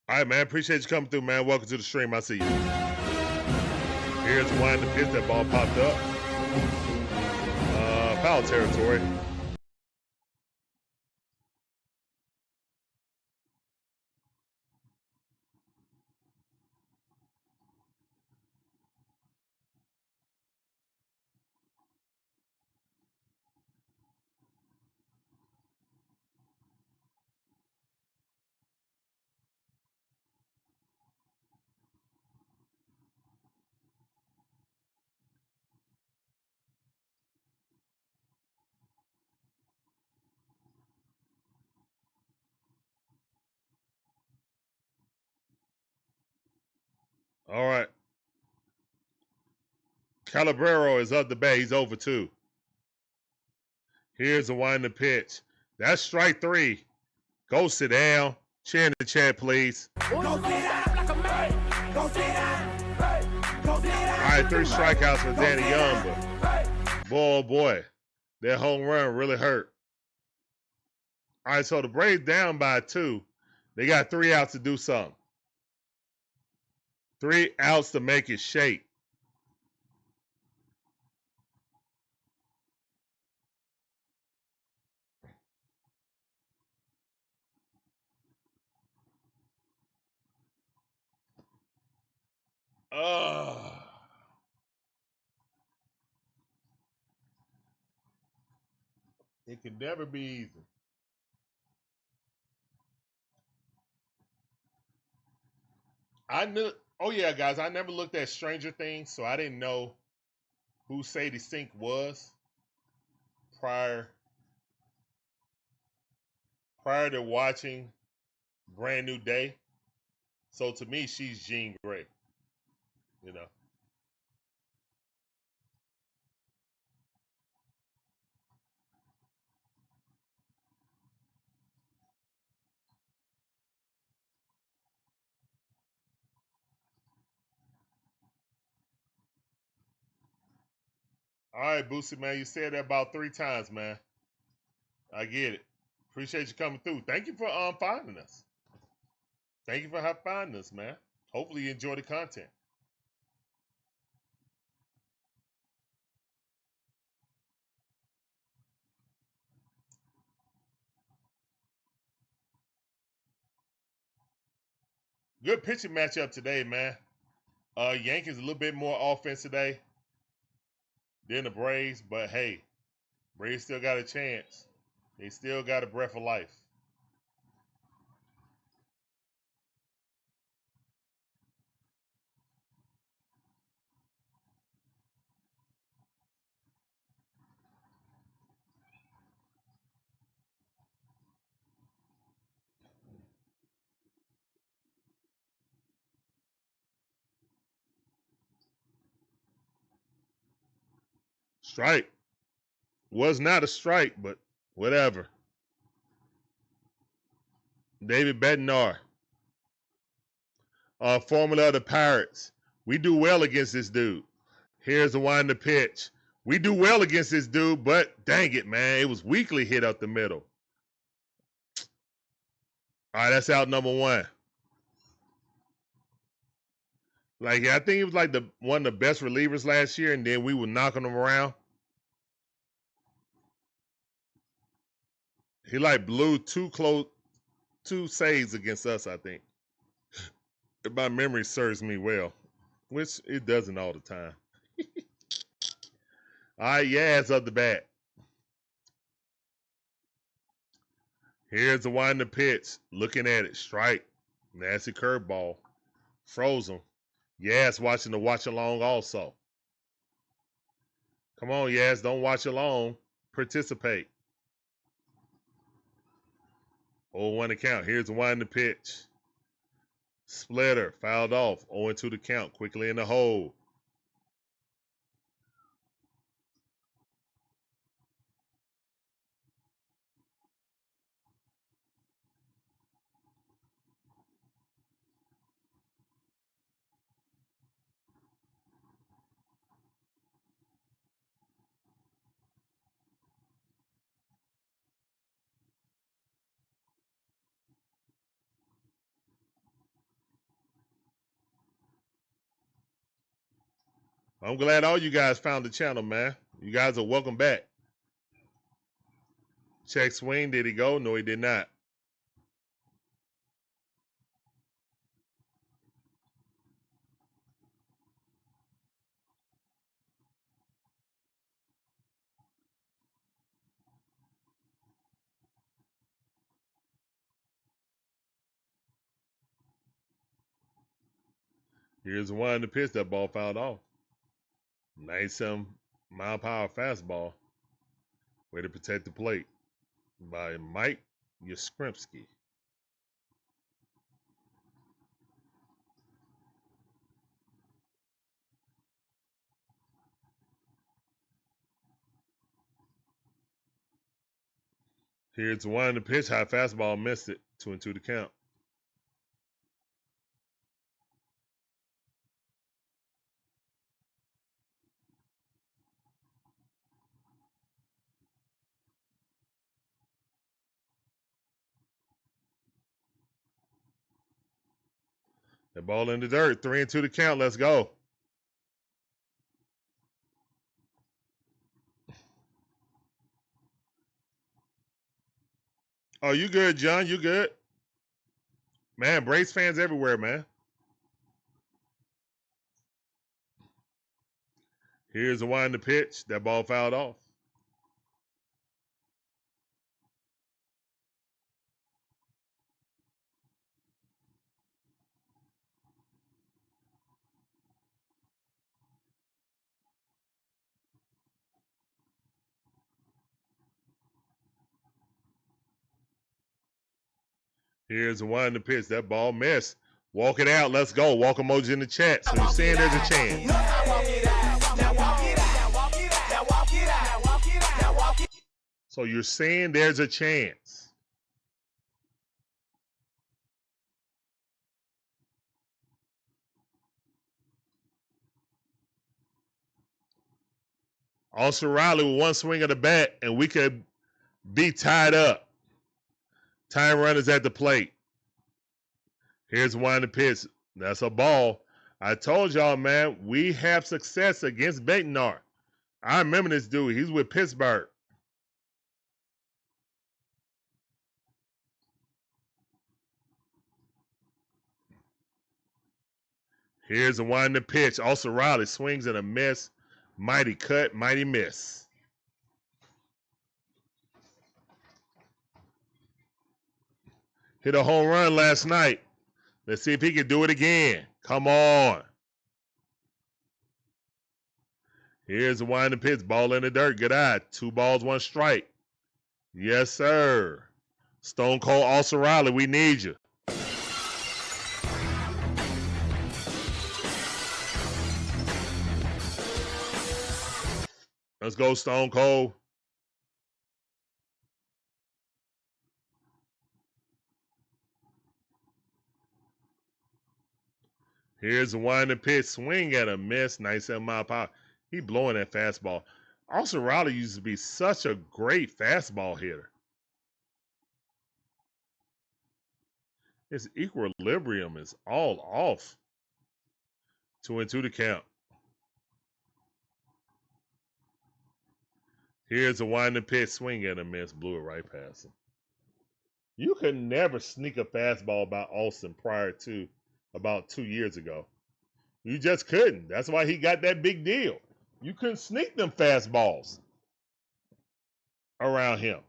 All right, man. Appreciate you coming through, man. Welcome to the stream. I see you. Here's the one in the pitch. That ball popped up. Foul territory. All right. Calabrero is up the bat. He's over 2. Here's the one in the pitch. That's strike 3. Go sit down. Cheer in the chat, please. Go sit down like a man. Go sit down. Go sit down. All right, 3 strikeouts for Danny Young, but boy, oh boy, that home run really hurt. All right, so the Braves down by 2. They got 3 outs to do something. 3 outs to make it shake. It can never be easy. I knew. Oh yeah, guys, I never looked at Stranger Things, so I didn't know who Sadie Sink was prior to watching Brand New Day. So to me, she's Jean Grey. You know. All right, Boosie, man. You said that about 3 times, man. I get it. Appreciate you coming through. Thank you for finding us. Thank you for finding us, man. Hopefully you enjoy the content. Good pitching matchup today, man. Yankees a little bit more offense today than the Braves, but hey, Braves still got a chance. They still got a breath of life. Strike. Was not a strike, but whatever. David Bednar. Formula of the Pirates. We do well against this dude. Here's the one to pitch. We do well against this dude, but dang it, man. It was weakly hit up the middle. All right, that's out number one. Like, I think he was like one of the best relievers last year, and then we were knocking him around. He like blew two saves against us, I think. If my memory serves me well, which it doesn't all the time. All right, Yaz up the bat. Here's the one to pitch. Looking at it, strike. Nasty curveball. Frozen. Yaz watching the watch along also. Come on, Yaz, don't watch along. Participate. 0-1 to count. Here's the one to pitch. Splitter fouled off. 0-2 to count. Quickly in the hole. I'm glad all you guys found the channel, man. You guys are welcome back. Check swing. Did he go? No, he did not. Here's the one to pitch. That ball fouled off. 97-mile-per-hour fastball. Way to protect the plate by Mike Yastrzemski. Here's the one to pitch. High fastball missed it. 2-2 to count. That ball in the dirt. 3-2 to count. Let's go. Oh, you good, John? You good? Man, Braves fans everywhere, man. Here's the one to pitch. That ball fouled off. Here's the one to pitch. That ball missed. Walk it out. Let's go. Walk emoji in the chat. So you're saying there's a chance. So you're saying there's a chance. Austin Riley with one swing of the bat, and we could be tied up. Time runners at the plate. Here's one to pitch. That's a ball. I told y'all, man, we have success against Bednar. I remember this dude. He's with Pittsburgh. Here's the one to pitch. Austin Riley swings and a miss. Mighty cut, mighty miss. Hit a home run last night. Let's see if he can do it again. Come on. Here's the one to pitch. Ball in the dirt. Good eye. 2 balls, 1 strike. Yes, sir. Stone Cold Austin Riley, we need you. Let's go, Stone Cold. Here's the one to pitch. Swing at a miss. 97 mile per hour. He blowing that fastball. Austin Riley used to be such a great fastball hitter. His equilibrium is all off. 2-2 to count. Here's the one to pitch. Swing at a miss. Blew it right past him. You could never sneak a fastball by Olson prior to about 2 years ago. You just couldn't. That's why he got that big deal. You couldn't sneak them fastballs around him.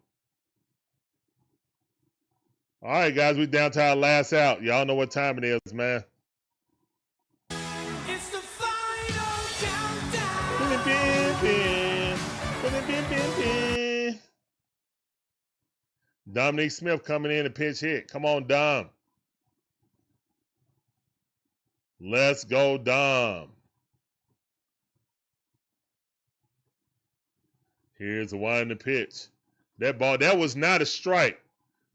All right, guys, we down to our last out. Y'all know what time it is, man. It's the final countdown. Dominique Smith coming in to pitch hit. Come on, Dom. Let's go, Dom. Here's the one to pitch. That ball, that was not a strike.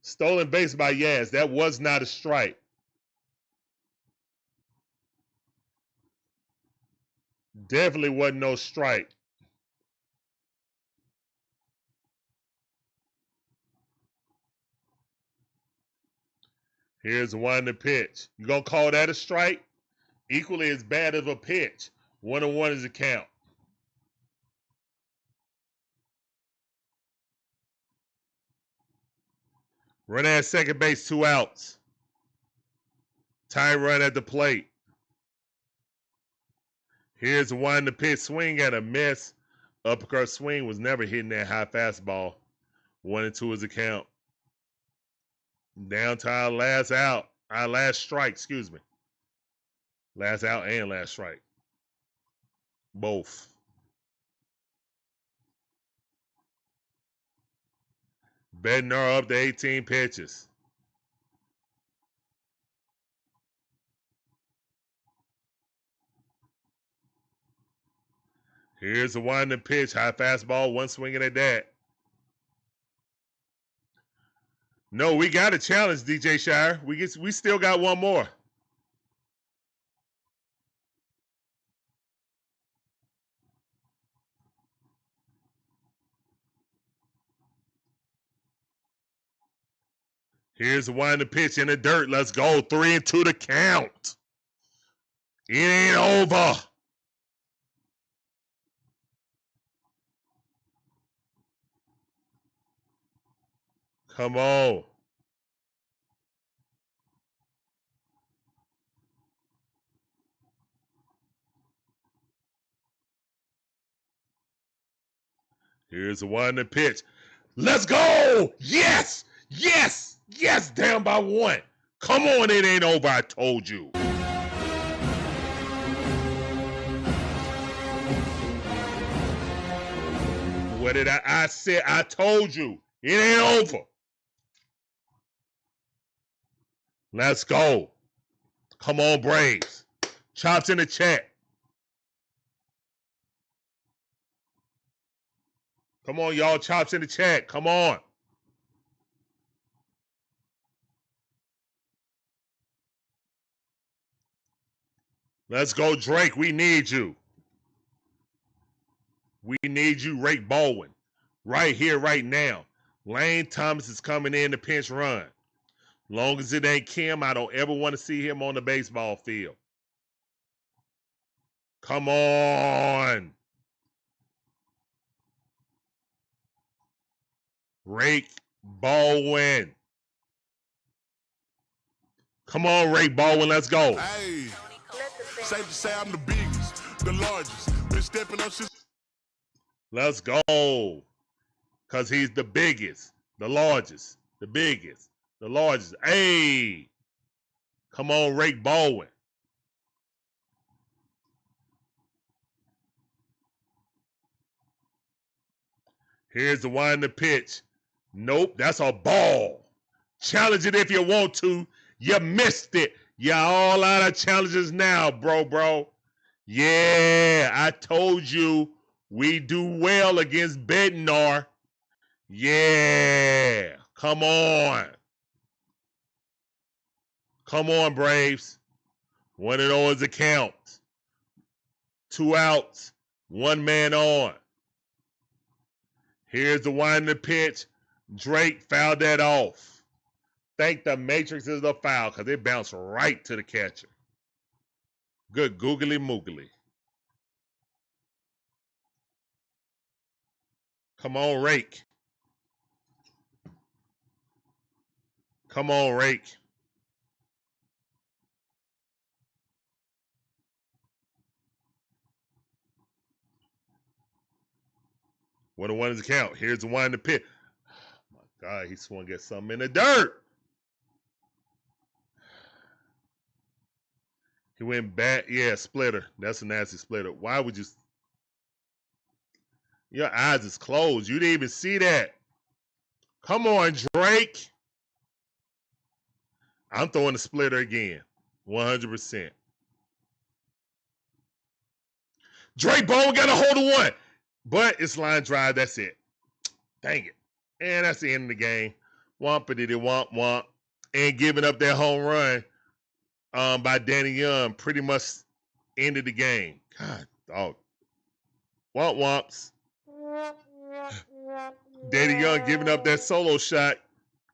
Stolen base by Yaz. That was not a strike. Definitely wasn't no strike. Here's the one to pitch. You gonna call that a strike? Equally as bad as a pitch. 1-1 is the count. Runner at second base, 2 outs. Tie run at the plate. Here's the one to pitch. Swing at a miss. Uppercut swing was never hitting that high fastball. 1-2 is the count. Down to our last out. Our last strike, excuse me. Last out and last strike. Both. Bednar up to 18 pitches. Here's the one to pitch. High fastball, 1 swinging at that. No, we got a challenge, DJ Shire. We still got one more. Here's the one to pitch in the dirt. Let's go. 3-2 to count. It ain't over. Come on. Here's the one to pitch. Let's go. Yes. Yes. Yes. Down by 1. Come on. It ain't over. I told you. What did I said? I told you. It ain't over. Let's go. Come on, Braves. Chops in the chat. Come on, y'all. Chops in the chat. Come on. Let's go, Drake. We need you. We need you, Rake Baldwin. Right here, right now. Lane Thomas is coming in to pinch run. Long as it ain't Kim, I don't ever want to see him on the baseball field. Come on. Rake Baldwin. Come on, Rake Baldwin. Let's go. Hey, safe to say I'm the biggest, the largest. Been stepping up since. Let's go. Because he's the biggest, the largest, the biggest, the largest. Hey. Come on, Rake Baldwin. Here's the one in the pitch. Nope, that's a ball. Challenge it if you want to. You missed it. You're all out of challenges now, bro. Yeah, I told you we do well against Bednar. Yeah, come on. Come on, Braves. One of those accounts. 2 outs, 1 man on. Here's the one in the pitch. Drake fouled that off. Thank the Matrix is the foul because it bounced right to the catcher. Good googly moogly. Come on, Rake. Come on, Rake. One of one is the count. Here's the one in the pit. Oh my God, he swung at something in the dirt. He went back. Yeah, splitter. That's a nasty splitter. Why would you? Your eyes is closed. You didn't even see that. Come on, Drake. I'm throwing the splitter again. 100%. Drake Baldwin got a hold of one. But it's line drive. That's it. Dang it. And that's the end of the game. Wompity womp womp. And giving up that home run by Danny Young pretty much ended the game. God, dog. Womp womps. Danny Young giving up that solo shot,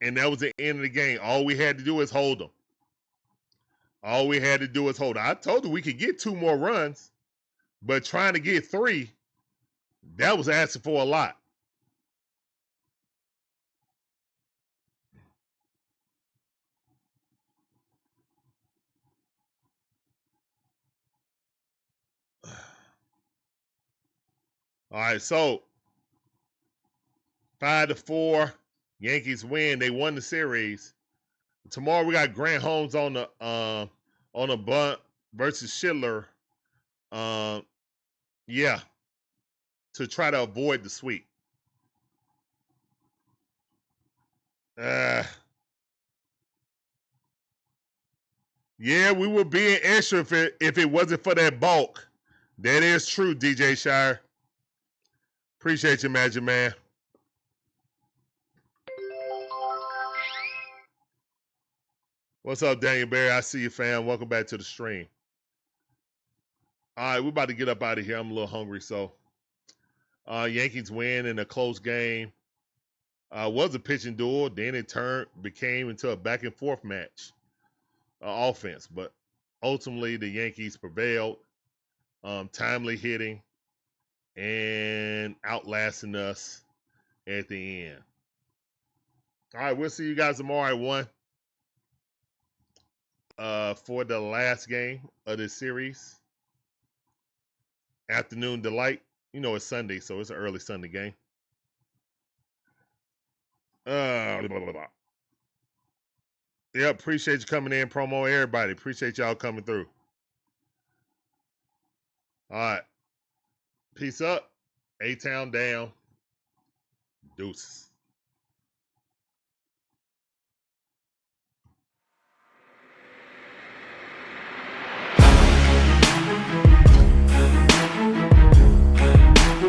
and that was the end of the game. All we had to do is hold them. All we had to do is hold them. I told you we could get 2 more runs, but trying to get 3, that was asking for a lot. All right, so 5-4, Yankees win. They won the series. Tomorrow we got Grant Holmes on a bunt versus Schindler. Yeah, to try to avoid the sweep. Yeah, we would be in extra if it wasn't for that bulk. That is true, DJ Shire. Appreciate you, Magic Man. What's up, Daniel Barry? I see you, fam. Welcome back to the stream. All right, we're about to get up out of here. I'm a little hungry, so Yankees win in a close game. Was a pitching duel. Then it became into a back and forth match, offense. But ultimately, the Yankees prevailed. Timely hitting and outlasting us at the end. All right, we'll see you guys tomorrow at 1 for the last game of this series. Afternoon delight. You know it's Sunday, so it's an early Sunday game. Blah, blah, blah. Yeah, appreciate you coming in, promo everybody. Appreciate y'all coming through. All right. Peace up. A-Town down. Deuces.